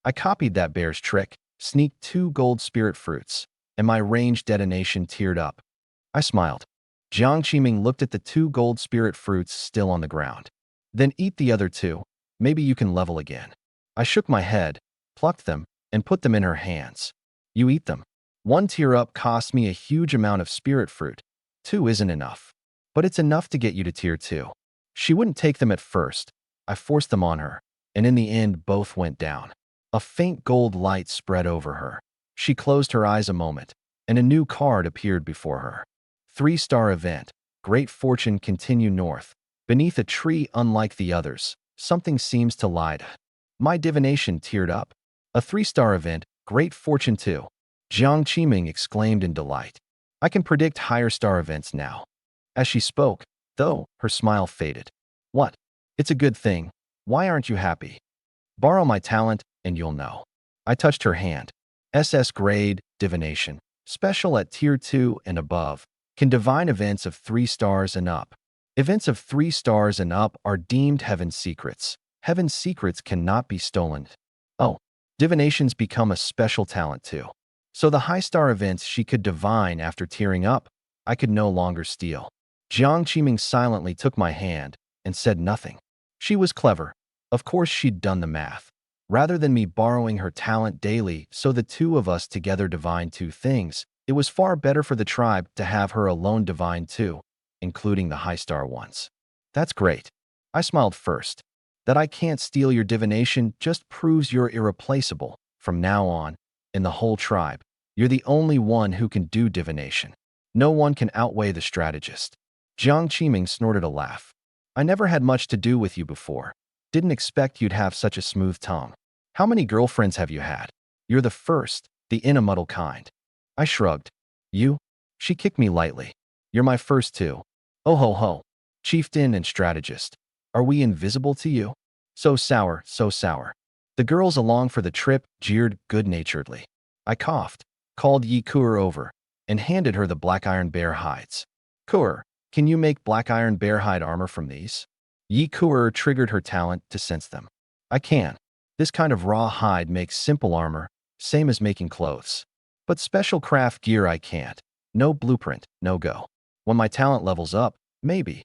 I copied that bear's trick, sneaked 2 gold spirit fruits, and my range detonation teared up. I smiled. Jiang Qiming looked at the 2 gold spirit fruits still on the ground. Then eat the other 2. Maybe you can level again. I shook my head, plucked them, and put them in her hands. You eat them. 1 tear up cost me a huge amount of spirit fruit. 2 isn't enough. But it's enough to get you to tier 2. She wouldn't take them at first. I forced them on her, and in the end both went down. A faint gold light spread over her. She closed her eyes a moment, and a new card appeared before her. 3-star event. Great fortune continue north. Beneath a tree unlike the others, something seems to light. My divination teared up. A 3-star event. Great fortune too. Jiang Qiming exclaimed in delight. I can predict higher star events now. As she spoke, though, her smile faded. What? It's a good thing. Why aren't you happy? Borrow my talent, and you'll know. I touched her hand. SS grade, divination. Special at tier 2 and above. Can divine events of 3 stars and up. Events of 3 stars and up are deemed heaven's secrets. Heaven's secrets cannot be stolen. Oh, divinations become a special talent too. So the high-star events she could divine after tearing up, I could no longer steal. Jiang Qiming silently took my hand and said nothing. She was clever. Of course she'd done the math. Rather than me borrowing her talent daily so the 2 of us together divine 2 things, it was far better for the tribe to have her alone divine 2, including the high-star ones. That's great. I smiled first. That I can't steal your divination just proves you're irreplaceable. From now on, in the whole tribe, you're the only one who can do divination. No one can outweigh the strategist. Jiang Qiming snorted a laugh. I never had much to do with you before. Didn't expect you'd have such a smooth tongue. How many girlfriends have you had? You're the first, the inimitable kind. I shrugged. You? She kicked me lightly. You're my first 2. Oh ho ho. Chieftain and strategist. Are we invisible to you? So sour, so sour. The girls along for the trip jeered good-naturedly. I coughed, called Yi Kuer over, and handed her the black iron bear hides. Kuer, can you make black iron bear hide armor from these? Yi Kuer triggered her talent to sense them. I can. This kind of raw hide makes simple armor, same as making clothes. But special craft gear I can't. No blueprint, no go. When my talent levels up, maybe.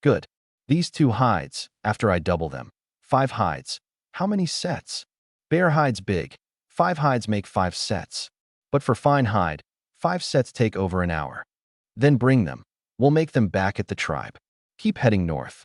Good. These 2 hides, after I double them. 5 hides. How many sets? Bear hides big. 5 hides make 5 sets. But for fine hide, 5 sets take over an hour. Then bring them. We'll make them back at the tribe. Keep heading north.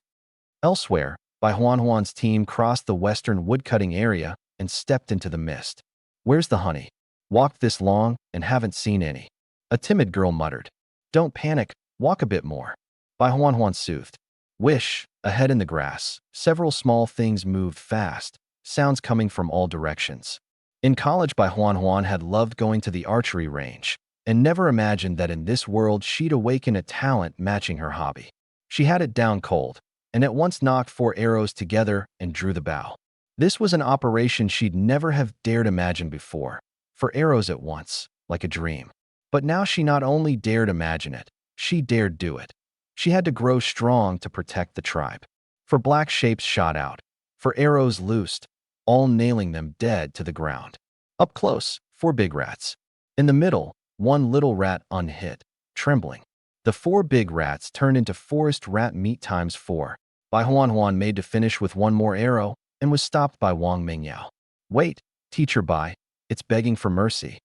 Elsewhere, Bai Huanhuan's team crossed the western woodcutting area and stepped into the mist. Where's the honey? Walked this long and haven't seen any. A timid girl muttered. Don't panic, walk a bit more. Bai Huanhuan soothed. Wish, ahead in the grass, several small things moved fast, sounds coming from all directions. In college, Bai Huanhuan had loved going to the archery range, and never imagined that in this world she'd awaken a talent matching her hobby. She had it down cold, and at once knocked 4 arrows together and drew the bow. This was an operation she'd never have dared imagine before. 4 arrows at once, like a dream. But now she not only dared imagine it, she dared do it. She had to grow strong to protect the tribe. 4 black shapes shot out, 4 arrows loosed, all nailing them dead to the ground. Up close, 4 big rats. In the middle, 1 little rat unhit, trembling. The 4 big rats turned into forest rat meat times 4. Bai Huanhuan made to finish with 1 more arrow and was stopped by Wang Mingyao. Wait, teacher Bai, it's begging for mercy.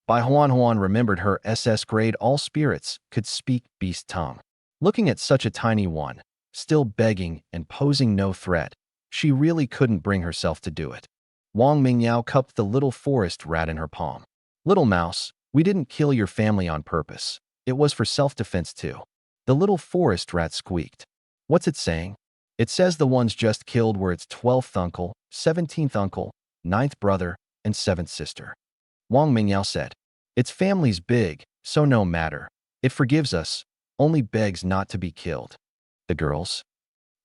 Bai Huanhuan remembered her SS grade all spirits could speak beast tongue. Looking at such a tiny one, still begging and posing no threat, she really couldn't bring herself to do it. Wang Mingyao cupped the little forest rat in her palm. Little mouse, we didn't kill your family on purpose. It was for self-defense too. The little forest rat squeaked. What's it saying? It says the ones just killed were its 12th uncle, 17th uncle, 9th brother, and 7th sister. Wang Mingyao said, its family's big, so no matter. It forgives us, only begs not to be killed. The girls?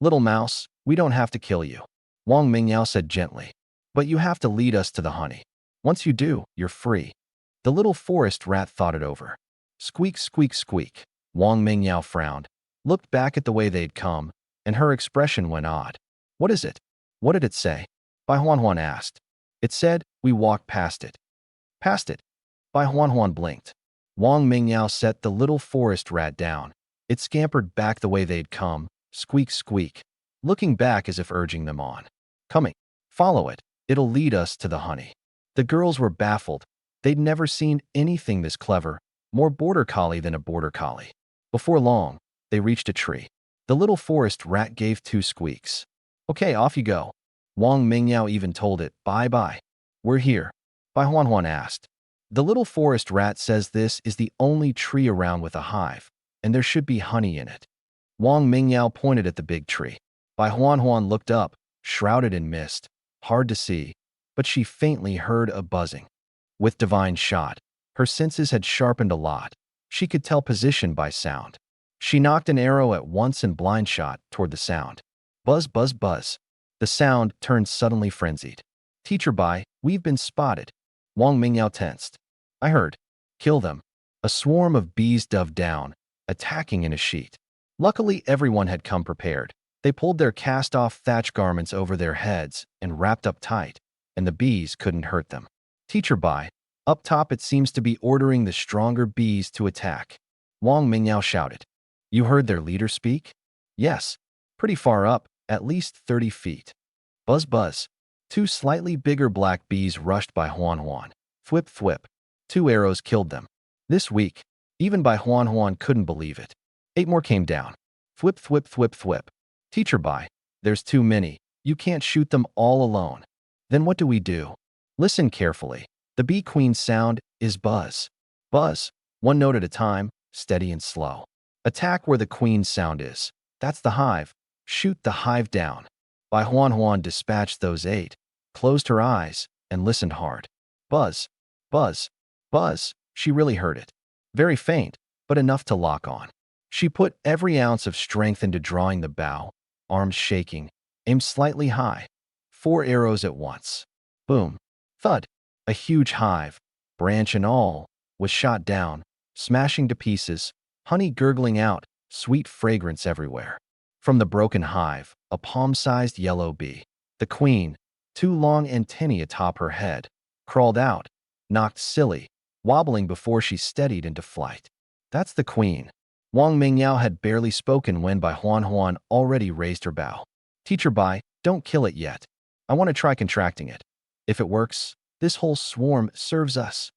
Little mouse, we don't have to kill you, Wang Mingyao said gently. But you have to lead us to the honey. Once you do, you're free. The little forest rat thought it over. Squeak, squeak, squeak. Wang Mingyao frowned, looked back at the way they'd come, and her expression went odd. What is it? What did it say? Bai Huanhuan asked. It said, we walked past it. Past it? Bai Huanhuan blinked. Wang Mingyao set the little forest rat down. It scampered back the way they'd come, squeak, squeak, looking back as if urging them on. Coming. Follow it. It'll lead us to the honey. The girls were baffled. They'd never seen anything this clever, more border collie than a border collie. Before long, they reached a tree. The little forest rat gave 2 squeaks. Okay, off you go. Wang Mingyao even told it, bye-bye. We're here. Bai Huanhuan asked. The little forest rat says this is the only tree around with a hive, and there should be honey in it. Wang Mingyao pointed at the big tree. Bai Huanhuan looked up, shrouded in mist, hard to see, but she faintly heard a buzzing. With divine shot, her senses had sharpened a lot. She could tell position by sound. She knocked an arrow at once and blind shot toward the sound. Buzz, buzz, buzz. The sound turned suddenly frenzied. Teacher Bai, we've been spotted. Wang Mingyao tensed. I heard. Kill them. A swarm of bees dove down, attacking in a sheet. Luckily, everyone had come prepared. They pulled their cast-off thatch garments over their heads and wrapped up tight, and the bees couldn't hurt them. Teacher Bai, up top it seems to be ordering the stronger bees to attack. Wang Mingyao shouted. You heard their leader speak? Yes. Pretty far up, at least 30 feet. Buzz, buzz. 2 slightly bigger black bees rushed by Huanhuan. Thwip, thwip. 2 arrows killed them. This week, even Bai Huanhuan couldn't believe it. 8 more came down. Thwip, thwip, thwip, thwip. Teacher Bai, there's too many. You can't shoot them all alone. Then what do we do? Listen carefully. The bee queen's sound is buzz. Buzz. 1 note at a time, steady and slow. Attack where the queen's sound is. That's the hive. Shoot the hive down. Bai Huanhuan dispatched those 8, closed her eyes, and listened hard. Buzz. Buzz. Buzz. She really heard it. Very faint, but enough to lock on. She put every ounce of strength into drawing the bow, arms shaking, aimed slightly high. 4 arrows at once. Boom. Thud. A huge hive, branch and all, was shot down, smashing to pieces, honey gurgling out, sweet fragrance everywhere. From the broken hive, a palm-sized yellow bee, the queen, 2 long antennae atop her head, crawled out, knocked silly, wobbling before she steadied into flight. That's the queen. Wang Mingyao had barely spoken when Bai Huanhuan already raised her bow. Teacher Bai, don't kill it yet. I want to try contracting it. If it works, this whole swarm serves us.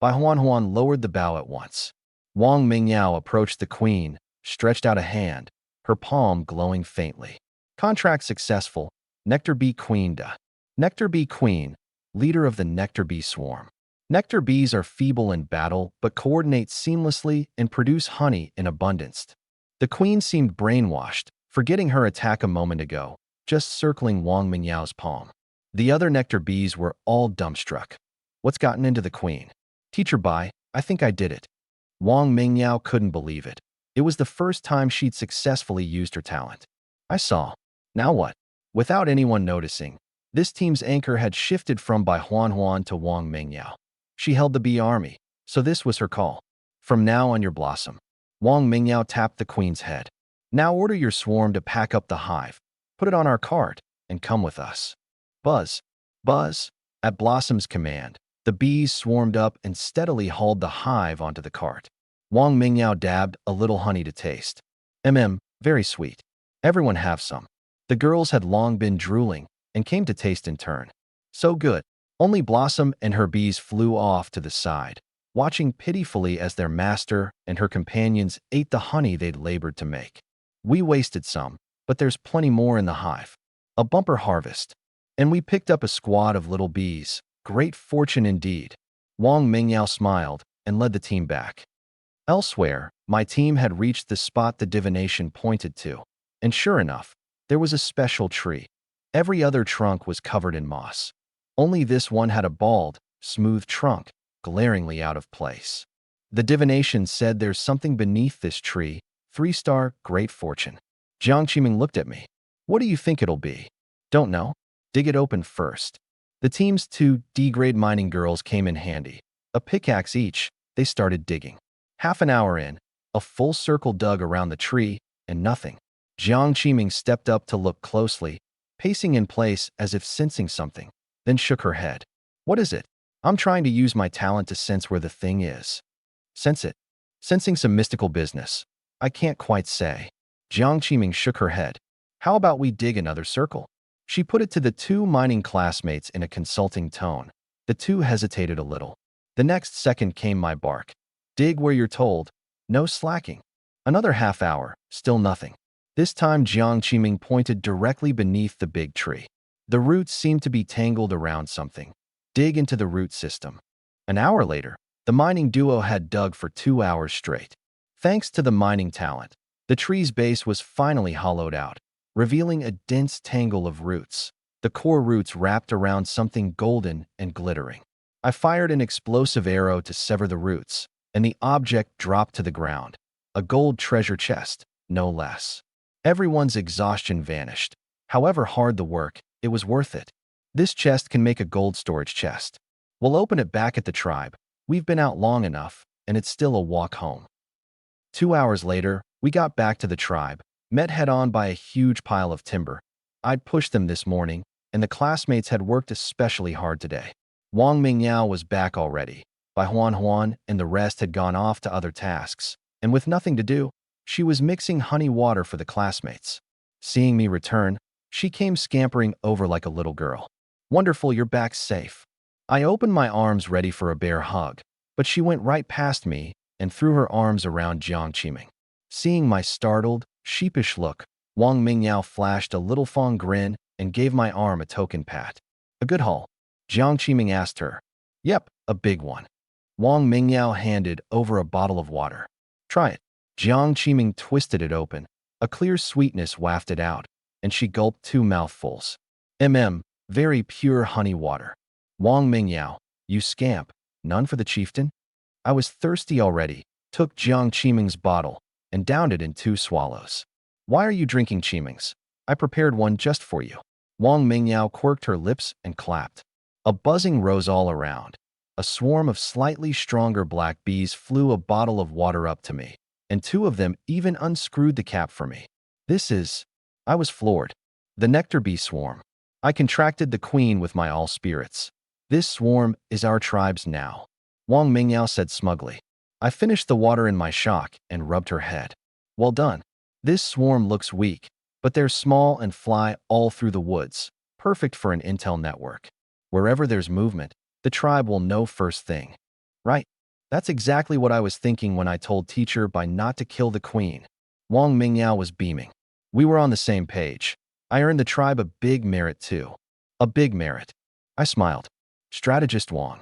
Bai Huanhuan lowered the bow at once. Wang Mingyao approached the queen, stretched out a hand, her palm glowing faintly. Contract successful. Nectar Bee Queen da. Nectar Bee Queen, leader of the nectar bee swarm. Nectar bees are feeble in battle but coordinate seamlessly and produce honey in abundance. The queen seemed brainwashed, forgetting her attack a moment ago, just circling Wang Mingyao's palm. The other nectar bees were all dumbstruck. What's gotten into the queen? Teacher Bai, I think I did it. Wang Mingyao couldn't believe it. It was the first time she'd successfully used her talent. I saw. Now what? Without anyone noticing, this team's anchor had shifted from Bai Huanhuan to Wang Mingyao. She held the bee army, so this was her call. From now on your blossom. Wang Mingyao tapped the queen's head. Now order your swarm to pack up the hive, put it on our cart, and come with us. Buzz. Buzz. At Blossom's command, the bees swarmed up and steadily hauled the hive onto the cart. Wang Mingyao dabbed a little honey to taste. Very sweet. Everyone have some. The girls had long been drooling and came to taste in turn. So good. Only Blossom and her bees flew off to the side, watching pitifully as their master and her companions ate the honey they'd labored to make. We wasted some, but there's plenty more in the hive. A bumper harvest. And we picked up a squad of little bees. Great fortune indeed. Wang Mingyao smiled and led the team back. Elsewhere, my team had reached the spot the divination pointed to, and sure enough, there was a special tree. Every other trunk was covered in moss. Only this one had a bald, smooth trunk, glaringly out of place. The divination said there's something beneath this tree, 3-star, great fortune. Jiang Qiming looked at me. What do you think it'll be? Don't know. Dig it open first. The team's two D-grade mining girls came in handy. A pickaxe each, they started digging. Half an hour in, a full circle dug around the tree, and nothing. Jiang Qiming stepped up to look closely, pacing in place as if sensing something, then shook her head. What is it? I'm trying to use my talent to sense where the thing is. Sense it. Sensing some mystical business. I can't quite say. Jiang Qiming shook her head. How about we dig another circle? She put it to the two mining classmates in a consulting tone. The two hesitated a little. The next second came my bark. Dig where you're told. No slacking. Another half hour, still nothing. This time Jiang Qiming pointed directly beneath the big tree. The roots seemed to be tangled around something. Dig into the root system. An hour later, the mining duo had dug for 2 hours straight. Thanks to the mining talent, the tree's base was finally hollowed out, revealing a dense tangle of roots. The core roots wrapped around something golden and glittering. I fired an explosive arrow to sever the roots, and the object dropped to the ground. A gold treasure chest, no less. Everyone's exhaustion vanished. However hard the work, it was worth it. This chest can make a gold storage chest. We'll open it back at the tribe. We've been out long enough, and it's still a walk home. 2 hours later, we got back to the tribe, met head-on by a huge pile of timber. I'd pushed them this morning, and the classmates had worked especially hard today. Wang Mingyao was back already. Bai Huan and the rest had gone off to other tasks, and with nothing to do, she was mixing honey water for the classmates. Seeing me return, she came scampering over like a little girl. Wonderful, you're back safe. I opened my arms ready for a bear hug, but she went right past me and threw her arms around Jiang Qiming. Seeing my startled, sheepish look, Wang Mingyao flashed a little fond grin and gave my arm a token pat. A good haul? Jiang Qiming asked her. Yep, a big one. Wang Mingyao handed over a bottle of water. Try it. Jiang Qiming twisted it open. A clear sweetness wafted out, and she gulped 2 mouthfuls. Very pure honey water. Wang Mingyao, you scamp. None for the chieftain? I was thirsty already, took Jiang Qiming's bottle, and downed it in 2 swallows. Why are you drinking Qiming's? I prepared one just for you. Wang Mingyao quirked her lips and clapped. A buzzing rose all around. A swarm of slightly stronger black bees flew a bottle of water up to me, and 2 of them even unscrewed the cap for me. I was floored. The nectar bee swarm. I contracted the queen with my all spirits. This swarm is our tribe's now. Wang Mingyao said smugly. I finished the water in my shock and rubbed her head. Well done. This swarm looks weak, but they're small and fly all through the woods, perfect for an intel network. Wherever there's movement, the tribe will know first thing. Right. That's exactly what I was thinking when I told teacher Bai not to kill the queen. Wang Mingyao was beaming. We were on the same page. I earned the tribe a big merit too. A big merit. I smiled. Strategist Wang.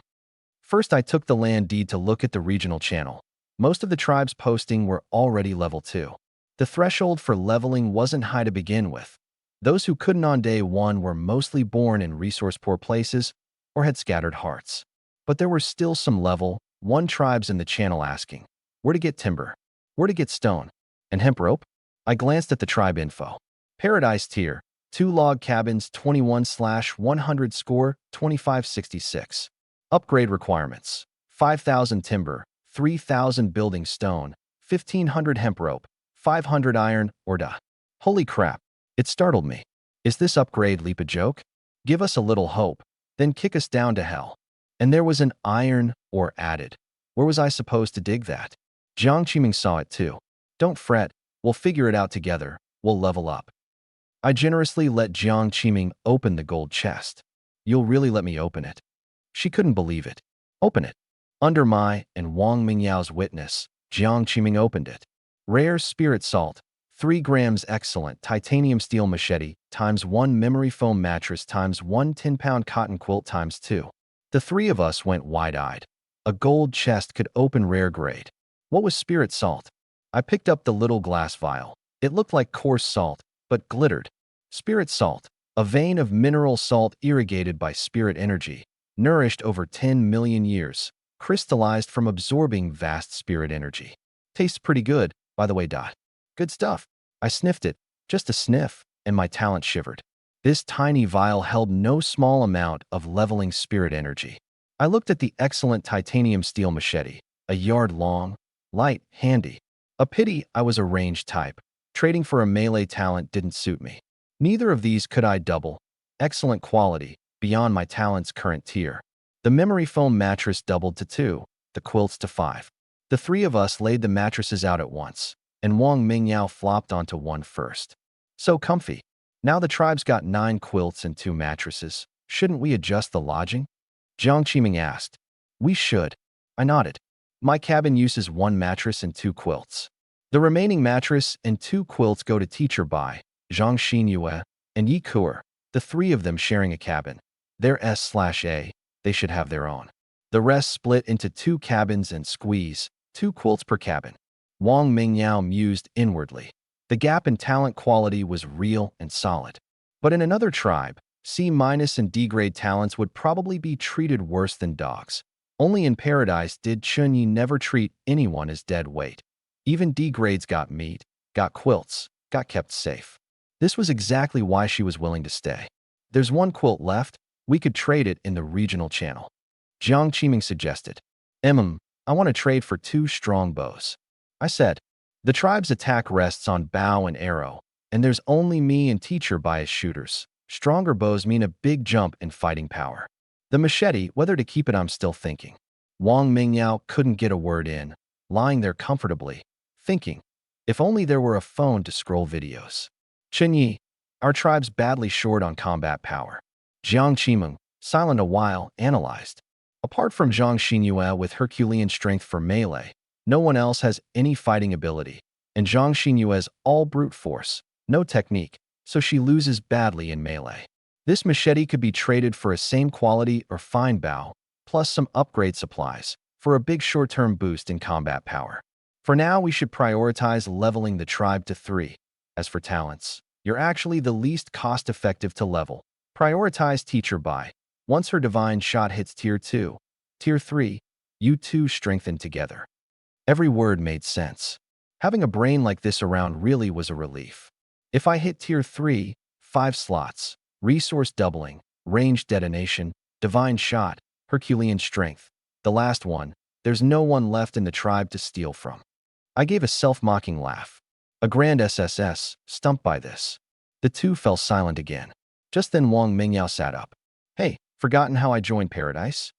First, I took the land deed to look at the regional channel. Most of the tribes posting were already level 2. The threshold for leveling wasn't high to begin with. Those who couldn't on day 1 were mostly born in resource-poor places or had scattered hearts. But there were still some level 1 tribes in the channel asking, where to get timber, where to get stone, and hemp rope? I glanced at the tribe info. Paradise tier, 2 log cabins, 21/100 score, 2566. Upgrade requirements, 5,000 timber, 3,000 building stone, 1,500 hemp rope, 500 iron, or da. Holy crap, it startled me. Is this upgrade leap a joke? Give us a little hope, then kick us down to hell. And there was an iron ore added. Where was I supposed to dig that? Jiang Qiming saw it too. Don't fret, we'll figure it out together, we'll level up. I generously let Jiang Qiming open the gold chest. You'll really let me open it? She couldn't believe it. Open it. Under my and Wang Mingyao's witness, Jiang Qiming opened it. Rare spirit salt, 3 grams excellent titanium steel machete times 1 memory foam mattress times 1 10-pound cotton quilt times 2. The 3 of us went wide-eyed. A gold chest could open rare grade. What was spirit salt? I picked up the little glass vial. It looked like coarse salt, but glittered. Spirit salt, a vein of mineral salt irrigated by spirit energy, nourished over 10 million years, crystallized from absorbing vast spirit energy. Tastes pretty good, by the way. Good stuff. I sniffed it, just a sniff, and my talent shivered. This tiny vial held no small amount of leveling spirit energy. I looked at the excellent titanium steel machete, a yard long, light, handy. A pity I was a ranged type. Trading for a melee talent didn't suit me. Neither of these could I double. Excellent quality, beyond my talent's current tier. The memory foam mattress doubled to 2, the quilts to 5. The three of us laid the mattresses out at once, and Wang Mingyao flopped onto one first. So comfy. Now the tribe's got 9 quilts and 2 mattresses. Shouldn't we adjust the lodging? Jiang Qiming asked. We should. I nodded. My cabin uses 1 mattress and 2 quilts. The remaining mattress and 2 quilts go to Teacher Bai, Zhang Xinyue, and Yi Kuer, the 3 of them sharing a cabin. They're S/A, they should have their own. The rest split into 2 cabins and squeeze, 2 quilts per cabin. Wang Mingyao mused inwardly. The gap in talent quality was real and solid. But in another tribe, C- and D-grade talents would probably be treated worse than dogs. Only in Paradise did Chunyi never treat anyone as dead weight. Even D-grades got meat, got quilts, got kept safe. This was exactly why she was willing to stay. There's 1 quilt left, we could trade it in the regional channel. Jiang Qiming suggested. I want to trade for 2 strong bows. I said. The tribe's attack rests on bow and arrow, and there's only me and Teacher Bai as shooters. Stronger bows mean a big jump in fighting power. The machete, whether to keep it, I'm still thinking. Wang Mingyao couldn't get a word in, lying there comfortably, thinking, if only there were a phone to scroll videos. Chenyi, our tribe's badly short on combat power. Jiang Qimeng, silent a while, analyzed. Apart from Zhang Xinyue with Herculean strength for melee, no one else has any fighting ability, and Zhang Xinyue's all brute force, no technique, so she loses badly in melee. This machete could be traded for a same quality or fine bow, plus some upgrade supplies, for a big short-term boost in combat power. For now, we should prioritize leveling the tribe to 3. As for talents, you're actually the least cost-effective to level. Prioritize Teacher Bai. Once her divine shot hits Tier 2, Tier 3, you two strengthen together. Every word made sense. Having a brain like this around really was a relief. If I hit Tier 3, 5 slots, resource doubling, range detonation, divine shot, Herculean strength. The last one, there's no one left in the tribe to steal from. I gave a self-mocking laugh. A grand SSS, stumped by this. The two fell silent again. Just then Wang Mingyao sat up. Hey, forgotten how I joined Paradise?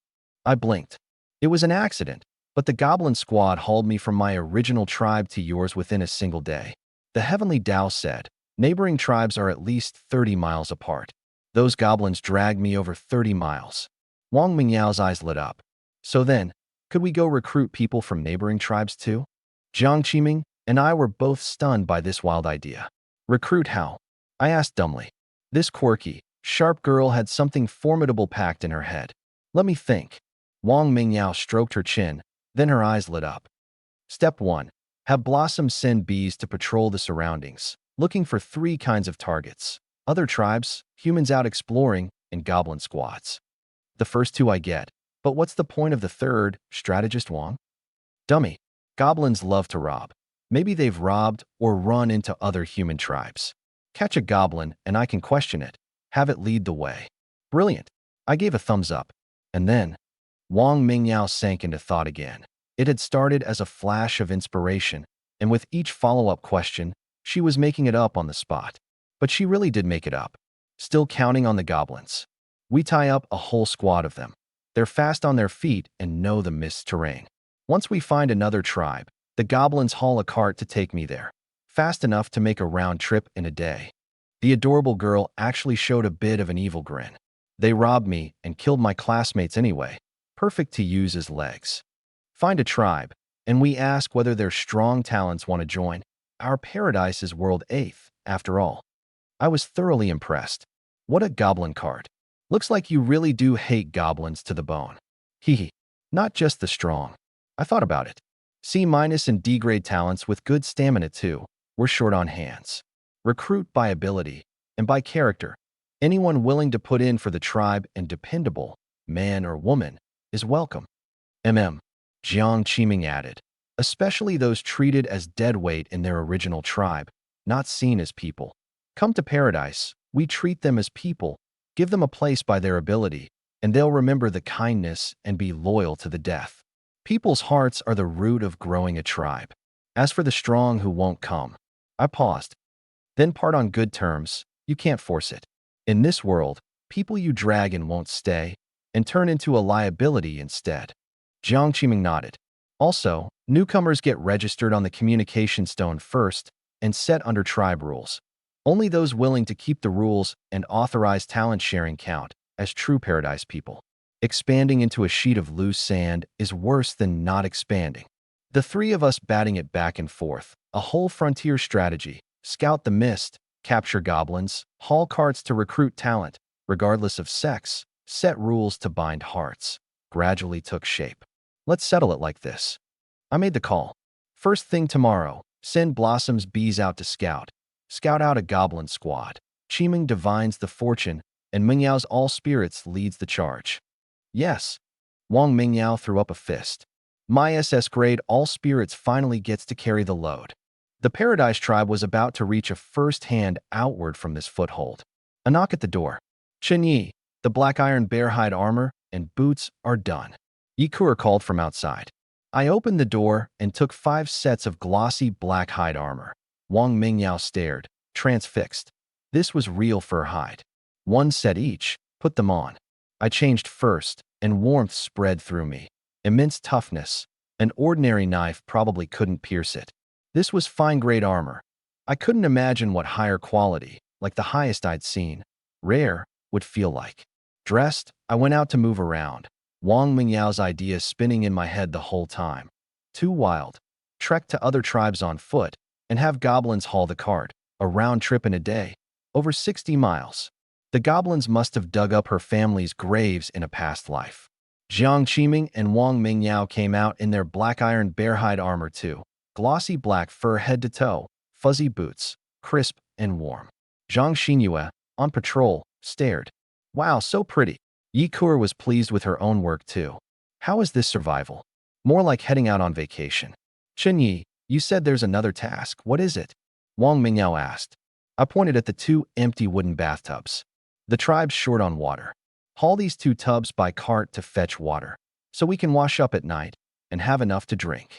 I blinked. It was an accident, but the goblin squad hauled me from my original tribe to yours within a single day. The Heavenly Tao said, neighboring tribes are at least 30 miles apart. Those goblins dragged me over 30 miles. Wang Mingyao's eyes lit up. So then, could we go recruit people from neighboring tribes too? Jiang Qiming and I were both stunned by this wild idea. Recruit how? I asked dumbly. This quirky, sharp girl had something formidable packed in her head. Let me think. Wang Mingyao stroked her chin, then her eyes lit up. Step 1. Have Blossom send bees to patrol the surroundings, looking for 3 kinds of targets. Other tribes, humans out exploring, and goblin squads. The first 2 I get, but what's the point of the third, strategist Wang? Dummy. Goblins love to rob. Maybe they've robbed or run into other human tribes. Catch a goblin and I can question it. Have it lead the way. Brilliant. I gave a thumbs up. And then, Wang Mingyao sank into thought again. It had started as a flash of inspiration, and with each follow-up question, she was making it up on the spot. But she really did make it up. Still counting on the goblins. We tie up a whole squad of them. They're fast on their feet and know the mist terrain. Once we find another tribe, the goblins haul a cart to take me there. Fast enough to make a round trip in a day. The adorable girl actually showed a bit of an evil grin. They robbed me and killed my classmates anyway. Perfect to use as legs. Find a tribe, and we ask whether their strong talents want to join. Our paradise is world 8th, after all. I was thoroughly impressed. What a goblin cart. Looks like you really do hate goblins to the bone. Hee. Not just the strong. I thought about it. C- and D-grade talents with good stamina too. We're short on hands. Recruit by ability and by character. Anyone willing to put in for the tribe and dependable, man or woman, is welcome. Jiang Qiming added. Especially those treated as dead weight in their original tribe, not seen as people. Come to paradise, we treat them as people, give them a place by their ability, and they'll remember the kindness and be loyal to the death. People's hearts are the root of growing a tribe. As for the strong who won't come, I paused. Then part on good terms, you can't force it. In this world, people you drag in won't stay, and turn into a liability instead. Jiang Qiming nodded. Also, newcomers get registered on the communication stone first and set under tribe rules. Only those willing to keep the rules and authorize talent sharing count as true paradise people. Expanding into a sheet of loose sand is worse than not expanding. The three of us batting it back and forth, a whole frontier strategy, scout the mist, capture goblins, haul carts to recruit talent, regardless of sex, set rules to bind hearts, gradually took shape. Let's settle it like this. I made the call. First thing tomorrow, send Blossom's bees out to scout. Scout out a goblin squad. Qiming divines the fortune, and Mingyao all spirits leads the charge. Yes. Wang Mingyao threw up a fist. My SS grade all spirits finally gets to carry the load. The Paradise tribe was about to reach a first hand outward from this foothold. A knock at the door. Chen Yi, the black iron bear hide armor and boots are done. Yikur called from outside. I opened the door and took 5 sets of glossy black hide armor. Wang Mingyao stared, transfixed. This was real fur hide. 1 set each, put them on. I changed first, and warmth spread through me. Immense toughness. An ordinary knife probably couldn't pierce it. This was fine-grade armor. I couldn't imagine what higher quality, like the highest I'd seen, rare, would feel like. Dressed, I went out to move around. Wang Mingyao's idea spinning in my head the whole time. Too wild. Trek to other tribes on foot, and have goblins haul the cart, a round trip in a day, over 60 miles. The goblins must have dug up her family's graves in a past life. Jiang Qiming and Wang Mingyao came out in their black iron bear hide armor too. Glossy black fur head to toe, fuzzy boots, crisp and warm. Zhang Xinyue, on patrol, stared. Wow, so pretty. Yikur was pleased with her own work too. How is this survival? More like heading out on vacation. Chen Yi, you said there's another task. What is it? Wang Mingyao asked. I pointed at the 2 empty wooden bathtubs. The tribe's short on water. Haul these 2 tubs by cart to fetch water, so we can wash up at night and have enough to drink.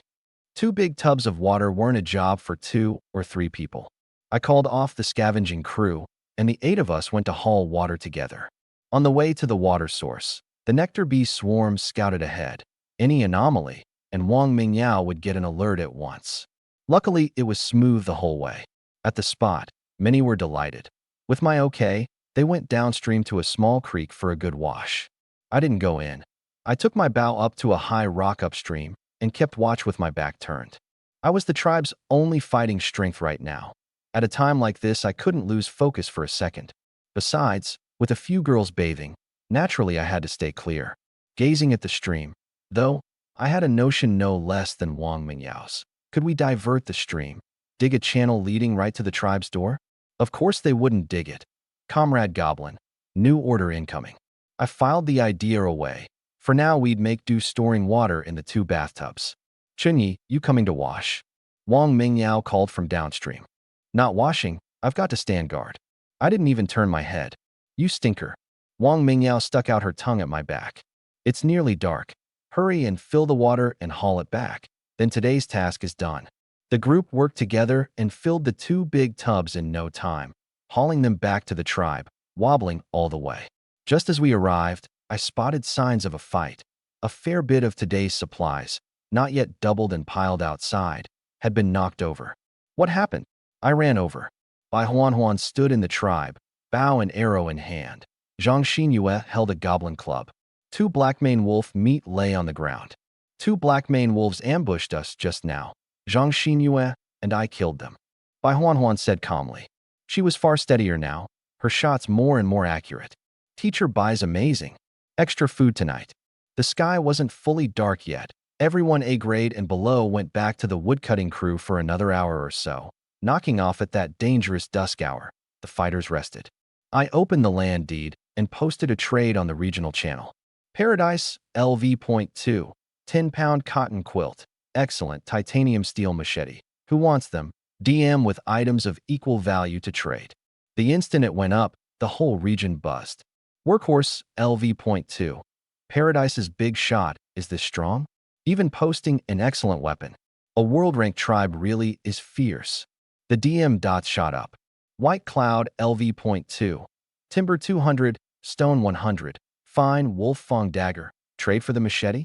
2 big tubs of water weren't a job for 2 or 3 people. I called off the scavenging crew, and the 8 of us went to haul water together. On the way to the water source, the nectar bee swarm scouted ahead. Any anomaly, and Wang Mingyao would get an alert at once. Luckily, it was smooth the whole way. At the spot, many were delighted. With my okay, they went downstream to a small creek for a good wash. I didn't go in. I took my bow up to a high rock upstream and kept watch with my back turned. I was the tribe's only fighting strength right now. At a time like this, I couldn't lose focus for a second. Besides, with a few girls bathing, naturally I had to stay clear. Gazing at the stream, though, I had a notion no less than Wang Mingyao's. Could we divert the stream? Dig a channel leading right to the tribe's door? Of course they wouldn't dig it. Comrade Goblin, new order incoming. I filed the idea away. For now, we'd make do storing water in the 2 bathtubs. Chunyi, you coming to wash? Wang Mingyao called from downstream. Not washing, I've got to stand guard. I didn't even turn my head. You stinker. Wang Mingyao stuck out her tongue at my back. It's nearly dark. Hurry and fill the water and haul it back. Then today's task is done. The group worked together and filled the 2 big tubs in no time, hauling them back to the tribe, wobbling all the way. Just as we arrived, I spotted signs of a fight. A fair bit of today's supplies, not yet doubled and piled outside, had been knocked over. What happened? I ran over. Bai Huan stood in the tribe, bow and arrow in hand. Zhang Xinyue held a goblin club. 2 black-mane wolf meat lay on the ground. 2 black-mane wolves ambushed us just now. Zhang Xinyue and I killed them. Bai Huan said calmly. She was far steadier now, her shots more and more accurate. Teacher Bai's amazing. Extra food tonight. The sky wasn't fully dark yet. Everyone A-grade and below went back to the woodcutting crew for another hour or so. Knocking off at that dangerous dusk hour, the fighters rested. I opened the land deed and posted a trade on the regional channel. Paradise, LV.2, 10-pound cotton quilt, excellent titanium steel machete. Who wants them? DM with items of equal value to trade. The instant it went up, the whole region buzzed. Workhorse LV.2. Paradise's big shot. Is this strong? Even posting an excellent weapon. A world-ranked tribe really is fierce. The DM dots shot up. White Cloud LV.2. Timber 200, Stone 100. Fine Wolf-Fong Dagger. Trade for the machete?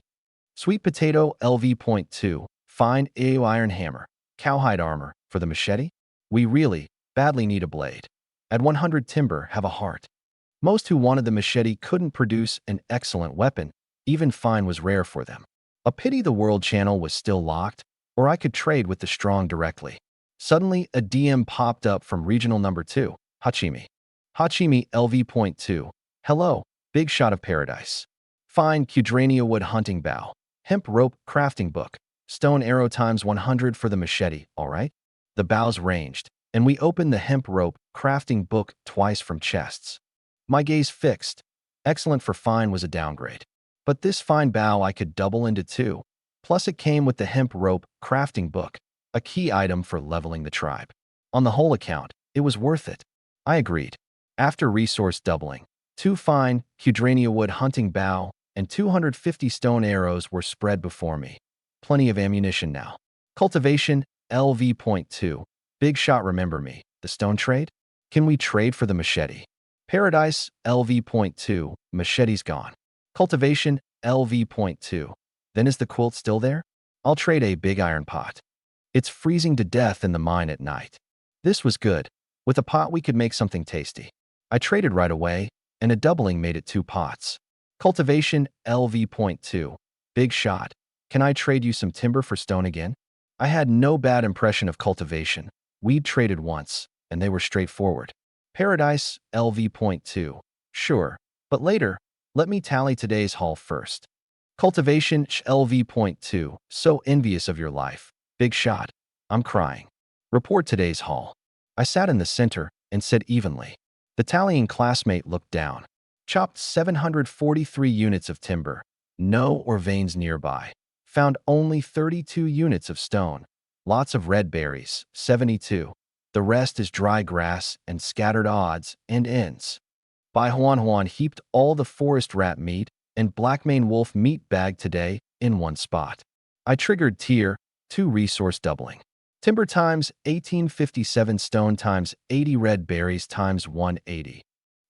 Sweet Potato LV.2. Fine AO Iron Hammer. Cowhide Armor. For the machete? We really, badly need a blade. At 100 timber, have a heart. Most who wanted the machete couldn't produce an excellent weapon. Even fine was rare for them. A pity the world channel was still locked, or I could trade with the strong directly. Suddenly, a DM popped up from regional number 2, Hachimi. Hachimi LV.2. Hello, big shot of paradise. Fine Cudrania wood hunting bow. Hemp rope crafting book. Stone arrow times 100 for the machete, alright? The bows ranged, and we opened the hemp rope crafting book twice from chests. My gaze fixed. Excellent for fine was a downgrade. But this fine bow I could double into 2. Plus it came with the hemp rope crafting book, a key item for leveling the tribe. On the whole account, it was worth it. I agreed. After resource doubling, 2 fine Cudrania wood hunting bow and 250 stone arrows were spread before me. Plenty of ammunition now. Cultivation LV.2. Big shot remember me. The stone trade? Can we trade for the machete? Paradise LV.2. Machete's gone. Cultivation LV.2. Then is the quilt still there? I'll trade a big iron pot. It's freezing to death in the mine at night. This was good. With a pot we could make something tasty. I traded right away, and a doubling made it 2 pots. Cultivation LV.2. Big shot. Can I trade you some timber for stone again? I had no bad impression of cultivation. We'd traded once, and they were straightforward. Paradise LV.2. Sure, but later, let me tally today's haul first. Cultivation LV.2. So envious of your life. Big shot. I'm crying. Report today's haul. I sat in the center and said evenly. The tallying classmate looked down. Chopped 743 units of timber. No or veins nearby. Found only 32 units of stone. Lots of red berries, 72. The rest is dry grass and scattered odds and ends. Bai Huan heaped all the forest rat meat and blackmane wolf meat bag today in one spot. I triggered tier 2 resource doubling. Timber times 1857 stone times 80 red berries times 180.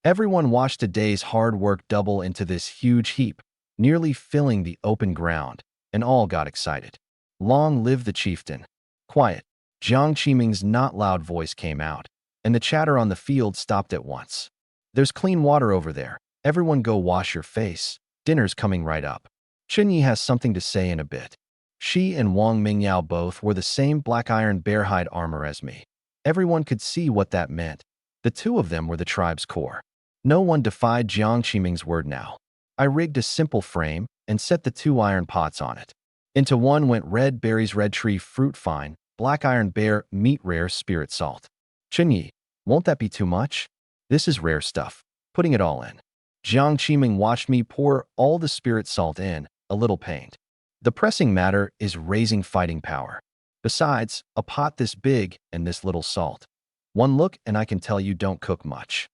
Everyone watched a day's hard work double into this huge heap, nearly filling the open ground, and all got excited. Long live the chieftain. Quiet. Jiang Qiming's not loud voice came out, and the chatter on the field stopped at once. There's clean water over there. Everyone go wash your face. Dinner's coming right up. Chunyi has something to say in a bit. She and Wang Mingyao both wore the same black iron bearhide armor as me. Everyone could see what that meant. The 2 of them were the tribe's core. No one defied Jiang Qiming's word now. I rigged a simple frame and set the 2 iron pots on it. Into one went red berries, red tree fruit fine, black iron bear meat rare spirit salt. Chunyi, won't that be too much? This is rare stuff. Putting it all in. Jiang Qiming watched me pour all the spirit salt in, a little pained. The pressing matter is raising fighting power. Besides, a pot this big and this little salt. One look and I can tell you don't cook much.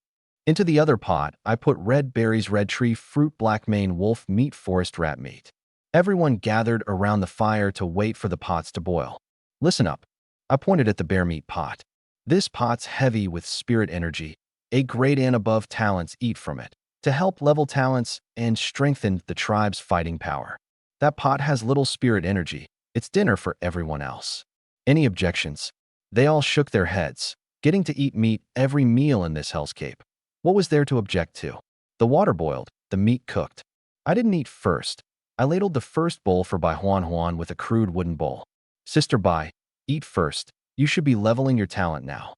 Into the other pot, I put red berries, red tree fruit, blackmane wolf meat, forest rat meat. Everyone gathered around the fire to wait for the pots to boil. Listen up. I pointed at the bear meat pot. This pot's heavy with spirit energy. A grade and above talents eat from it to help level talents and strengthen the tribe's fighting power. That pot has little spirit energy. It's dinner for everyone else. Any objections? They all shook their heads. Getting to eat meat every meal in this hellscape. What was there to object to? The water boiled, the meat cooked. I didn't eat first. I ladled the first bowl for Bai Huan with a crude wooden bowl. Sister Bai, eat first. You should be leveling your talent now.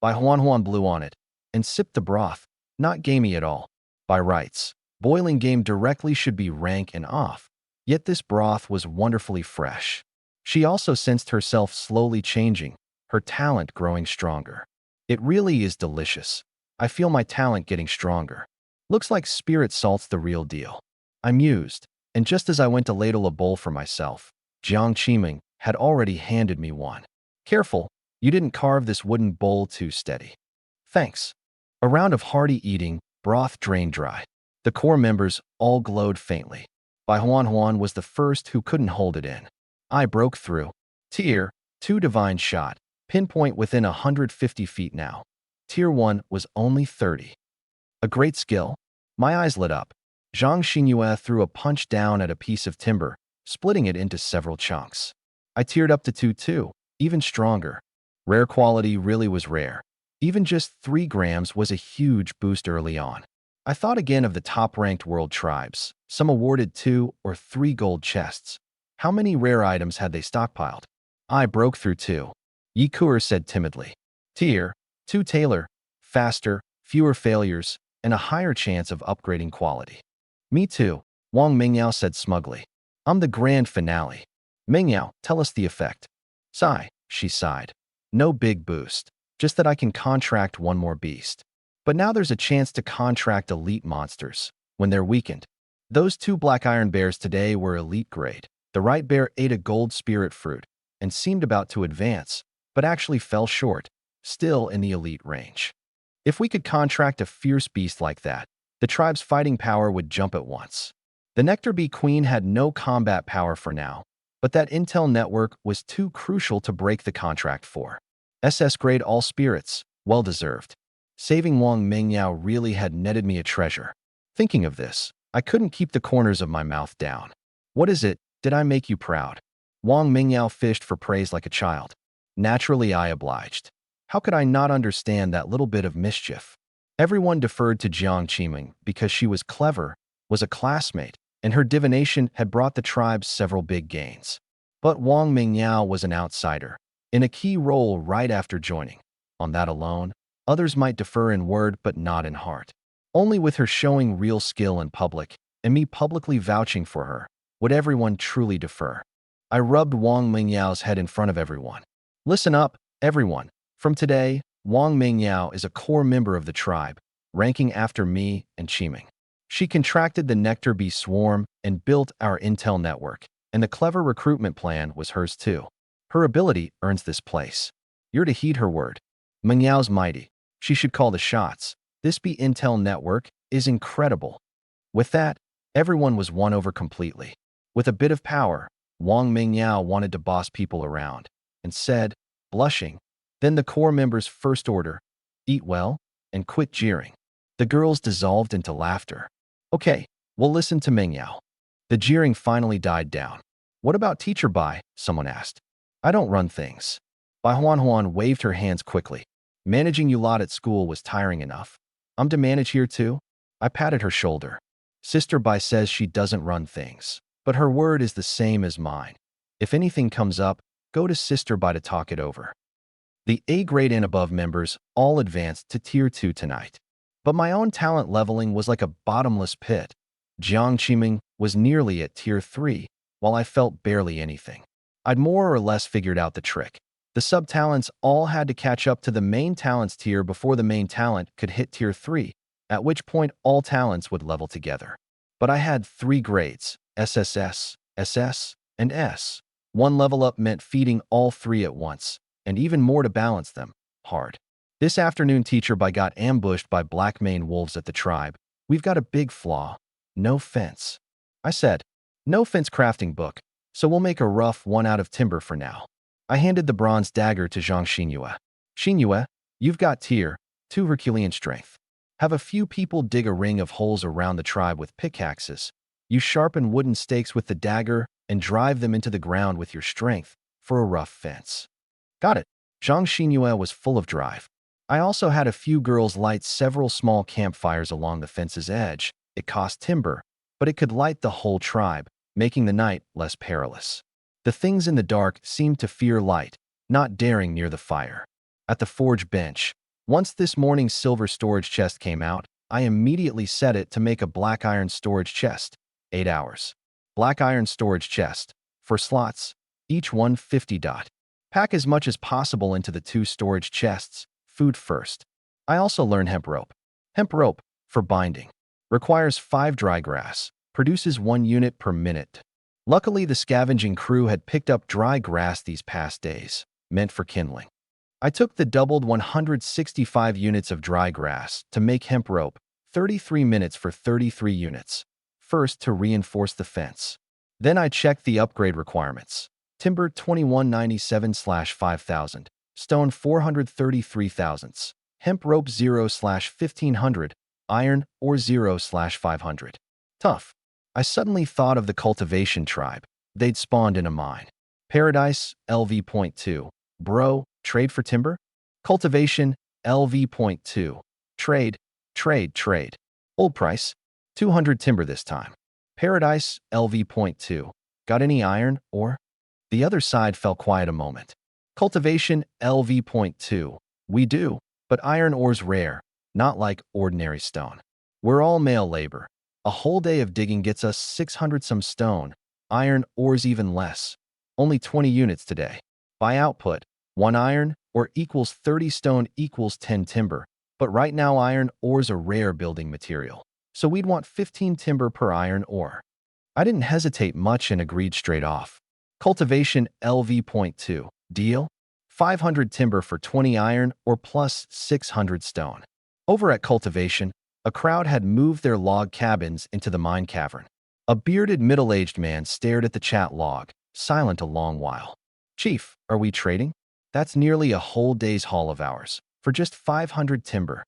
Bai Huan blew on it and sipped the broth. Not gamey at all. By rights, boiling game directly should be rank and off. Yet this broth was wonderfully fresh. She also sensed herself slowly changing, her talent growing stronger. It really is delicious. I feel my talent getting stronger. Looks like spirit salt's the real deal. I mused, and just as I went to ladle a bowl for myself, Jiang Qiming had already handed me one. Careful, you didn't carve this wooden bowl too steady. Thanks. A round of hearty eating, broth drained dry. The core members all glowed faintly. Bai Huan was the first who couldn't hold it in. I broke through. Tier 2 divine shot. Pinpoint within 150 feet now. Tier 1 was only 30. A great skill. My eyes lit up. Zhang Xinyue threw a punch down at a piece of timber, splitting it into several chunks. I tiered up to 2-2, even stronger. Rare quality really was rare. Even just 3 grams was a huge boost early on. I thought again of the top-ranked world tribes, some awarded 2 or 3 gold chests. How many rare items had they stockpiled? I broke through 2. Yi Kuer said timidly. Tier 2 Tailor, faster, fewer failures, and a higher chance of upgrading quality. Me too, Wang Mingyao said smugly. I'm the grand finale. Mingyao, tell us the effect. Sigh, she sighed. No big boost, just that I can contract one more beast. But now there's a chance to contract elite monsters, when they're weakened. Those 2 black iron bears today were elite grade. The right bear ate a gold spirit fruit, and seemed about to advance, but actually fell short, still in the elite range. If we could contract a fierce beast like that, the tribe's fighting power would jump at once. The Nectar Bee Queen had no combat power for now, but that intel network was too crucial to break the contract for. SS grade all spirits, well deserved. Saving Wang Mingyao really had netted me a treasure. Thinking of this, I couldn't keep the corners of my mouth down. What is it? Did I make you proud? Wang Mingyao fished for praise like a child. Naturally, I obliged. How could I not understand that little bit of mischief? Everyone deferred to Jiang Qiming because she was clever, was a classmate, and her divination had brought the tribe several big gains. But Wang Mingyao was an outsider, in a key role right after joining. On that alone, others might defer in word but not in heart. Only with her showing real skill in public, and me publicly vouching for her, would everyone truly defer. I rubbed Wang Mingyao's head in front of everyone. Listen up, everyone. From today, Wang Mingyao is a core member of the tribe, ranking after me and Qiming. She contracted the Nectar Bee Swarm and built our intel network, and the clever recruitment plan was hers too. Her ability earns this place. You're to heed her word. Mingyao's mighty. She should call the shots. This Bee intel network is incredible. With that, everyone was won over completely. With a bit of power, Wang Mingyao wanted to boss people around, and said, blushing, then the core members' first order, eat well, and quit jeering. The girls dissolved into laughter. Okay, we'll listen to Mingyao. The jeering finally died down. What about Teacher Bai? Someone asked. I don't run things. Bai Huan waved her hands quickly. Managing you lot at school was tiring enough. I'm to manage here too? I patted her shoulder. Sister Bai says she doesn't run things, but her word is the same as mine. If anything comes up, go to Sister Bai to talk it over. The A grade and above members all advanced to Tier 2 tonight. But my own talent leveling was like a bottomless pit. Jiang Qiming was nearly at Tier 3, while I felt barely anything. I'd more or less figured out the trick. The sub-talents all had to catch up to the main talents tier before the main talent could hit Tier 3, at which point all talents would level together. But I had 3 grades, SSS, SS, and S. 1 level up meant feeding all 3 at once, and even more to balance them, hard. This afternoon Teacher Bai got ambushed by black mane wolves at the tribe. We've got a big flaw. No fence. I said, no fence crafting book, so we'll make a rough one out of timber for now. I handed the bronze dagger to Zhang Xinyue. Xinyue, you've got Tier 2 Herculean strength. Have a few people dig a ring of holes around the tribe with pickaxes. You sharpen wooden stakes with the dagger and drive them into the ground with your strength for a rough fence. Got it. Zhang Xinyue was full of drive. I also had a few girls light several small campfires along the fence's edge. It cost timber, but it could light the whole tribe, making the night less perilous. The things in the dark seemed to fear light, not daring near the fire. At the forge bench, once this morning's silver storage chest came out, I immediately set it to make a black iron storage chest. 8 hours. Black iron storage chest. 4 slots, each one 50 dot. Pack as much as possible into the 2 storage chests. Food first. I also learned hemp rope. Hemp rope, for binding. Requires 5 dry grass. Produces 1 unit per minute. Luckily, the scavenging crew had picked up dry grass these past days, meant for kindling. I took the doubled 165 units of dry grass to make hemp rope, 33 minutes for 33 units. First, to reinforce the fence. Then I checked the upgrade requirements. Timber 2197/5000, stone 433 thousandths, hemp rope 0/1500, iron ore 0/500. Tough. I suddenly thought of the cultivation tribe. They'd spawned in a mine. Paradise, LV.2. Bro, trade for timber? Cultivation, LV.2. Trade, trade. Old price, 200 timber this time. Paradise, LV.2. Got any iron, ore? The other side fell quiet a moment. Cultivation, LV.2. We do, but iron ore's rare, not like ordinary stone. We're all male labor. A whole day of digging gets us 600 some stone. Iron ore's even less. Only 20 units today. By output, 1 iron ore equals 30 stone equals 10 timber. But right now iron ore's a rare building material. So we'd want 15 timber per iron ore. I didn't hesitate much and agreed straight off. Cultivation, LV.2. Deal? 500 timber for 20 iron ore plus 600 stone. Over at Cultivation, a crowd had moved their log cabins into the mine cavern. A bearded middle-aged man stared at the chat log, silent a long while. Chief, are we trading? That's nearly a whole day's haul of ours, for just 500 timber.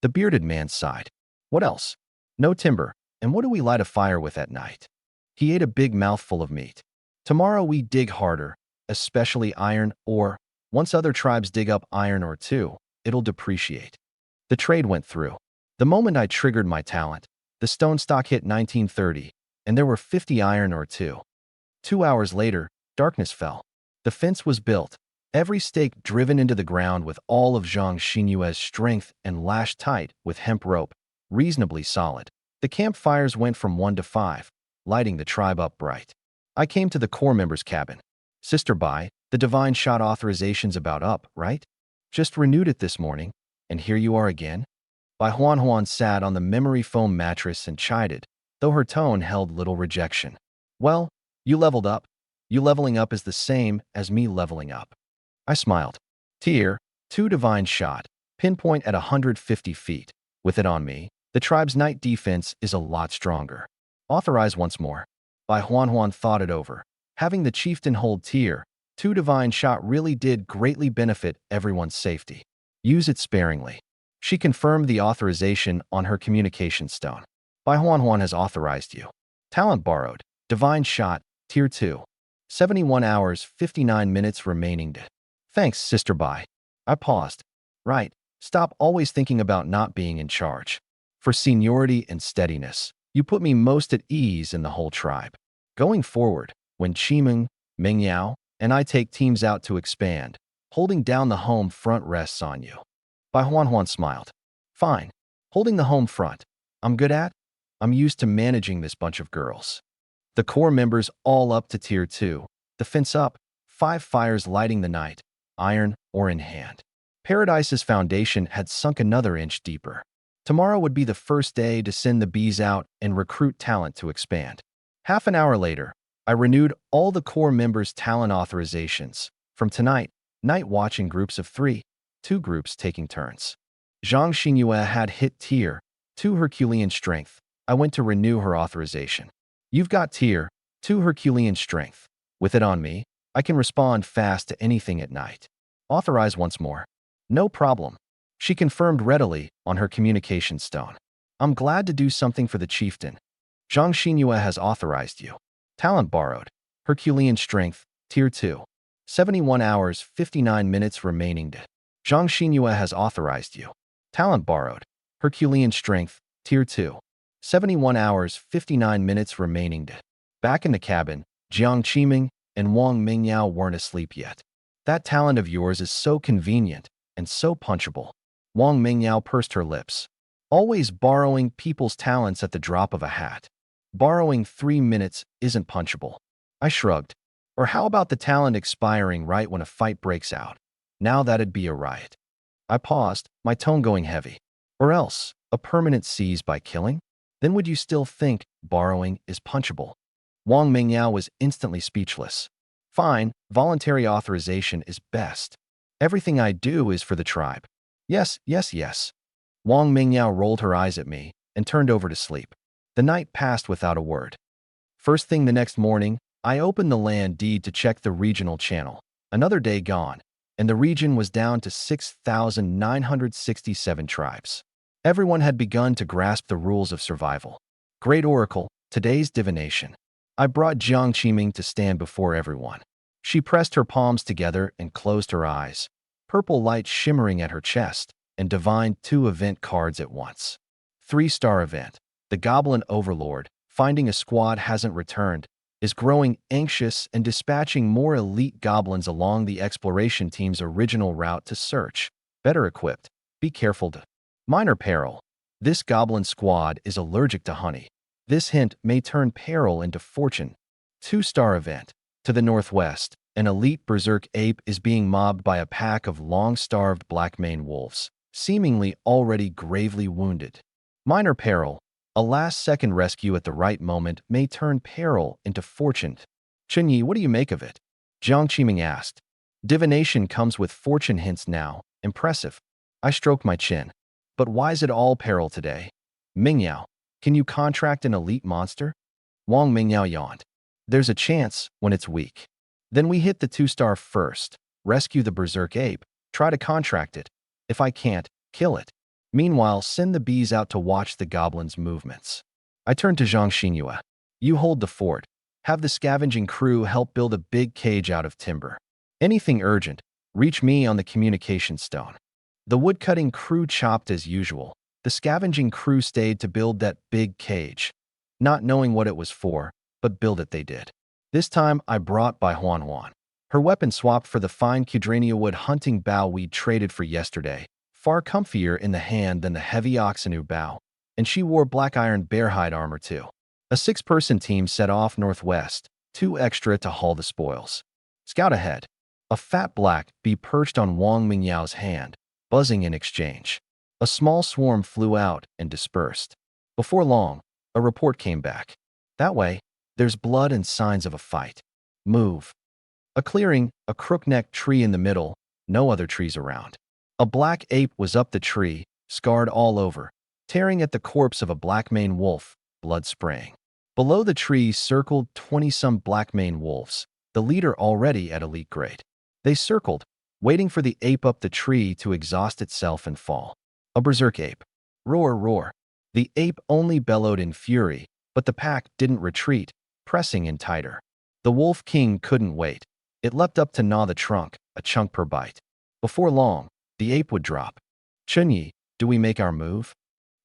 The bearded man sighed. What else? No timber, and what do we light a fire with at night? He ate a big mouthful of meat. Tomorrow we dig harder, especially iron ore. Once other tribes dig up iron ore too, it'll depreciate. The trade went through. The moment I triggered my talent, the stone stock hit 1930, and there were 50 iron ore too. 2 hours later, darkness fell. The fence was built, every stake driven into the ground with all of Zhang Xinyue's strength and lashed tight with hemp rope, reasonably solid. The campfires went from 1 to 5, lighting the tribe up bright. I came to the core members' cabin. Sister Bai, the divine shot authorization's about up, right? Just renewed it this morning, and here you are again? Bai Huan sat on the memory foam mattress and chided, though her tone held little rejection. Well, you leveled up. You leveling up is the same as me leveling up. I smiled. Tier 2 divine shot, pinpoint at 150 feet. With it on me, the tribe's night defense is a lot stronger. Authorize once more. Bai Huan thought it over. Having the chieftain hold Tier 2 divine shot really did greatly benefit everyone's safety. Use it sparingly. She confirmed the authorization on her communication stone. Bai Huan has authorized you. Talent borrowed. Divine shot, Tier 2. 71 hours, 59 minutes remaining to. Thanks, Sister Bai. I paused. Right. Stop always thinking about not being in charge. For seniority and steadiness, you put me most at ease in the whole tribe. Going forward, when Chimeng, Meng Yao, and I take teams out to expand, holding down the home front rests on you. Bai Huan smiled. Fine. Holding the home front. I'm good at? I'm used to managing this bunch of girls. The core members all up to Tier 2. The fence up. 5 fires lighting the night. Iron ore in hand. Paradise's foundation had sunk another inch deeper. Tomorrow would be the first day to send the bees out and recruit talent to expand. Half an hour later, I renewed all the core members' talent authorizations. From tonight, night watch in groups of 3. 2 groups taking turns. Zhang Xinyue had hit Tier 2 Herculean strength. I went to renew her authorization. You've got Tier 2 Herculean strength. With it on me, I can respond fast to anything at night. Authorize once more. No problem. She confirmed readily on her communication stone. I'm glad to do something for the chieftain. Zhang Xinyue has authorized you. Talent borrowed. Herculean strength, Tier 2. 71 hours, 59 minutes remaining to. Zhang Xinyue has authorized you. Talent borrowed. Herculean strength, Tier 2. 71 hours, 59 minutes remaining to. Back in the cabin, Jiang Qiming and Wang Mingyao weren't asleep yet. That talent of yours is so convenient and so punchable. Wang Mingyao pursed her lips. Always borrowing people's talents at the drop of a hat. Borrowing 3 minutes isn't punchable. I shrugged. Or how about the talent expiring right when a fight breaks out? Now that'd be a riot. I paused, my tone going heavy. Or else, a permanent seize by killing? Then would you still think borrowing is punchable? Wang Mingyao was instantly speechless. Fine, voluntary authorization is best. Everything I do is for the tribe. Yes, yes, yes. Wang Mingyao rolled her eyes at me and turned over to sleep. The night passed without a word. First thing the next morning, I opened the land deed to check the regional channel. Another day gone, and the region was down to 6,967 tribes. Everyone had begun to grasp the rules of survival. Great Oracle, today's divination. I brought Jiang Qiming to stand before everyone. She pressed her palms together and closed her eyes, purple light shimmering at her chest, and divined 2 event cards at once. 3-star event. The Goblin Overlord, finding a squad hasn't returned, is growing anxious and dispatching more elite goblins along the exploration team's original route to search. Better equipped. Be careful to. Minor peril. This goblin squad is allergic to honey. This hint may turn peril into fortune. 2-star event. To the northwest, an elite berserk ape is being mobbed by a pack of long-starved black-maned wolves, seemingly already gravely wounded. Minor peril. A last-second rescue at the right moment may turn peril into fortune. Chunyi, what do you make of it? Jiang Qiming asked. Divination comes with fortune hints now. Impressive. I stroked my chin. But why's it all peril today? Mingyao, can you contract an elite monster? Wang Mingyao yawned. There's a chance when it's weak. Then we hit the 2-star first. Rescue the berserk ape. Try to contract it. If I can't, kill it. Meanwhile, send the bees out to watch the goblin's movements. I turned to Zhang Xinyue. You hold the fort. Have the scavenging crew help build a big cage out of timber. Anything urgent, reach me on the communication stone. The woodcutting crew chopped as usual. The scavenging crew stayed to build that big cage. Not knowing what it was for, but build it they did. This time I brought Bai Huan. Her weapon swapped for the fine Quadrenia wood hunting bow we'd traded for yesterday. Far comfier in the hand than the heavy oxenu bow, and she wore black iron bearhide armor too. A 6-person team set off northwest, 2 extra to haul the spoils. Scout ahead. A fat black bee perched on Wang Mingyao's hand, buzzing in exchange. A small swarm flew out and dispersed. Before long, a report came back. That way, there's blood and signs of a fight. Move. A clearing, a crook-necked tree in the middle, no other trees around. A black ape was up the tree, scarred all over, tearing at the corpse of a black-maned wolf, blood spraying. Below the tree circled 20-some black-maned wolves, the leader already at elite grade. They circled, waiting for the ape up the tree to exhaust itself and fall. A berserk ape. Roar, roar. The ape only bellowed in fury, but the pack didn't retreat, pressing in tighter. The wolf king couldn't wait. It leapt up to gnaw the trunk, a chunk per bite. Before long, the ape would drop. Chunyi, do we make our move?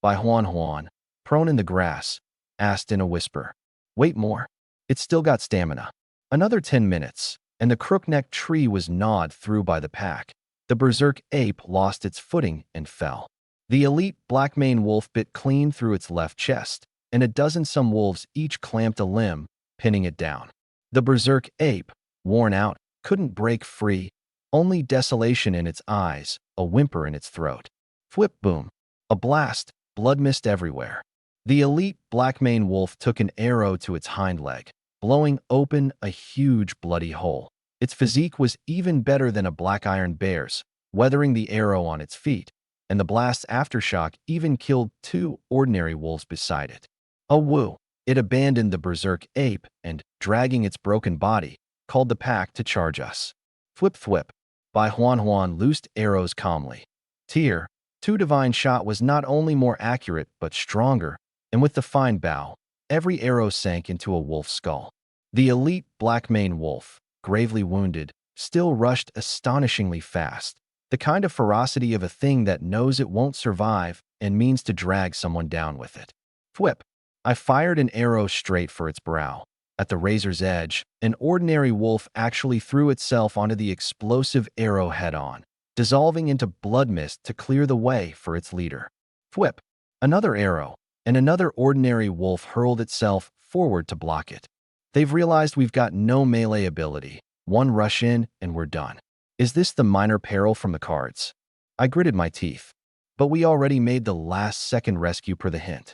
Bai Huan, prone in the grass, asked in a whisper. Wait more. It's still got stamina. Another 10 minutes, and the crook-necked tree was gnawed through by the pack. The berserk ape lost its footing and fell. The elite black-maned wolf bit clean through its left chest, and a dozen-some wolves each clamped a limb, pinning it down. The berserk ape, worn out, couldn't break free, only desolation in its eyes, a whimper in its throat. Whip boom. A blast, blood mist everywhere. The elite black-maned wolf took an arrow to its hind leg, blowing open a huge bloody hole. Its physique was even better than a black iron bear's, weathering the arrow on its feet, and the blast's aftershock even killed 2 ordinary wolves beside it. Oh woo! It abandoned the berserk ape and, dragging its broken body, called the pack to charge us. Thwip thwip. Bai Huan loosed arrows calmly. Tier 2 divine shot was not only more accurate but stronger, and with the fine bow, every arrow sank into a wolf's skull. The elite black-maned wolf, gravely wounded, still rushed astonishingly fast, the kind of ferocity of a thing that knows it won't survive and means to drag someone down with it. Thwip. I fired an arrow straight for its brow. At the razor's edge, an ordinary wolf actually threw itself onto the explosive arrow head-on, dissolving into blood mist to clear the way for its leader. Thwip. Another arrow, and another ordinary wolf hurled itself forward to block it. They've realized we've got no melee ability. One rush in, and we're done. Is this the minor peril from the cards? I gritted my teeth. But we already made the last-second rescue per the hint.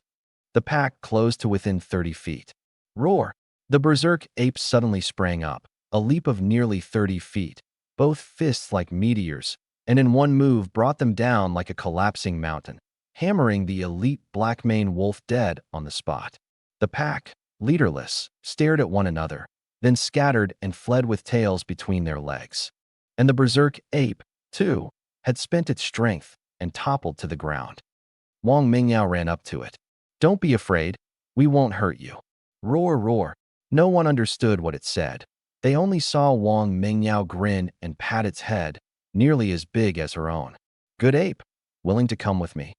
The pack closed to within 30 feet. Roar! The berserk ape suddenly sprang up, a leap of nearly 30 feet. both fists like meteors, and in one move brought them down like a collapsing mountain, hammering the elite black-maned wolf dead on the spot. The pack, leaderless, stared at one another, then scattered and fled with tails between their legs. And the berserk ape, too, had spent its strength and toppled to the ground. Wang Mingyao ran up to it. "Don't be afraid. We won't hurt you." Roar, roar. No one understood what it said. They only saw Wang Mingyao grin and pat its head, nearly as big as her own. "Good ape. Willing to come with me?"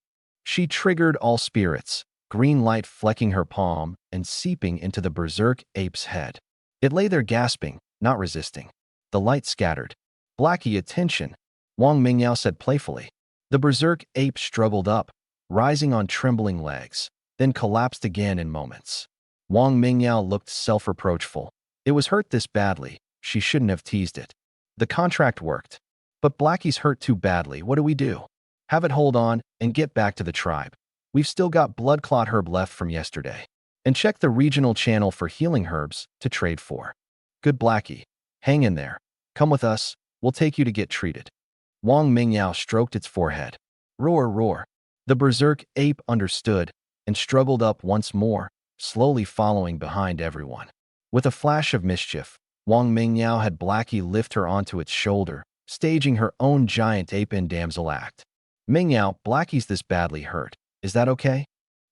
She triggered all spirits, green light flecking her palm and seeping into the berserk ape's head. It lay there gasping, not resisting. The light scattered. "Blackie, attention," Wang Mingyao said playfully. The berserk ape struggled up, rising on trembling legs, then collapsed again in moments. Wang Mingyao looked self-reproachful. It was hurt this badly. She shouldn't have teased it. The contract worked. But Blackie's hurt too badly. What do we do? Have it hold on and get back to the tribe. We've still got blood clot herb left from yesterday. And check the regional channel for healing herbs to trade for. Good Blackie. Hang in there. Come with us. We'll take you to get treated. Wang Mingyao stroked its forehead. Roar, roar. The berserk ape understood and struggled up once more, slowly following behind everyone. With a flash of mischief, Wang Mingyao had Blackie lift her onto its shoulder, staging her own giant ape and damsel act. "Mingyao, Blackie's this badly hurt. Is that okay?"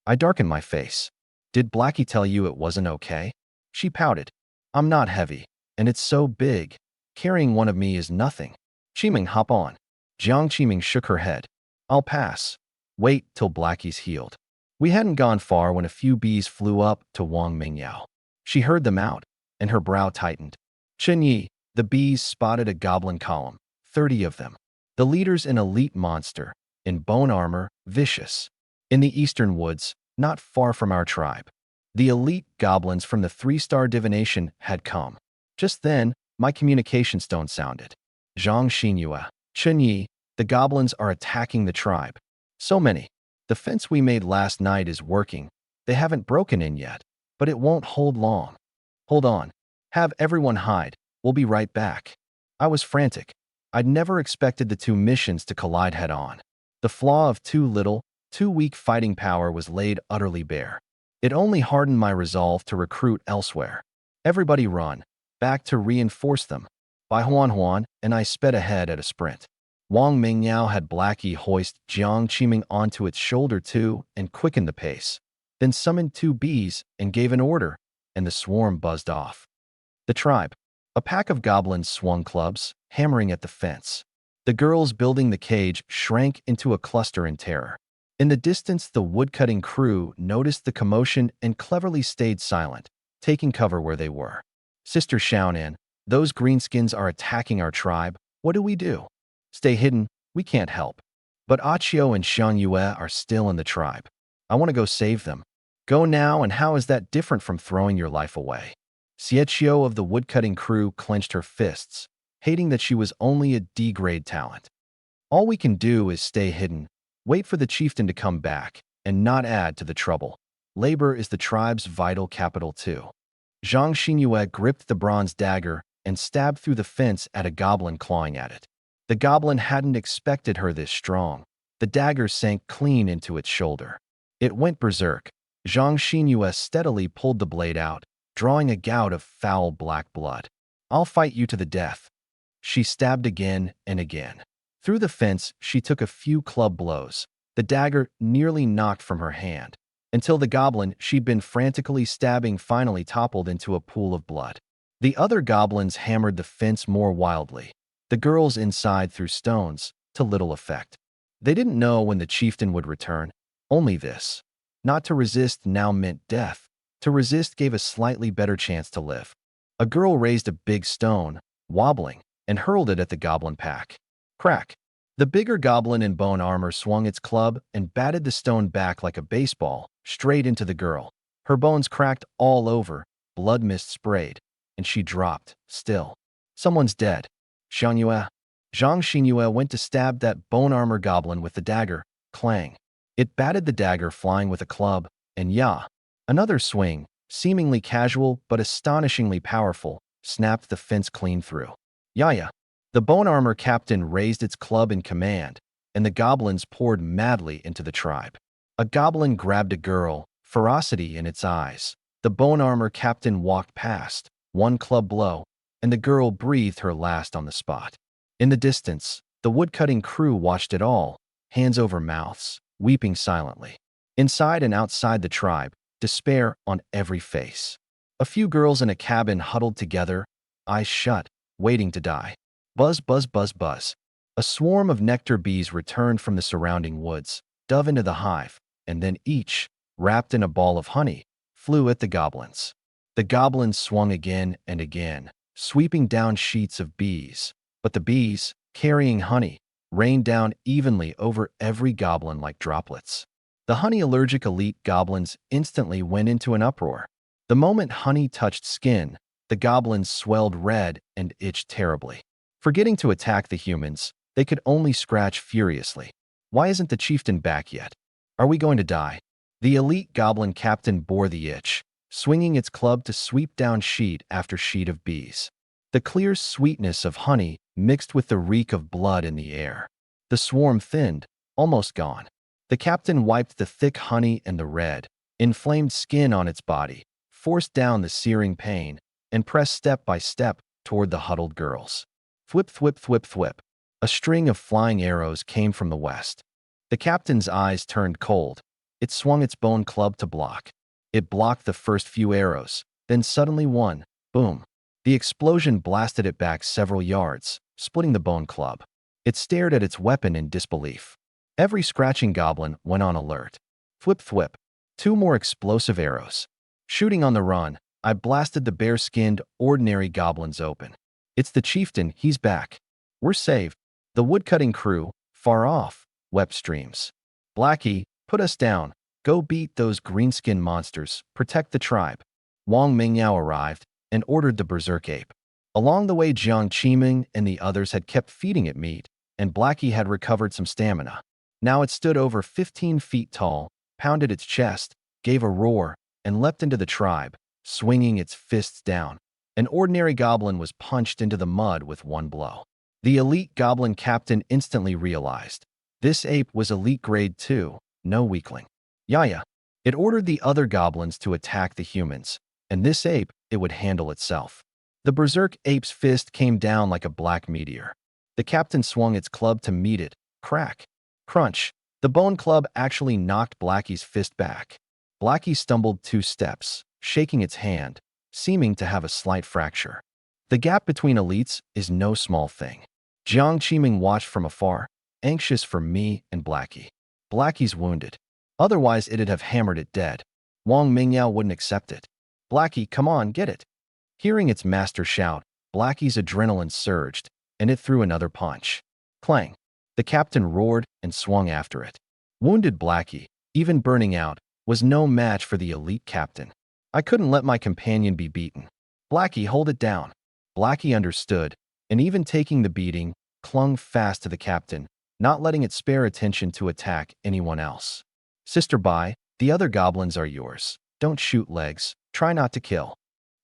I darkened my face. "Did Blackie tell you it wasn't okay?" She pouted. "I'm not heavy, and it's so big. Carrying one of me is nothing." "Qiming, hop on." Jiang Qiming shook her head. "I'll pass. Wait till Blackie's healed." We hadn't gone far when a few bees flew up to Wang Mingyao. She heard them out, and her brow tightened. "Chen Yi," the bees spotted a goblin column, 30 of them. The leaders an elite monster, in bone armor, vicious. In the eastern woods, not far from our tribe. The elite goblins from the 3-star divination had come. Just then, my communication stone sounded. "Zhang Xinyue, Chen Yi, the goblins are attacking the tribe. So many. The fence we made last night is working. They haven't broken in yet, but it won't hold long. Hold on. Have everyone hide. We'll be right back." I was frantic. I'd never expected the two missions to collide head-on. The flaw of too little, too weak fighting power was laid utterly bare. It only hardened my resolve to recruit elsewhere. "Everybody run. Back to reinforce them." By Huan and I sped ahead at a sprint. Wang Mingyao had Blackie hoist Jiang Qiming onto its shoulder too and quickened the pace. Then summoned 2 bees and gave an order, and the swarm buzzed off. The tribe. A pack of goblins swung clubs, hammering at the fence. The girls building the cage shrank into a cluster in terror. In the distance, the woodcutting crew noticed the commotion and cleverly stayed silent, taking cover where they were. "Sister Xiaonan, those greenskins are attacking our tribe. What do we do?" "Stay hidden. We can't help." "But Achio and Xianyue are still in the tribe. I want to go save them." "Go now, and how is that different from throwing your life away?" Xiechio of the woodcutting crew clenched her fists, hating that she was only a D-grade talent. "All we can do is stay hidden, wait for the chieftain to come back, and not add to the trouble. Labor is the tribe's vital capital too." Zhang Xinyue gripped the bronze dagger and stabbed through the fence at a goblin clawing at it. The goblin hadn't expected her this strong. The dagger sank clean into its shoulder. It went berserk. Zhang Xinyue steadily pulled the blade out, drawing a gout of foul black blood. "I'll fight you to the death." She stabbed again and again. Through the fence, she took a few club blows. The dagger nearly knocked from her hand, until the goblin she'd been frantically stabbing finally toppled into a pool of blood. The other goblins hammered the fence more wildly. The girls inside threw stones, to little effect. They didn't know when the chieftain would return. Only this. Not to resist now meant death. To resist gave a slightly better chance to live. A girl raised a big stone, wobbling, and hurled it at the goblin pack. Crack. The bigger goblin in bone armor swung its club and batted the stone back like a baseball, straight into the girl. Her bones cracked all over, blood mist sprayed, and she dropped, still. "Someone's dead." Xianyue. Zhang Xinyue went to stab that bone armor goblin with the dagger. Clang. It batted the dagger flying with a club, and another swing, seemingly casual but astonishingly powerful, snapped the fence clean through. "Ya." The bone armor captain raised its club in command, and the goblins poured madly into the tribe. A goblin grabbed a girl, ferocity in its eyes. The bone armor captain walked past, one club blow, and the girl breathed her last on the spot. In the distance, the woodcutting crew watched it all, hands over mouths, weeping silently. Inside and outside the tribe, despair on every face. A few girls in a cabin huddled together, eyes shut, waiting to die. Buzz, buzz, buzz, buzz. A swarm of nectar bees returned from the surrounding woods, dove into the hive, and then each, wrapped in a ball of honey, flew at the goblins. The goblins swung again and again, sweeping down sheets of bees. But the bees, carrying honey, rained down evenly over every goblin like droplets. The honey-allergic elite goblins instantly went into an uproar. The moment honey touched skin, the goblins swelled red and itched terribly. Forgetting to attack the humans, they could only scratch furiously. Why isn't the chieftain back yet? Are we going to die? The elite goblin captain bore the itch, swinging its club to sweep down sheet after sheet of bees. The clear sweetness of honey mixed with the reek of blood in the air. The swarm thinned, almost gone. The captain wiped the thick honey and the red, inflamed skin on its body, forced down the searing pain, and pressed step by step toward the huddled girls. Thwip, thwip, thwip, thwip. A string of flying arrows came from the west. The captain's eyes turned cold. It swung its bone club to block. It blocked the first few arrows, then suddenly one, boom. The explosion blasted it back several yards, splitting the bone club. It stared at its weapon in disbelief. Every scratching goblin went on alert. Thwip, thwip. Two more explosive arrows. Shooting on the run, I blasted the bare-skinned, ordinary goblins open. It's the chieftain, he's back. We're saved. The woodcutting crew, far off, wept streams. Blackie, put us down. Go beat those greenskin monsters, protect the tribe. Wang Mingyao arrived and ordered the berserk ape. Along the way, Jiang Qiming and the others had kept feeding it meat, and Blackie had recovered some stamina. Now it stood over 15 feet tall, pounded its chest, gave a roar, and leapt into the tribe, swinging its fists down. An ordinary goblin was punched into the mud with one blow. The elite goblin captain instantly realized. This ape was elite grade 2, no weakling. Yaya. It ordered the other goblins to attack the humans, and this ape, it would handle itself. The berserk ape's fist came down like a black meteor. The captain swung its club to meet it. Crack. Crunch. The bone club actually knocked Blackie's fist back. Blackie stumbled 2 steps, shaking its hand, seeming to have a slight fracture. The gap between elites is no small thing. Jiang Qiming watched from afar, anxious for me and Blackie. Blackie's wounded. Otherwise, it'd have hammered it dead. Wang Mingyao wouldn't accept it. Blackie, come on, get it. Hearing its master shout, Blackie's adrenaline surged, and it threw another punch. Clang. The captain roared and swung after it. Wounded Blackie, even burning out, was no match for the elite captain. I couldn't let my companion be beaten. Blackie, hold it down. Blackie understood, and even taking the beating, clung fast to the captain, not letting it spare attention to attack anyone else. Sister Bai, the other goblins are yours. Don't shoot legs. Try not to kill.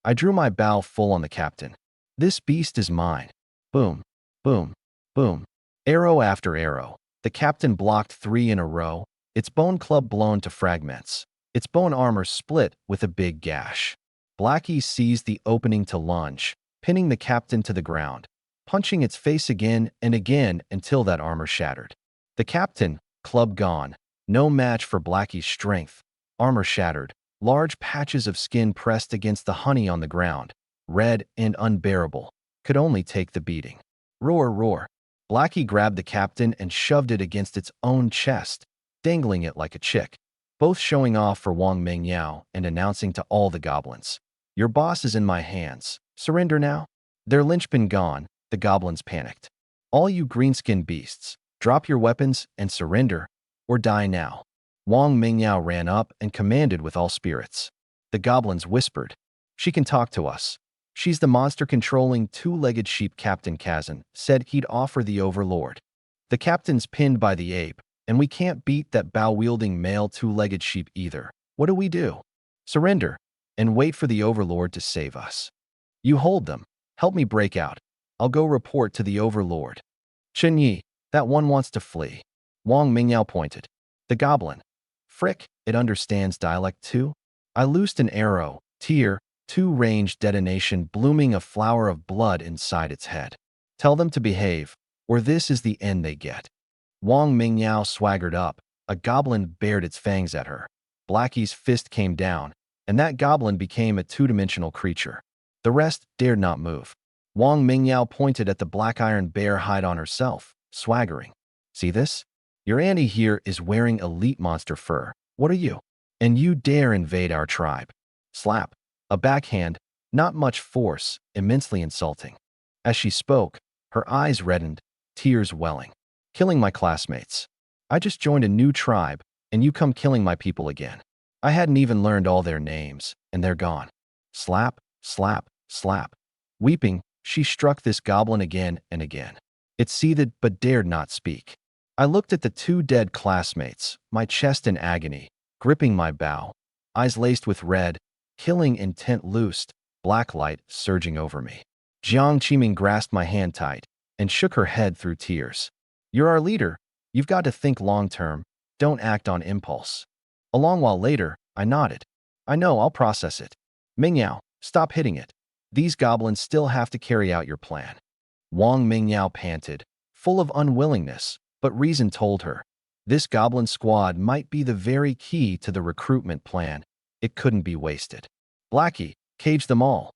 I drew my bow full on the captain. This beast is mine. Boom, boom, boom. Arrow after arrow. The captain blocked 3 in a row, its bone club blown to fragments. Its bone armor split with a big gash. Blackie seized the opening to lunge, pinning the captain to the ground, punching its face again and again until that armor shattered. The captain, club gone, no match for Blackie's strength. Armor shattered, large patches of skin pressed against the honey on the ground, red and unbearable, could only take the beating. Roar, roar. Blackie grabbed the captain and shoved it against its own chest, dangling it like a chick, both showing off for Wang Mingyao and announcing to all the goblins, "Your boss is in my hands. Surrender now." Their linchpin gone, the goblins panicked. "All you greenskin beasts, drop your weapons and surrender, or die now." Wang Mingyao ran up and commanded with all spirits. The goblins whispered, "She can talk to us. She's the monster-controlling 2-legged sheep." Captain Kazan said he'd offer the overlord. "The captain's pinned by the ape, and we can't beat that bow-wielding male 2-legged sheep either. What do we do? Surrender, and wait for the overlord to save us. You hold them. Help me break out." I'll go report to the overlord. Chen Yi, that one wants to flee. Wang Mingyao pointed. The goblin. Frick, it understands dialect too? I loosed an arrow, tier 2 range detonation blooming a flower of blood inside its head. Tell them to behave, or this is the end they get. Wang Mingyao swaggered up. A goblin bared its fangs at her. Blackie's fist came down, and that goblin became a two-dimensional creature. The rest dared not move. Wang Mingyao pointed at the black iron bear hide on herself, swaggering. See this? Your auntie here is wearing elite monster fur. What are you? And you dare invade our tribe. Slap. A backhand, not much force, immensely insulting. As she spoke, her eyes reddened, tears welling. Killing my classmates. I just joined a new tribe, and you come killing my people again. I hadn't even learned all their names, and they're gone. Slap, slap, slap. Weeping, she struck this goblin again and again. It seethed but dared not speak. I looked at the two dead classmates, my chest in agony, gripping my bow, eyes laced with red, killing intent loosed, black light surging over me. Jiang Qiming grasped my hand tight and shook her head through tears. You're our leader. You've got to think long-term. Don't act on impulse. A long while later, I nodded. I know, I'll process it. Mingyao, stop hitting it. These goblins still have to carry out your plan. Wang Mingyao panted, full of unwillingness, but reason told her. This goblin squad might be the very key to the recruitment plan. It couldn't be wasted. Blackie, cage them all.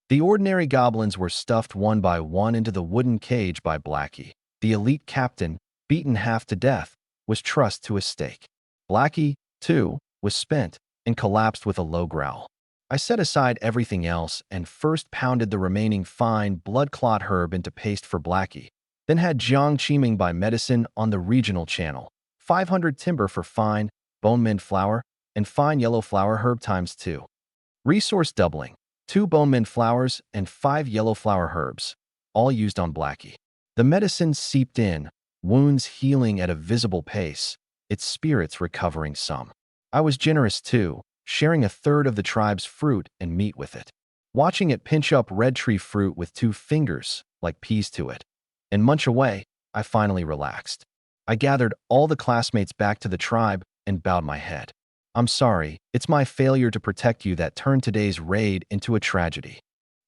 The ordinary goblins were stuffed one by one into the wooden cage by Blackie. The elite captain, beaten half to death, was trussed to a stake. Blackie, too, was spent and collapsed with a low growl. I set aside everything else and first pounded the remaining fine blood clot herb into paste for Blackie, then had Jiang Qiming buy medicine on the regional channel, 500 timber for fine bone mint flower and fine yellow flower herb ×2. Resource doubling, 2 bone mint flowers and 5 yellow flower herbs, all used on Blackie. The medicine seeped in, wounds healing at a visible pace, its spirits recovering some. I was generous too, sharing a third of the tribe's fruit and meat with it. Watching it pinch up red tree fruit with 2 fingers, like peas to it, and munch away, I finally relaxed. I gathered all the classmates back to the tribe and bowed my head. I'm sorry, it's my failure to protect you that turned today's raid into a tragedy.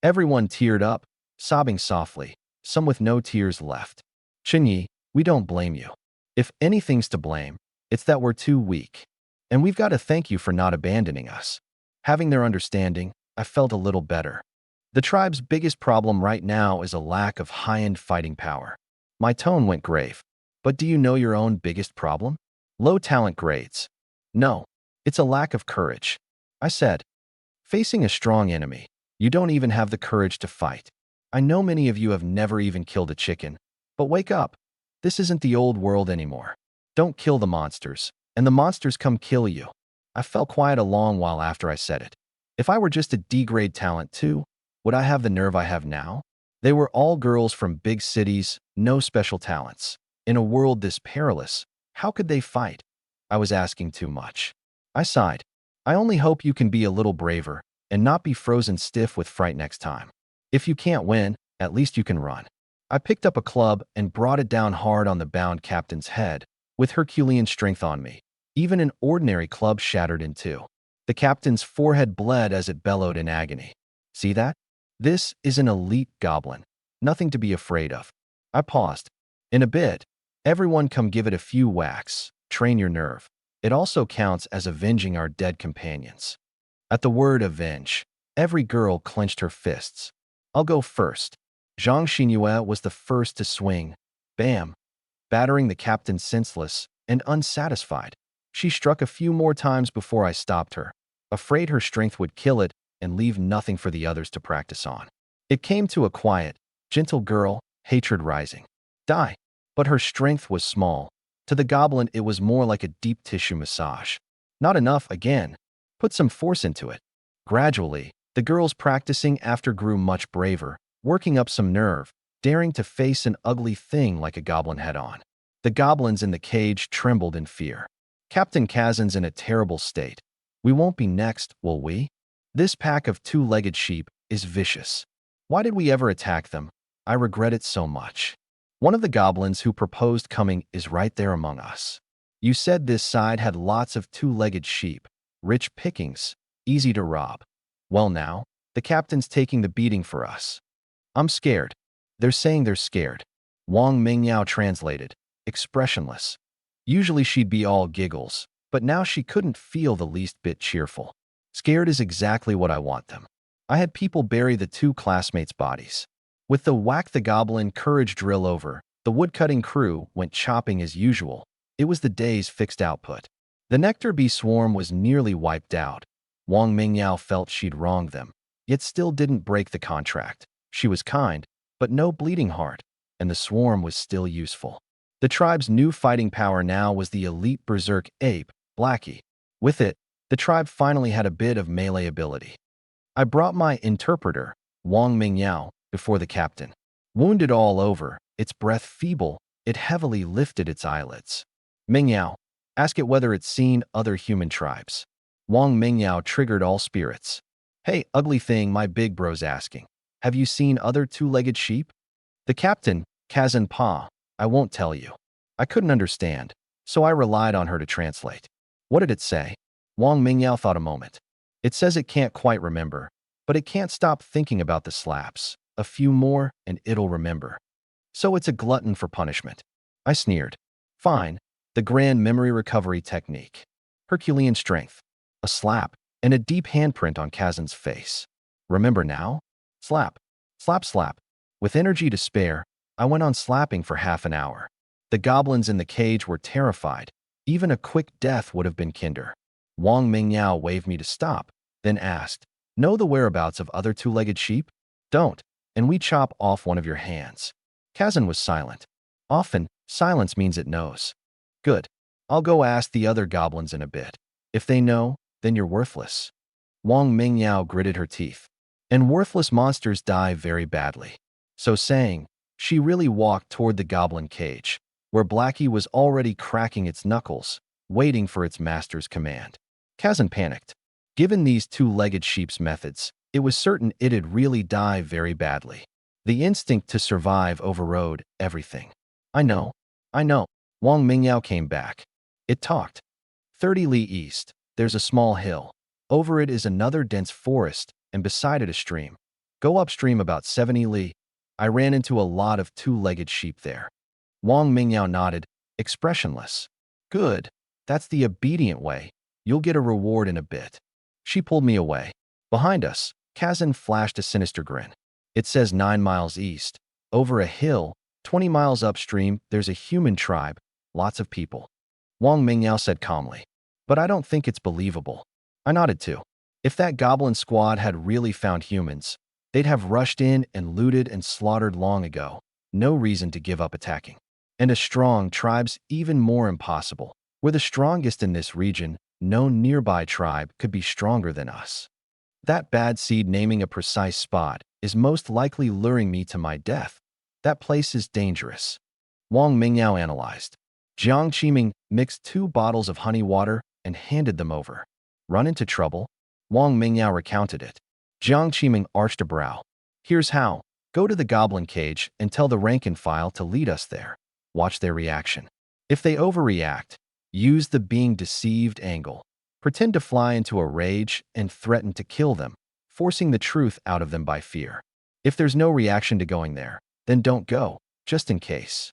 Everyone teared up, sobbing softly, some with no tears left. Chinyi, we don't blame you. If anything's to blame, it's that we're too weak. And we've got to thank you for not abandoning us. Having their understanding, I felt a little better. The tribe's biggest problem right now is a lack of high-end fighting power. My tone went grave. But do you know your own biggest problem? Low talent grades. No, it's a lack of courage. I said, facing a strong enemy, you don't even have the courage to fight. I know many of you have never even killed a chicken, but wake up. This isn't the old world anymore. Don't kill the monsters, and the monsters come kill you. I fell quiet a long while after I said it. If I were just a D-grade talent too, would I have the nerve I have now? They were all girls from big cities, no special talents. In a world this perilous, how could they fight? I was asking too much. I sighed. I only hope you can be a little braver and not be frozen stiff with fright next time. If you can't win, at least you can run. I picked up a club and brought it down hard on the bound captain's head, with Herculean strength on me. Even an ordinary club shattered in 2. The captain's forehead bled as it bellowed in agony. See that? This is an elite goblin. Nothing to be afraid of. I paused. In a bit, everyone come give it a few whacks. Train your nerve. It also counts as avenging our dead companions. At the word avenge, every girl clenched her fists. I'll go first. Zhang Xinyue was the first to swing. Bam! Battering the captain senseless and unsatisfied. She struck a few more times before I stopped her, afraid her strength would kill it and leave nothing for the others to practice on. It came to a quiet, gentle girl, hatred rising. Die! But her strength was small. To the goblin, it was more like a deep tissue massage. Not enough again. Put some force into it. Gradually, the girls practicing after grew much braver, working up some nerve, daring to face an ugly thing like a goblin head-on. The goblins in the cage trembled in fear. Captain Kazan's in a terrible state. We won't be next, will we? This pack of 2-legged sheep is vicious. Why did we ever attack them? I regret it so much. One of the goblins who proposed coming is right there among us. You said this side had lots of two-legged sheep, rich pickings, easy to rob. Well now, the captain's taking the beating for us. I'm scared. They're saying they're scared. Wang Mingyao translated, expressionless. Usually she'd be all giggles, but now she couldn't feel the least bit cheerful. Scared is exactly what I want them. I had people bury the two classmates' bodies. With the whack the goblin courage drill over, the woodcutting crew went chopping as usual. It was the day's fixed output. The nectar bee swarm was nearly wiped out. Wang Mingyao felt she'd wronged them, yet still didn't break the contract. She was kind, but no bleeding heart, and the swarm was still useful. The tribe's new fighting power now was the elite berserk ape, Blackie. With it, the tribe finally had a bit of melee ability. I brought my interpreter, Wang Mingyao, before the captain. Wounded all over, its breath feeble, it heavily lifted its eyelids. Mingyao, ask it whether it's seen other human tribes. Wang Mingyao triggered all spirits. Hey, ugly thing, my big bro's asking. Have you seen other two-legged sheep? The captain, Kazan Pa, I won't tell you. I couldn't understand, so I relied on her to translate. What did it say? Wang Mingyao thought a moment. It says it can't quite remember, but it can't stop thinking about the slaps. A few more, and it'll remember. So it's a glutton for punishment. I sneered. Fine, the grand memory recovery technique. Herculean strength. A slap, and a deep handprint on Kazan's face. Remember now? Slap. Slap slap. With energy to spare, I went on slapping for half an hour. The goblins in the cage were terrified. Even a quick death would have been kinder. Wang Mingyao waved me to stop, then asked, know the whereabouts of other two-legged sheep? Don't, and we chop off one of your hands. Kazan was silent. Often, silence means it knows. Good. I'll go ask the other goblins in a bit. If they know, then you're worthless. Wang Mingyao gritted her teeth. And worthless monsters die very badly. So saying, she really walked toward the goblin cage, where Blackie was already cracking its knuckles, waiting for its master's command. Kazan panicked. Given these two-legged sheep's methods, it was certain it'd really die very badly. The instinct to survive overrode everything. I know. Wang Mingyao came back. It talked. 30 li east, there's a small hill. Over it is another dense forest, and beside it a stream. Go upstream about 70 li. I ran into a lot of two-legged sheep there. Wang Mingyao nodded, expressionless. Good. That's the obedient way. You'll get a reward in a bit. She pulled me away. Behind us, Kazan flashed a sinister grin. It says 9 miles east. Over a hill, 20 miles upstream, there's a human tribe, lots of people. Wang Mingyao said calmly. But I don't think it's believable. I nodded too. If that goblin squad had really found humans, they'd have rushed in and looted and slaughtered long ago. No reason to give up attacking. And a strong tribe's even more impossible. We're the strongest in this region. No nearby tribe could be stronger than us. That bad seed naming a precise spot is most likely luring me to my death. That place is dangerous. Wang Mingyao analyzed. Jiang Qiming mixed 2 bottles of honey water and handed them over. Run into trouble? Wang Mingyao recounted it. Jiang Qiming arched a brow. Here's how. Go to the goblin cage and tell the rank and file to lead us there. Watch their reaction. If they overreact, use the being deceived angle. Pretend to fly into a rage and threaten to kill them, forcing the truth out of them by fear. If there's no reaction to going there, then don't go, just in case.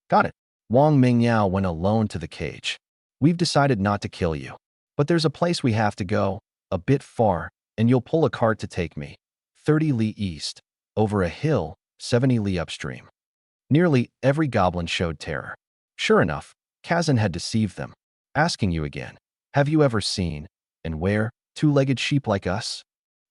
Got it. Wang Mingyao went alone to the cage. We've decided not to kill you. But there's a place we have to go, a bit far, and you'll pull a cart to take me. 30 li east, over a hill, 70 li upstream. Nearly every goblin showed terror. Sure enough, Kazan had deceived them. Asking you again, have you ever seen, and where, two-legged sheep like us?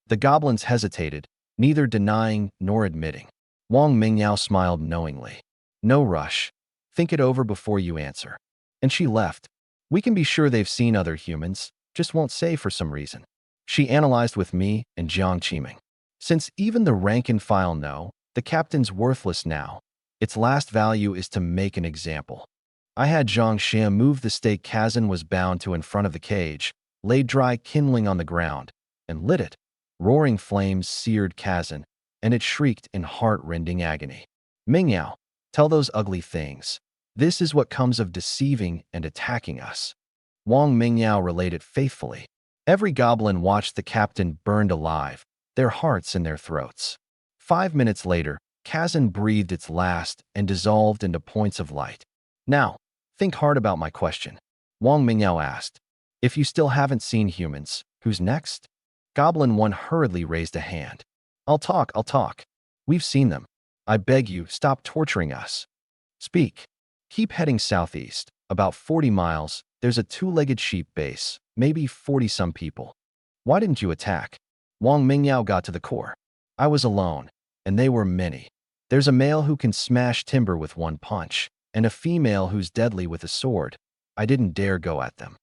The goblins hesitated, neither denying nor admitting. Wang Mingyao smiled knowingly. No rush. Think it over before you answer. And she left. We can be sure they've seen other humans, just won't say for some reason. She analyzed with me and Jiang Qiming. Since even the rank and file know, the captain's worthless now. Its last value is to make an example. I had Zhang Xia move the stake Kazan was bound to in front of the cage, laid dry kindling on the ground, and lit it. Roaring flames seared Kazan, and it shrieked in heart-rending agony. Mingyao, tell those ugly things. This is what comes of deceiving and attacking us. Wang Mingyao related faithfully. Every goblin watched the captain burned alive, their hearts in their throats. 5 minutes later, Kazan breathed its last and dissolved into points of light. Now, think hard about my question. Wang Mingyao asked. If you still haven't seen humans, who's next? Goblin 1 hurriedly raised a hand. I'll talk. We've seen them. I beg you, stop torturing us. Speak. Keep heading southeast. About 40 miles, there's a two-legged sheep base, maybe 40-some people. Why didn't you attack? Wang Mingyao got to the core. I was alone, and they were many. There's a male who can smash timber with one punch, and a female who's deadly with a sword. I didn't dare go at them.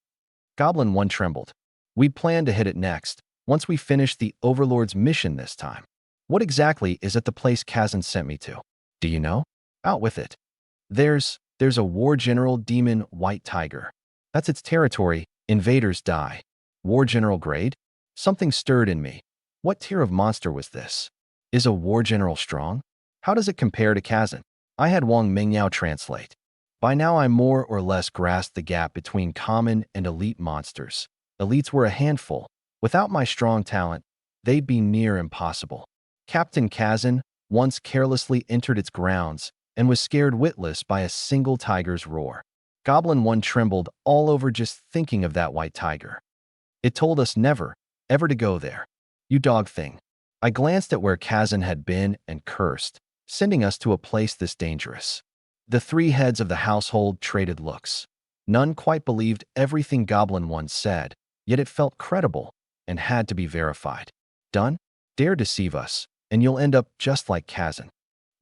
Goblin 1 trembled. We'd planned to hit it next, once we finished the Overlord's mission this time. What exactly is at the place Kazan sent me to? Do you know? Out with it. There's a war general demon white tiger. That's its territory. Invaders die. War general grade? Something stirred in me. What tier of monster was this? Is a war general strong? How does it compare to Kazan? I had Wang Mingyao translate. By now I more or less grasped the gap between common and elite monsters. Elites were a handful. Without my strong talent, they'd be near impossible. Captain Kazan once carelessly entered its grounds and was scared witless by a single tiger's roar. Goblin 1 trembled all over just thinking of that white tiger. It told us never, ever to go there. You dog thing. I glanced at where Kazan had been and cursed, sending us to a place this dangerous. The three heads of the household traded looks. None quite believed everything Goblin 1 said, yet it felt credible and had to be verified. Done? Dare deceive us, and you'll end up just like Kazan.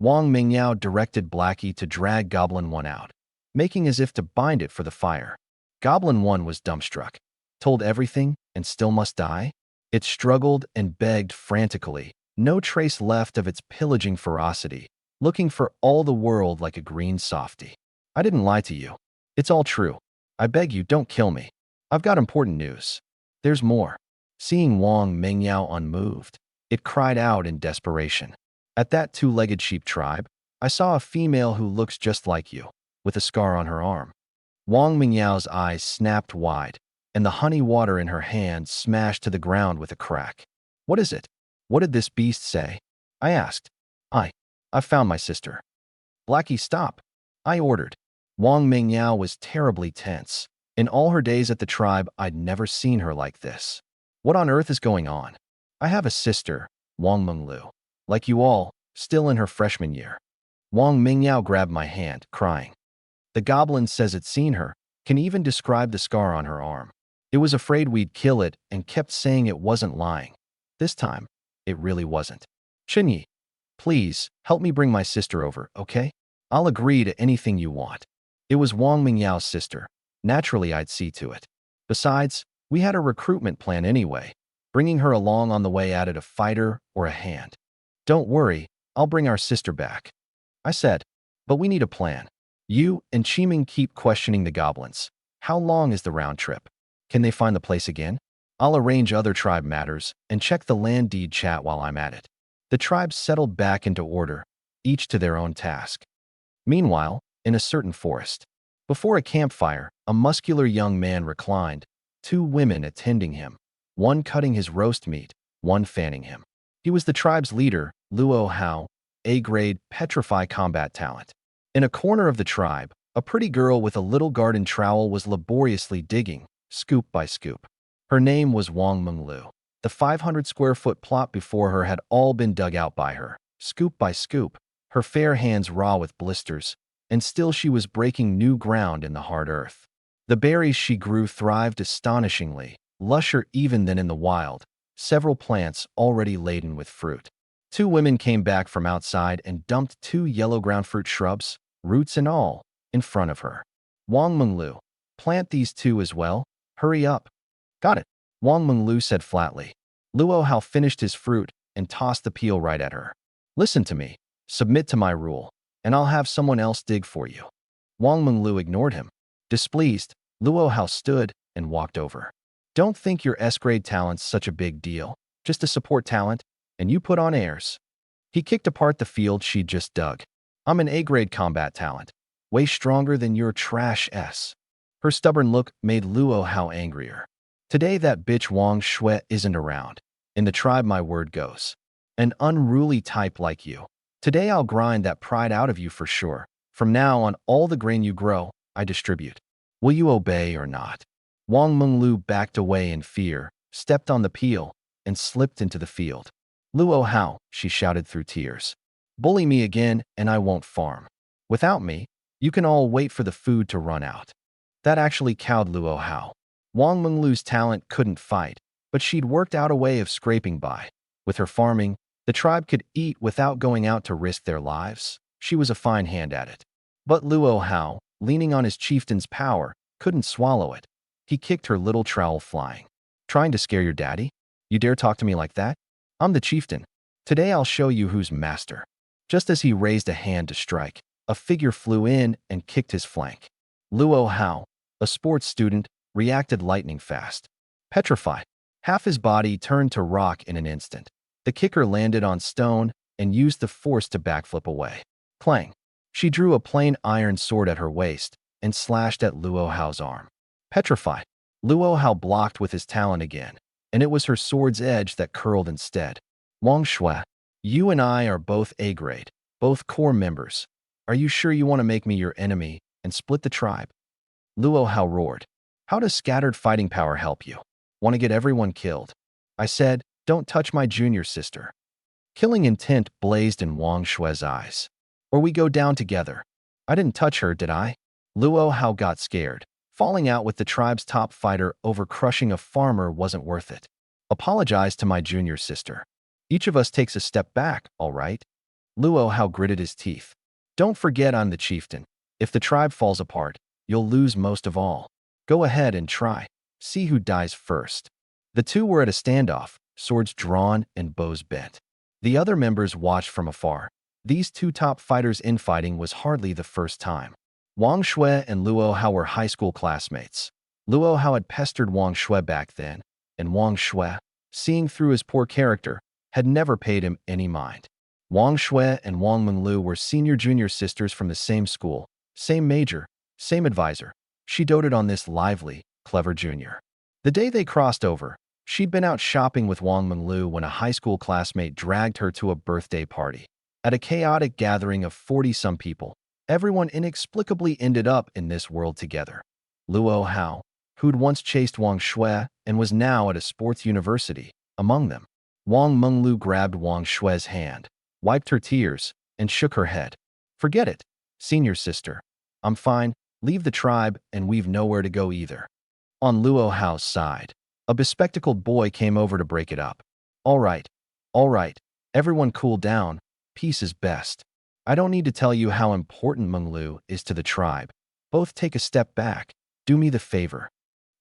Wang Mingyao directed Blackie to drag Goblin 1 out, making as if to bind it for the fire. Goblin 1 was dumbstruck. Told everything and still must die? It struggled and begged frantically, no trace left of its pillaging ferocity, looking for all the world like a green softy. I didn't lie to you. It's all true. I beg you, don't kill me. I've got important news. There's more. Seeing Wang Mingyao unmoved, it cried out in desperation. At that two-legged sheep tribe, I saw a female who looks just like you, with a scar on her arm. Wang Mingyao's eyes snapped wide, and the honey water in her hand smashed to the ground with a crack. What is it? What did this beast say? I asked. I found my sister. Blackie, stop. I ordered. Wang Mingyao was terribly tense. In all her days at the tribe, I'd never seen her like this. What on earth is going on? I have a sister, Wang Menglu. Like you all, still in her freshman year. Wang Mingyao grabbed my hand, crying. The goblin says it's seen her, can even describe the scar on her arm. It was afraid we'd kill it and kept saying it wasn't lying. This time, it really wasn't. Chinyi, please, help me bring my sister over, okay? I'll agree to anything you want. It was Wang Mingyao's sister. Naturally, I'd see to it. Besides, we had a recruitment plan anyway. Bringing her along on the way added a fighter or a hand. Don't worry, I'll bring our sister back. I said, but we need a plan. You and Chiming keep questioning the goblins. How long is the round trip? Can they find the place again? I'll arrange other tribe matters and check the land deed chat while I'm at it. The tribes settled back into order, each to their own task. Meanwhile, in a certain forest, before a campfire, a muscular young man reclined, two women attending him, one cutting his roast meat, one fanning him. He was the tribe's leader, Luo Hao, A-grade petrify combat talent. In a corner of the tribe, a pretty girl with a little garden trowel was laboriously digging, scoop by scoop. Her name was Wang Menglu. The 500-square-foot plot before her had all been dug out by her, scoop by scoop, her fair hands raw with blisters, and still she was breaking new ground in the hard earth. The berries she grew thrived astonishingly, lusher even than in the wild, several plants already laden with fruit. Two women came back from outside and dumped two yellow ground fruit shrubs, roots and all, in front of her. Wang Menglu, plant these two as well. Hurry up. Got it, Wang Menglu said flatly. Luo Hao finished his fruit and tossed the peel right at her. Listen to me. Submit to my rule, and I'll have someone else dig for you. Wang Menglu ignored him. Displeased, Luo Hao stood and walked over. Don't think your S-grade talent's such a big deal, just a support talent, and you put on airs. He kicked apart the field she'd just dug. I'm an A-grade combat talent, way stronger than your trash S. Her stubborn look made Luo Hao angrier. Today that bitch Wang Shui isn't around. In the tribe my word goes. An unruly type like you. Today I'll grind that pride out of you for sure. From now on, all the grain you grow, I distribute. Will you obey or not? Wang Menglu backed away in fear, stepped on the peel, and slipped into the field. Luo Hao, she shouted through tears. Bully me again and I won't farm. Without me, you can all wait for the food to run out. That actually cowed Luo Hao. Wang Menglu's talent couldn't fight, but she'd worked out a way of scraping by. With her farming, the tribe could eat without going out to risk their lives. She was a fine hand at it. But Luo Hao, leaning on his chieftain's power, couldn't swallow it. He kicked her little trowel flying. Trying to scare your daddy? You dare talk to me like that? I'm the chieftain. Today I'll show you who's master. Just as he raised a hand to strike, a figure flew in and kicked his flank. Luo Hao, a sports student, reacted lightning fast. Petrified, half his body turned to rock in an instant. The kicker landed on stone and used the force to backflip away. Clang! She drew a plain iron sword at her waist and slashed at Luo Hao's arm. Petrified, Luo Hao blocked with his talon again, and it was her sword's edge that curled instead. Wang Shui, you and I are both A-grade, both core members. Are you sure you want to make me your enemy and split the tribe? Luo Hao roared. How does scattered fighting power help you? Want to get everyone killed? I said, don't touch my junior sister. Killing intent blazed in Wang Shui's eyes. Or we go down together. I didn't touch her, did I? Luo Hao got scared. Falling out with the tribe's top fighter over crushing a farmer wasn't worth it. Apologize to my junior sister. Each of us takes a step back, all right? Luo Hao gritted his teeth. Don't forget I'm the chieftain. If the tribe falls apart, you'll lose most of all. Go ahead and try. See who dies first. The two were at a standoff, swords drawn and bows bent. The other members watched from afar. These two top fighters infighting was hardly the first time. Wang Shui and Luo Hao were high school classmates. Luo Hao had pestered Wang Shui back then, and Wang Shui, seeing through his poor character, had never paid him any mind. Wang Shui and Wang Menglu were senior-junior sisters from the same school, same major, same advisor. She doted on this lively, clever junior. The day they crossed over, she'd been out shopping with Wang Menglu when a high school classmate dragged her to a birthday party. At a chaotic gathering of 40-some people, everyone inexplicably ended up in this world together. Luo Hao, who'd once chased Wang Shui and was now at a sports university, among them. Wang Menglu grabbed Wang Shui's hand, wiped her tears, and shook her head. Forget it, senior sister. I'm fine, leave the tribe, and we've nowhere to go either. On Luo Hao's side, a bespectacled boy came over to break it up. All right, everyone cool down, peace is best. I don't need to tell you how important Menglu is to the tribe. Both take a step back, do me the favor.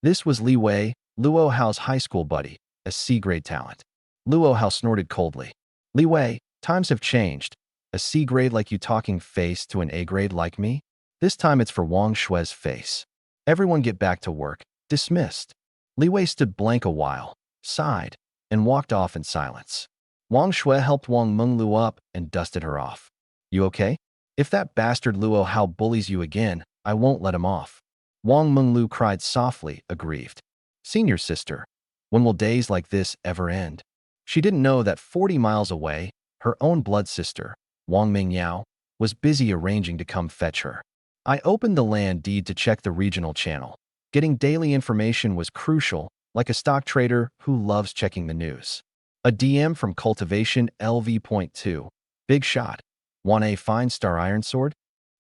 This was Li Wei, Luo Hao's high school buddy, a C-grade talent. Luo Hao snorted coldly. Li Wei, times have changed. A C-grade like you talking face to an A-grade like me? This time it's for Wang Shui's face. Everyone get back to work. Dismissed. Li Wei stood blank a while, sighed, and walked off in silence. Wang Shui helped Wang Menglu up and dusted her off. You okay? If that bastard Luo Hao bullies you again, I won't let him off. Wang Menglu cried softly, aggrieved. Senior sister, when will days like this ever end? She didn't know that 40 miles away, her own blood sister, Wang Mingyao, was busy arranging to come fetch her. I opened the land deed to check the regional channel. Getting daily information was crucial, like a stock trader who loves checking the news. A DM from Cultivation LV.2. Big shot. Want a fine star iron sword?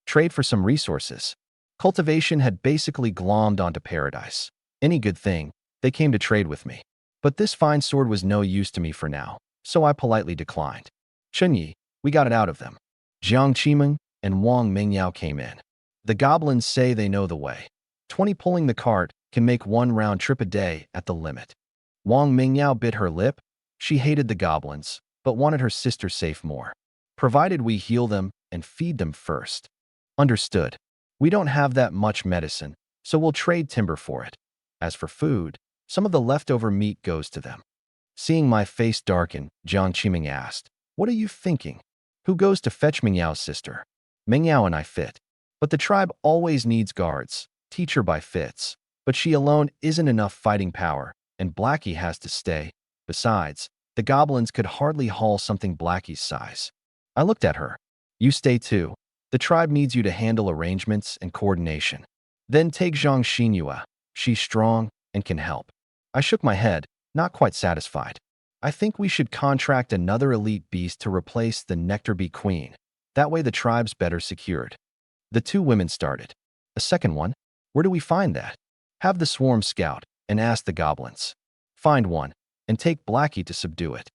Trade for some resources. Cultivation had basically glommed onto paradise. Any good thing, they came to trade with me. But this fine sword was no use to me for now, so I politely declined. Chunyi, we got it out of them. Jiang Qimeng and Wang Mingyao came in. The goblins say they know the way. 20 pulling the cart can make one round trip a day at the limit. Wang Mingyao bit her lip. She hated the goblins, but wanted her sister safe more. Provided we heal them and feed them first. Understood. We don't have that much medicine, so we'll trade timber for it. As for food, some of the leftover meat goes to them. Seeing my face darken, Jiang Qimeng asked, What are you thinking? Who goes to fetch Mingyao's sister? Mingyao and I fit. But the tribe always needs guards. Teach her by fits. But she alone isn't enough fighting power, and Blackie has to stay. Besides, the goblins could hardly haul something Blackie's size. I looked at her. You stay too. The tribe needs you to handle arrangements and coordination. Then take Zhang Xinyua. She's strong and can help. I shook my head, not quite satisfied. I think we should contract another elite beast to replace the Nectar Bee Queen. That way the tribe's better secured. The two women started. A second one? Where do we find that? Have the swarm scout and ask the goblins. Find one and take Blackie to subdue it.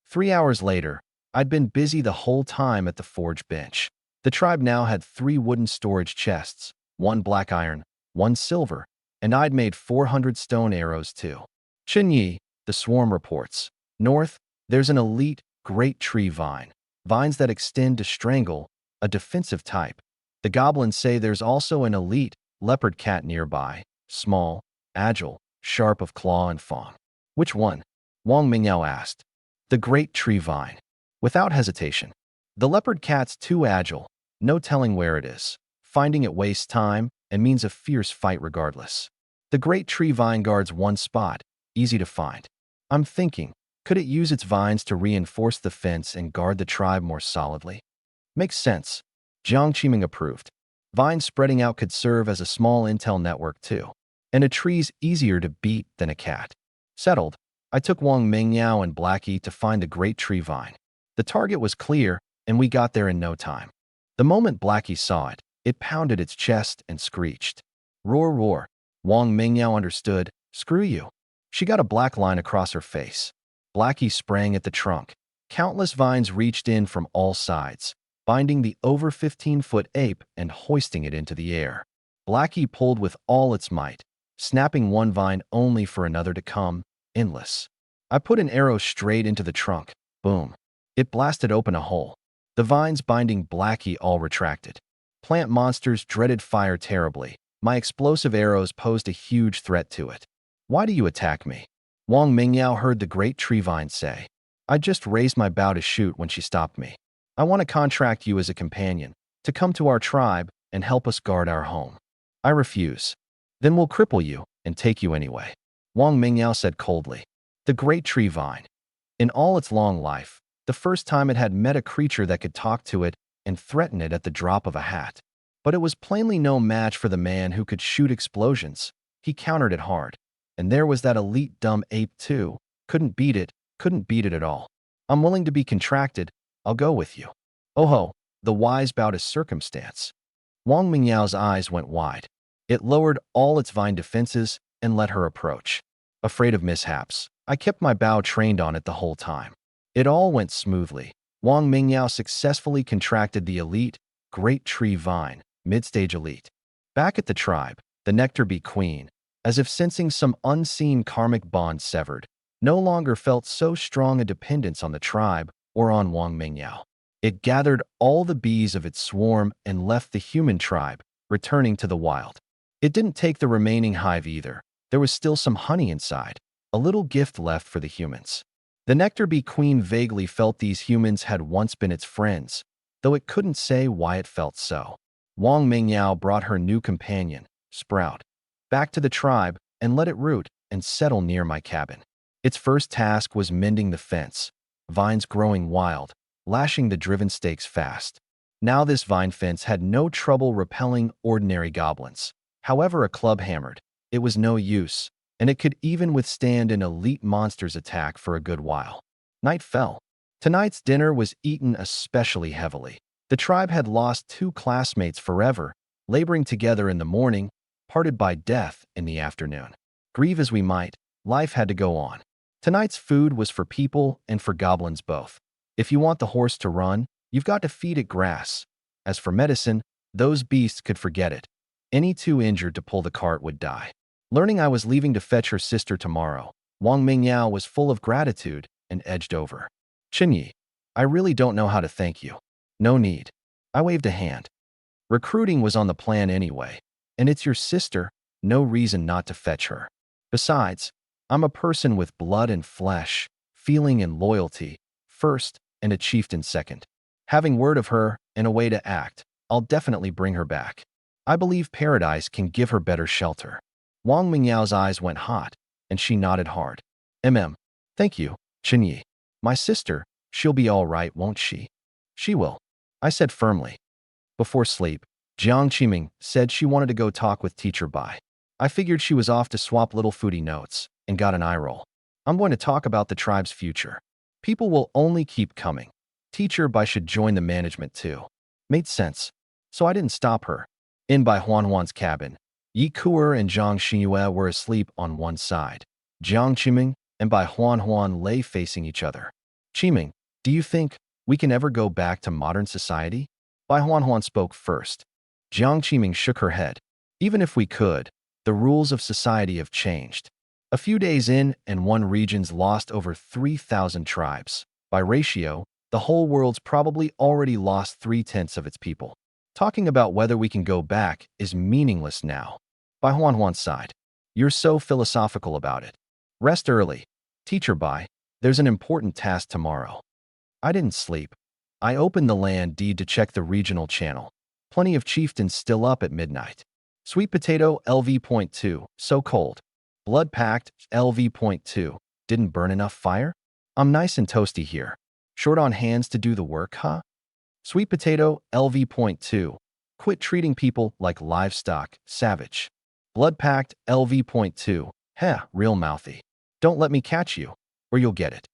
3 hours later, I'd been busy the whole time at the forge bench. The tribe now had 3 wooden storage chests, 1 black iron, 1 silver, and I'd made 400 stone arrows too. Chinyi, the swarm reports. North, there's an elite, great tree vine. Vines that extend to strangle, a defensive type. The goblins say there's also an elite, leopard cat nearby. Small, agile, sharp of claw and fang. Which one? Wang Mingyao asked. The great tree vine. Without hesitation. The leopard cat's too agile, no telling where it is. Finding it wastes time and means a fierce fight regardless. The great tree vine guards one spot, easy to find. I'm thinking, could it use its vines to reinforce the fence and guard the tribe more solidly? Makes sense. Jiang Qiming approved. Vines spreading out could serve as a small intel network too. And a tree's easier to beat than a cat. Settled. I took Wang Mingyao and Blackie to find the great tree vine. The target was clear, and we got there in no time. The moment Blackie saw it, it pounded its chest and screeched. Roar, roar. Wang Mingyao understood. Screw you. She got a black line across her face. Blackie sprang at the trunk. Countless vines reached in from all sides, binding the over 15-foot ape and hoisting it into the air. Blackie pulled with all its might, snapping one vine only for another to come, endless. I put an arrow straight into the trunk. Boom. It blasted open a hole. The vines binding Blackie all retracted. Plant monsters dreaded fire terribly. My explosive arrows posed a huge threat to it. Why do you attack me? Wang Mingyao heard the great tree vine say. I just raised my bow to shoot when she stopped me. I want to contract you as a companion, to come to our tribe and help us guard our home. I refuse. Then we'll cripple you and take you anyway. Wang Mingyao said coldly. The great tree vine. In all its long life, the first time it had met a creature that could talk to it and threaten it at the drop of a hat. But it was plainly no match for the man who could shoot explosions. He countered it hard. And there was that elite dumb ape too. Couldn't beat it at all. I'm willing to be contracted. I'll go with you. Oh ho, the wise bow to circumstance. Wang Mingyao's eyes went wide. It lowered all its vine defenses and let her approach. Afraid of mishaps, I kept my bow trained on it the whole time. It all went smoothly. Wang Mingyao successfully contracted the elite, great tree vine, mid-stage elite. Back at the tribe, the Nectar Bee Queen, as if sensing some unseen karmic bond severed, no longer felt so strong a dependence on the tribe or on Wang Mingyao. It gathered all the bees of its swarm and left the human tribe, returning to the wild. It didn't take the remaining hive either. There was still some honey inside, a little gift left for the humans. The Nectar Bee Queen vaguely felt these humans had once been its friends, though it couldn't say why it felt so. Wang Mingyao brought her new companion, Sprout, back to the tribe and let it root and settle near my cabin. Its first task was mending the fence, vines growing wild, lashing the driven stakes fast. Now this vine fence had no trouble repelling ordinary goblins. However, a club hammered, it was no use, and it could even withstand an elite monster's attack for a good while. Night fell. Tonight's dinner was eaten especially heavily. The tribe had lost 2 classmates forever, laboring together in the morning, parted by death in the afternoon. Grieve as we might, life had to go on. Tonight's food was for people and for goblins both. If you want the horse to run, you've got to feed it grass. As for medicine, those beasts could forget it. Any too injured to pull the cart would die. Learning I was leaving to fetch her sister tomorrow, Wang Mingyao was full of gratitude and edged over. Chinyi, I really don't know how to thank you. No need. I waved a hand. Recruiting was on the plan anyway, and it's your sister, no reason not to fetch her. Besides, I'm a person with blood and flesh, feeling and loyalty, first, and a chieftain second. Having word of her and a way to act, I'll definitely bring her back. I believe paradise can give her better shelter. Wang Mingyao's eyes went hot, and she nodded hard. Thank you, Chenyi. My sister, she'll be all right, won't she? She will, I said firmly. Before sleep, Jiang Qiming said she wanted to go talk with Teacher Bai. I figured she was off to swap little foodie notes, and got an eye roll. I'm going to talk about the tribe's future. People will only keep coming. Teacher Bai should join the management too. Made sense, so I didn't stop her. In by Huan's cabin, Yi Kuer and Zhang Xinyue were asleep on one side. Jiang Qiming and Bai Huan lay facing each other. Qiming, do you think we can ever go back to modern society? Bai Huan spoke first. Jiang Qiming shook her head. Even if we could, the rules of society have changed. A few days in, and one region's lost over 3,000 tribes. By ratio, the whole world's probably already lost 3/10 of its people. Talking about whether we can go back is meaningless now. Bai Huan sighed. You're so philosophical about it. Rest early. Teacher Bai, there's an important task tomorrow. I didn't sleep. I opened the land deed to check the regional channel. Plenty of chieftains still up at midnight. Sweet potato LV.2, so cold. Blood packed LV.2, didn't burn enough fire? I'm nice and toasty here. Short on hands to do the work, huh? Sweet potato LV.2, quit treating people like livestock, savage. Blood packed LV.2, heh, real mouthy. Don't let me catch you, or you'll get it.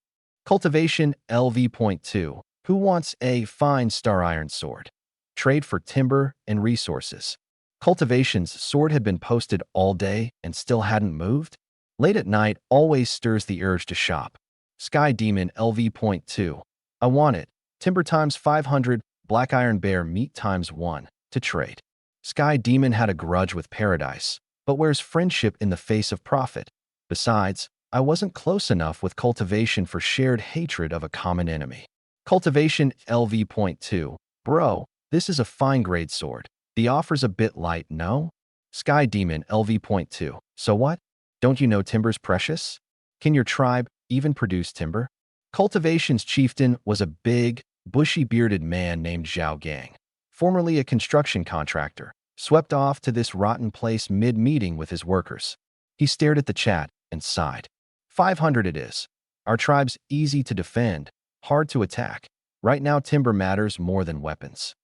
Cultivation LV.2, who wants a fine star iron sword? Trade for timber and resources. Cultivation's sword had been posted all day and still hadn't moved. Late at night always stirs the urge to shop. Sky Demon LV.2, I want it. Timber times 500, black iron bear meat times 1, to trade. Sky Demon had a grudge with paradise, but where's friendship in the face of profit? Besides, I wasn't close enough with cultivation for shared hatred of a common enemy. Cultivation LV.2, bro, this is a fine-grade sword. The offer's a bit light, no? Sky Demon LV.2, so what? Don't you know timber's precious? Can your tribe even produce timber? Cultivation's chieftain was a big, bushy-bearded man named Zhao Gang, formerly a construction contractor, swept off to this rotten place mid-meeting with his workers. He stared at the chat and sighed. 500 it is. Our tribe's easy to defend, hard to attack. Right now timber matters more than weapons.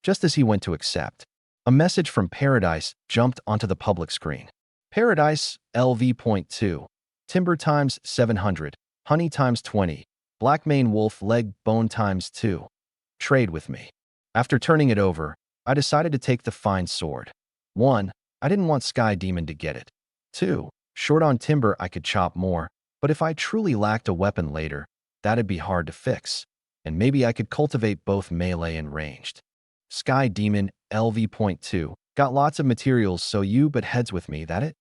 Just as he went to accept, a message from Paradise jumped onto the public screen. Paradise LV.2, timber times 700, honey times 20, black mane wolf leg bone times 2. Trade with me. After turning it over, I decided to take the fine sword. 1. I didn't want Sky Demon to get it. 2. Short on timber I could chop more, but if I truly lacked a weapon later, that'd be hard to fix, and maybe I could cultivate both melee and ranged. Sky Demon LV.2, got lots of materials, so you but heads with me, that it?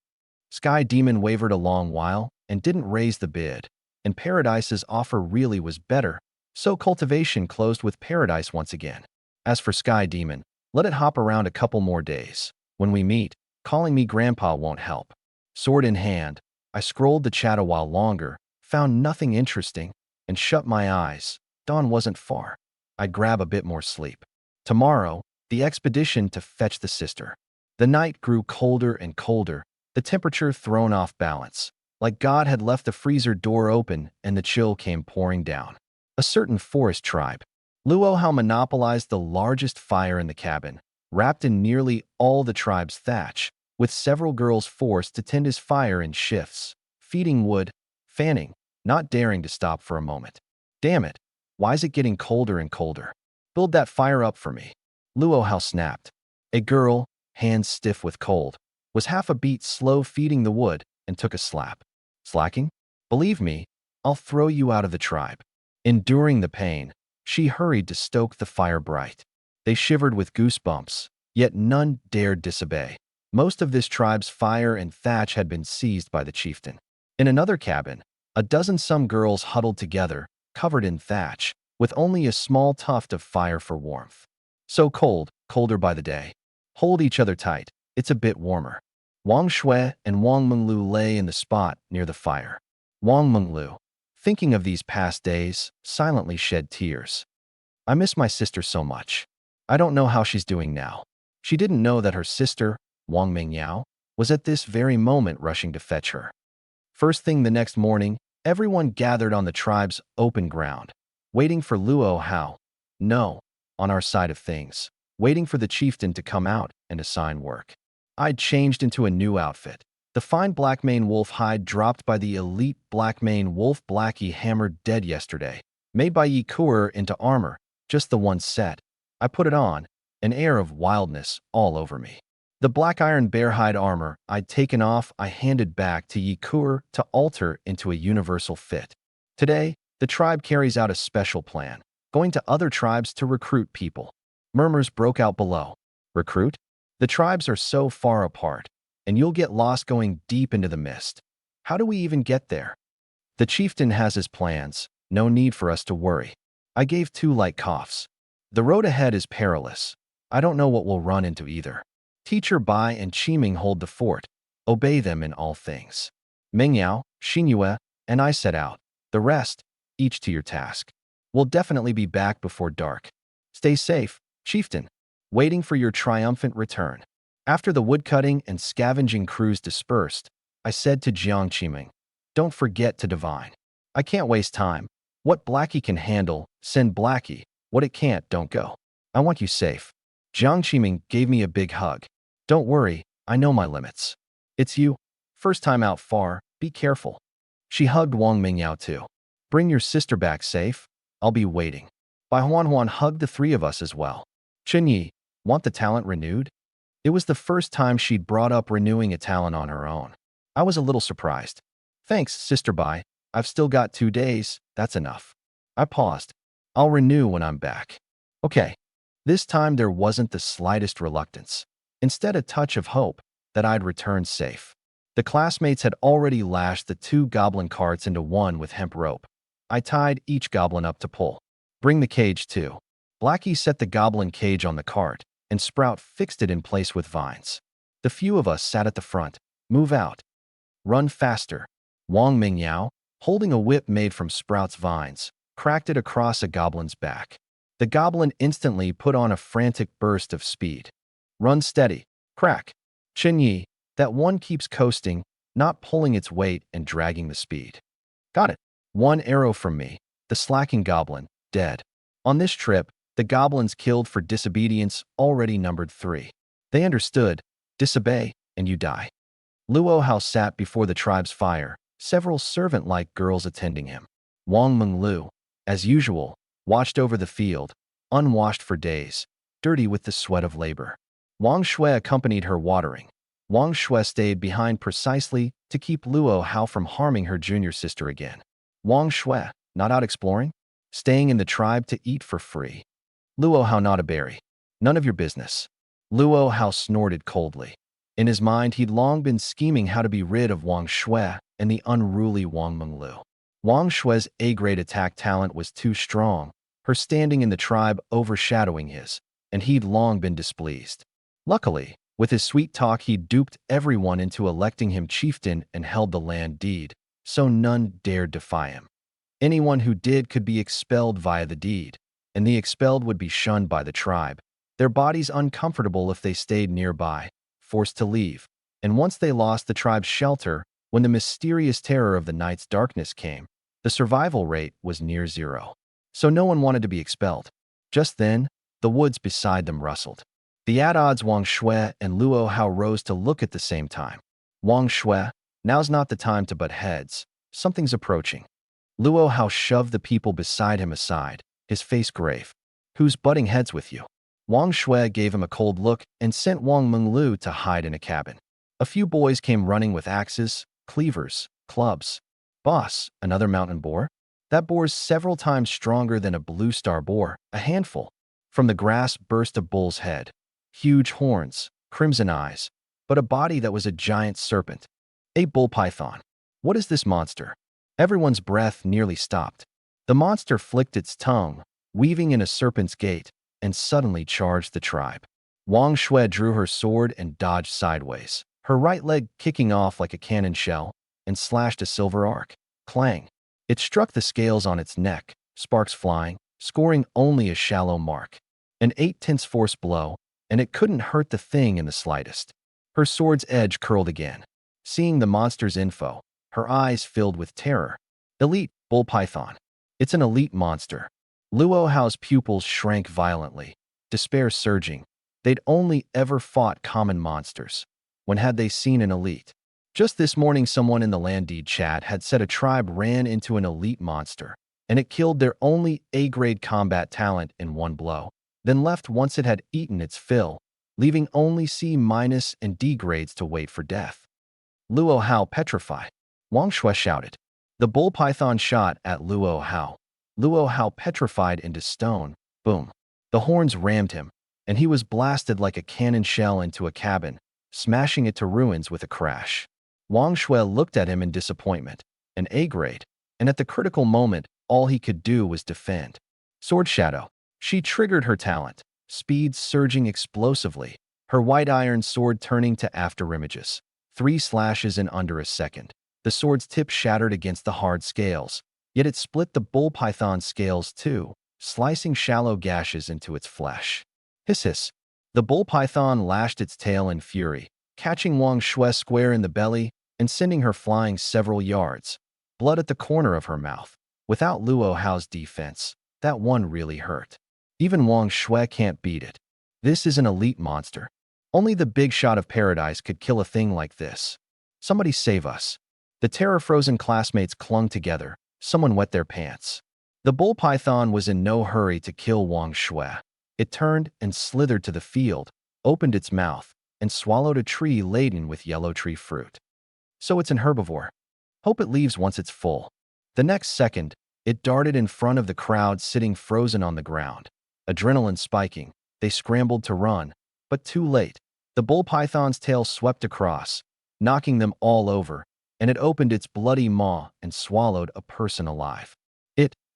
Sky Demon wavered a long while and didn't raise the bid, and Paradise's offer really was better, so cultivation closed with Paradise once again. As for Sky Demon, let it hop around a couple more days. When we meet, calling me Grandpa won't help. Sword in hand, I scrolled the chat a while longer, found nothing interesting, and shut my eyes. Dawn wasn't far. I'd grab a bit more sleep. Tomorrow, the expedition to fetch the sister. The night grew colder and colder, the temperature thrown off balance, like God had left the freezer door open and the chill came pouring down. A certain forest tribe, Luohao, monopolized the largest fire in the cabin, wrapped in nearly all the tribe's thatch, with several girls forced to tend his fire in shifts, feeding wood, fanning, not daring to stop for a moment. Damn it, why's it getting colder and colder? Build that fire up for me. Luohao snapped. A girl, hands stiff with cold, was half a beat slow feeding the wood and took a slap. Slacking? Believe me, I'll throw you out of the tribe. Enduring the pain, she hurried to stoke the fire bright. They shivered with goosebumps, yet none dared disobey. Most of this tribe's fire and thatch had been seized by the chieftain. In another cabin, a dozen some girls huddled together, covered in thatch, with only a small tuft of fire for warmth. So cold, colder by the day. Hold each other tight, it's a bit warmer. Wang Shui and Wang Menglu lay in the spot near the fire. Wang Menglu, thinking of these past days, silently shed tears. I miss my sister so much. I don't know how she's doing now. She didn't know that her sister, Wang Mingyao, was at this very moment rushing to fetch her. First thing the next morning, everyone gathered on the tribe's open ground, waiting for Luo Hao. No, on our side of things, waiting for the chieftain to come out and assign work. I'd changed into a new outfit. The fine black-mane wolf hide dropped by the elite black-mane wolf Blackie hammered dead yesterday, made by Yi Kuer into armor, just the one set. I put it on, an air of wildness all over me. The black iron bear hide armor I'd taken off I handed back to Yi Kuer to alter into a universal fit. Today, the tribe carries out a special plan, going to other tribes to recruit people. Murmurs broke out below. Recruit? The tribes are so far apart, and you'll get lost going deep into the mist. How do we even get there? The chieftain has his plans, no need for us to worry. I gave 2 light coughs. The road ahead is perilous. I don't know what we'll run into either. Teacher Bai and Qiming hold the fort. Obey them in all things. Mingyao, Xinyue, and I set out. The rest, each to your task. We'll definitely be back before dark. Stay safe, chieftain. Waiting for your triumphant return. After the woodcutting and scavenging crews dispersed, I said to Jiang Qiming, don't forget to divine. I can't waste time. What Blackie can handle, send Blackie. What it can't, don't go. I want you safe. Jiang Qiming gave me a big hug. Don't worry, I know my limits. It's you. First time out far, be careful. She hugged Wang Mingyao too. Bring your sister back safe. I'll be waiting. Bai Huan hugged the 3 of us as well. Chen Yi, want the talent renewed? It was the first time she'd brought up renewing a talent on her own. I was a little surprised. Thanks, Sister Bai. I've still got 2 days, that's enough. I paused. I'll renew when I'm back. Okay. This time there wasn't the slightest reluctance. Instead, a touch of hope that I'd return safe. The classmates had already lashed the 2 goblin carts into one with hemp rope. I tied each goblin up to pull. Bring the cage too. Blackie set the goblin cage on the cart, and Sprout fixed it in place with vines. The few of us sat at the front. Move out. Run faster. Wang Mingyao, holding a whip made from Sprout's vines, cracked it across a goblin's back. The goblin instantly put on a frantic burst of speed. Run steady. Crack. Chen Yi, that one keeps coasting, not pulling its weight and dragging the speed. Got it. 1 arrow from me. The slacking goblin, dead. On this trip, the goblins killed for disobedience already numbered 3. They understood. Disobey, and you die. Luo Hao sat before the tribe's fire, several servant-like girls attending him. Wang Menglu, as usual, watched over the field, unwashed for days, dirty with the sweat of labor. Wang Shui accompanied her watering. Wang Shui stayed behind precisely to keep Luo Hao from harming her junior sister again. Wang Shui, not out exploring? Staying in the tribe to eat for free. Luo Hao, not a berry. None of your business. Luo Hao snorted coldly. In his mind, he'd long been scheming how to be rid of Wang Shui and the unruly Wang Menglu. Wang Shui's A-grade attack talent was too strong, her standing in the tribe overshadowing his, and he'd long been displeased. Luckily, with his sweet talk, he'd duped everyone into electing him chieftain and held the land deed, so none dared defy him. Anyone who did could be expelled via the deed, and the expelled would be shunned by the tribe, their bodies uncomfortable if they stayed nearby, forced to leave. And once they lost the tribe's shelter, when the mysterious terror of the night's darkness came, the survival rate was near 0. So no one wanted to be expelled. Just then, the woods beside them rustled. The at-odds Wang Shui and Luo Hao rose to look at the same time. Wang Shui, now's not the time to butt heads. Something's approaching. Luo Hao shoved the people beside him aside, his face grave. Who's butting heads with you? Wang Shui gave him a cold look and sent Wang Menglu to hide in a cabin. A few boys came running with axes, cleavers, clubs. Boss, another mountain boar? That boar's several times stronger than a blue star boar, a handful. From the grass burst a bull's head. Huge horns, crimson eyes, but a body that was a giant serpent. A bull python. What is this monster? Everyone's breath nearly stopped. The monster flicked its tongue, weaving in a serpent's gait, and suddenly charged the tribe. Wang Shui drew her sword and dodged sideways, her right leg kicking off like a cannon shell, and slashed a silver arc. Clang. It struck the scales on its neck, sparks flying, scoring only a shallow mark. An 8/10 force blow, and it couldn't hurt the thing in the slightest. Her sword's edge curled again. Seeing the monster's info, her eyes filled with terror. Elite bull python. It's an elite monster. Luo Hao's pupils shrank violently, despair surging. They'd only ever fought common monsters. When had they seen an elite? Just this morning, someone in the Landed chat had said a tribe ran into an elite monster, and it killed their only A-grade combat talent in one blow, then left once it had eaten its fill, leaving only C- and D grades to wait for death. Luo Hao petrify. Wang Shui shouted. The bull python shot at Luo Hao. Luo Hao petrified into stone. Boom. The horns rammed him, and he was blasted like a cannon shell into a cabin, smashing it to ruins with a crash. Wang Shui looked at him in disappointment. An A-grade, and at the critical moment, all he could do was defend. Sword Shadow. She triggered her talent, speed surging explosively, her white iron sword turning to afterimages. 3 slashes in under a second. The sword's tip shattered against the hard scales, yet it split the bull python's scales too, slicing shallow gashes into its flesh. Hiss hiss. The bull python lashed its tail in fury, catching Wang Shui square in the belly and sending her flying several yards, blood at the corner of her mouth. Without Luo Hao's defense, that one really hurt. Even Wang Shui can't beat it. This is an elite monster. Only the big shot of paradise could kill a thing like this. Somebody save us. The terror-frozen classmates clung together. Someone wet their pants. The bull python was in no hurry to kill Wang Shui. It turned and slithered to the field, opened its mouth, and swallowed a tree laden with yellow tree fruit. So it's an herbivore. Hope it leaves once it's full. The next second, it darted in front of the crowd sitting frozen on the ground. Adrenaline spiking, they scrambled to run, but too late. The bull python's tail swept across, knocking them all over, and it opened its bloody maw and swallowed a person alive.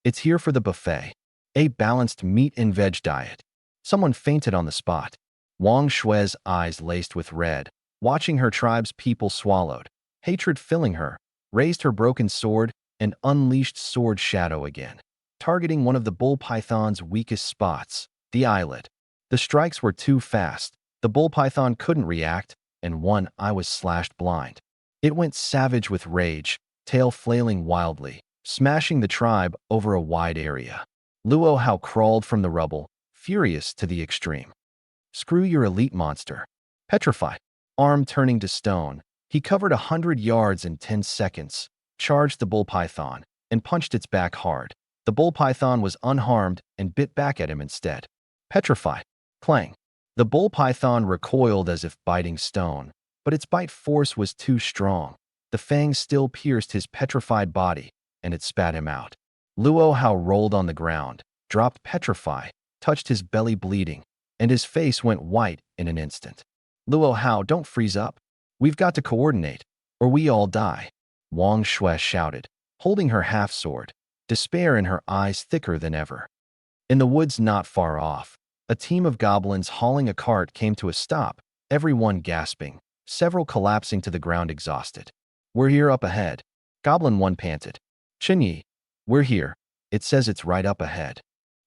It's here for the buffet. A balanced meat and veg diet. Someone fainted on the spot. Wang Shui's eyes laced with red, watching her tribe's people swallowed, hatred filling her, raised her broken sword and unleashed Sword Shadow again, targeting one of the bull python's weakest spots, the eyelid. The strikes were too fast. The bull python couldn't react, and one eye was slashed blind. It went savage with rage, tail flailing wildly, smashing the tribe over a wide area. Luo Hao crawled from the rubble, furious to the extreme. Screw your elite monster. Petrify. Arm turning to stone, he covered 100 yards in 10 seconds, charged the bull python, and punched its back hard. The bull python was unharmed and bit back at him instead. Petrify. Clang. The bull python recoiled as if biting stone, but its bite force was too strong. The fangs still pierced his petrified body, and it spat him out. Luo Hao rolled on the ground, dropped Petrify, touched his belly bleeding, and his face went white in an instant. Luo Hao, don't freeze up. We've got to coordinate, or we all die. Wang Shui shouted, holding her half-sword, despair in her eyes thicker than ever. In the woods not far off, a team of goblins hauling a cart came to a stop, everyone gasping, several collapsing to the ground exhausted. We're here up ahead. Goblin 1 panted. Chinyi, we're here. It says it's right up ahead.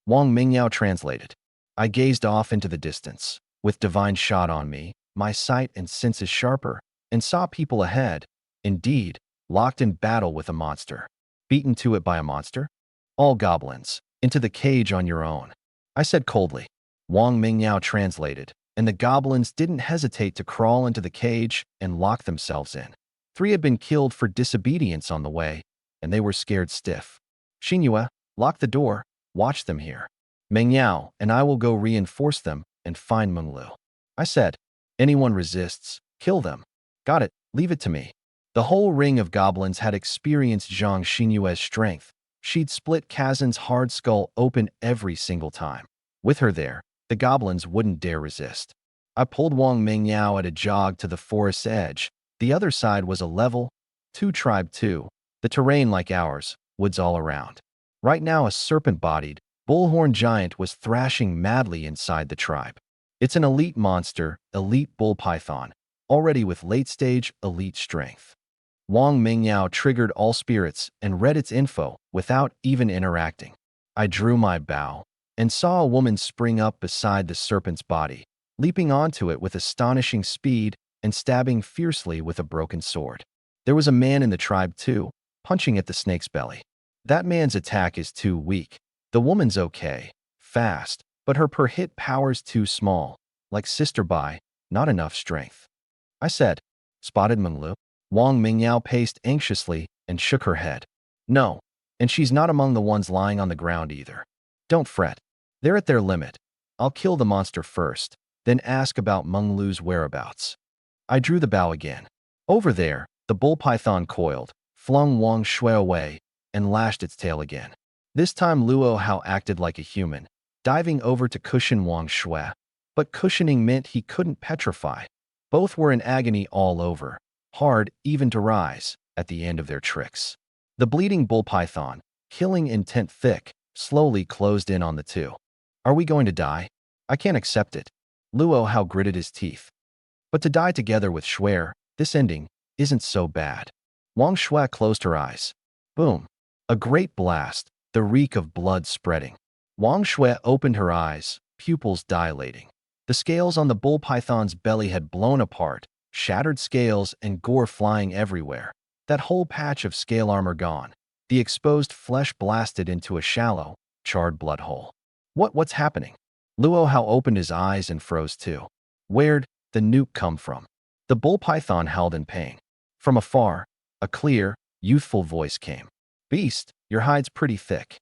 Wang Mingyao translated. I gazed off into the distance. With divine shot on me, my sight and senses sharper, and saw people ahead, indeed, locked in battle with a monster. Beaten to it by a monster? All goblins, into the cage on your own. I said coldly. Wang Mingyao translated, and the goblins didn't hesitate to crawl into the cage and lock themselves in. 3 had been killed for disobedience on the way, and they were scared stiff. Xinyue, lock the door, watch them here. Mingyao and I will go reinforce them and find Menglu. I said, anyone resists, kill them. Got it, leave it to me. The whole ring of goblins had experienced Zhang Xinyue's strength. She'd split Kazan's hard skull open every single time. With her there, the goblins wouldn't dare resist. I pulled Wang Mingyao at a jog to the forest's edge. The other side was a level, 2 tribe 2, the terrain like ours, woods all around. Right now a serpent-bodied, bullhorn giant was thrashing madly inside the tribe. It's an elite monster, elite bull python, already with late-stage elite strength. Wang Mingyao triggered all spirits and read its info without even interacting. I drew my bow, and saw a woman spring up beside the serpent's body, leaping onto it with astonishing speed and stabbing fiercely with a broken sword. There was a man in the tribe too, punching at the snake's belly. That man's attack is too weak. The woman's okay, fast, but her per-hit power's too small. Like Sister Bai, not enough strength. I said, spotted Menglu. Wang Mingyao paced anxiously and shook her head. No, and she's not among the ones lying on the ground either. Don't fret. They're at their limit. I'll kill the monster first, then ask about Menglu's whereabouts. I drew the bow again. Over there, the bull python coiled, flung Wang Shui away, and lashed its tail again. This time Luo Hao acted like a human, diving over to cushion Wang Shui. But cushioning meant he couldn't petrify. Both were in agony all over, hard even to rise, at the end of their tricks. The bleeding bull python, killing intent thick, slowly closed in on the two. Are we going to die? I can't accept it. Luo Hao gritted his teeth. But to die together with Shui, this ending isn't so bad. Wang Shui closed her eyes. Boom. A great blast, the reek of blood spreading. Wang Shui opened her eyes, pupils dilating. The scales on the bull python's belly had blown apart, shattered scales and gore flying everywhere. That whole patch of scale armor gone. The exposed flesh blasted into a shallow, charred blood hole. What's happening? Luo Hao opened his eyes and froze too. Where'd the nuke come from? The bull python howled in pain. From afar, a clear, youthful voice came. Beast, your hide's pretty thick.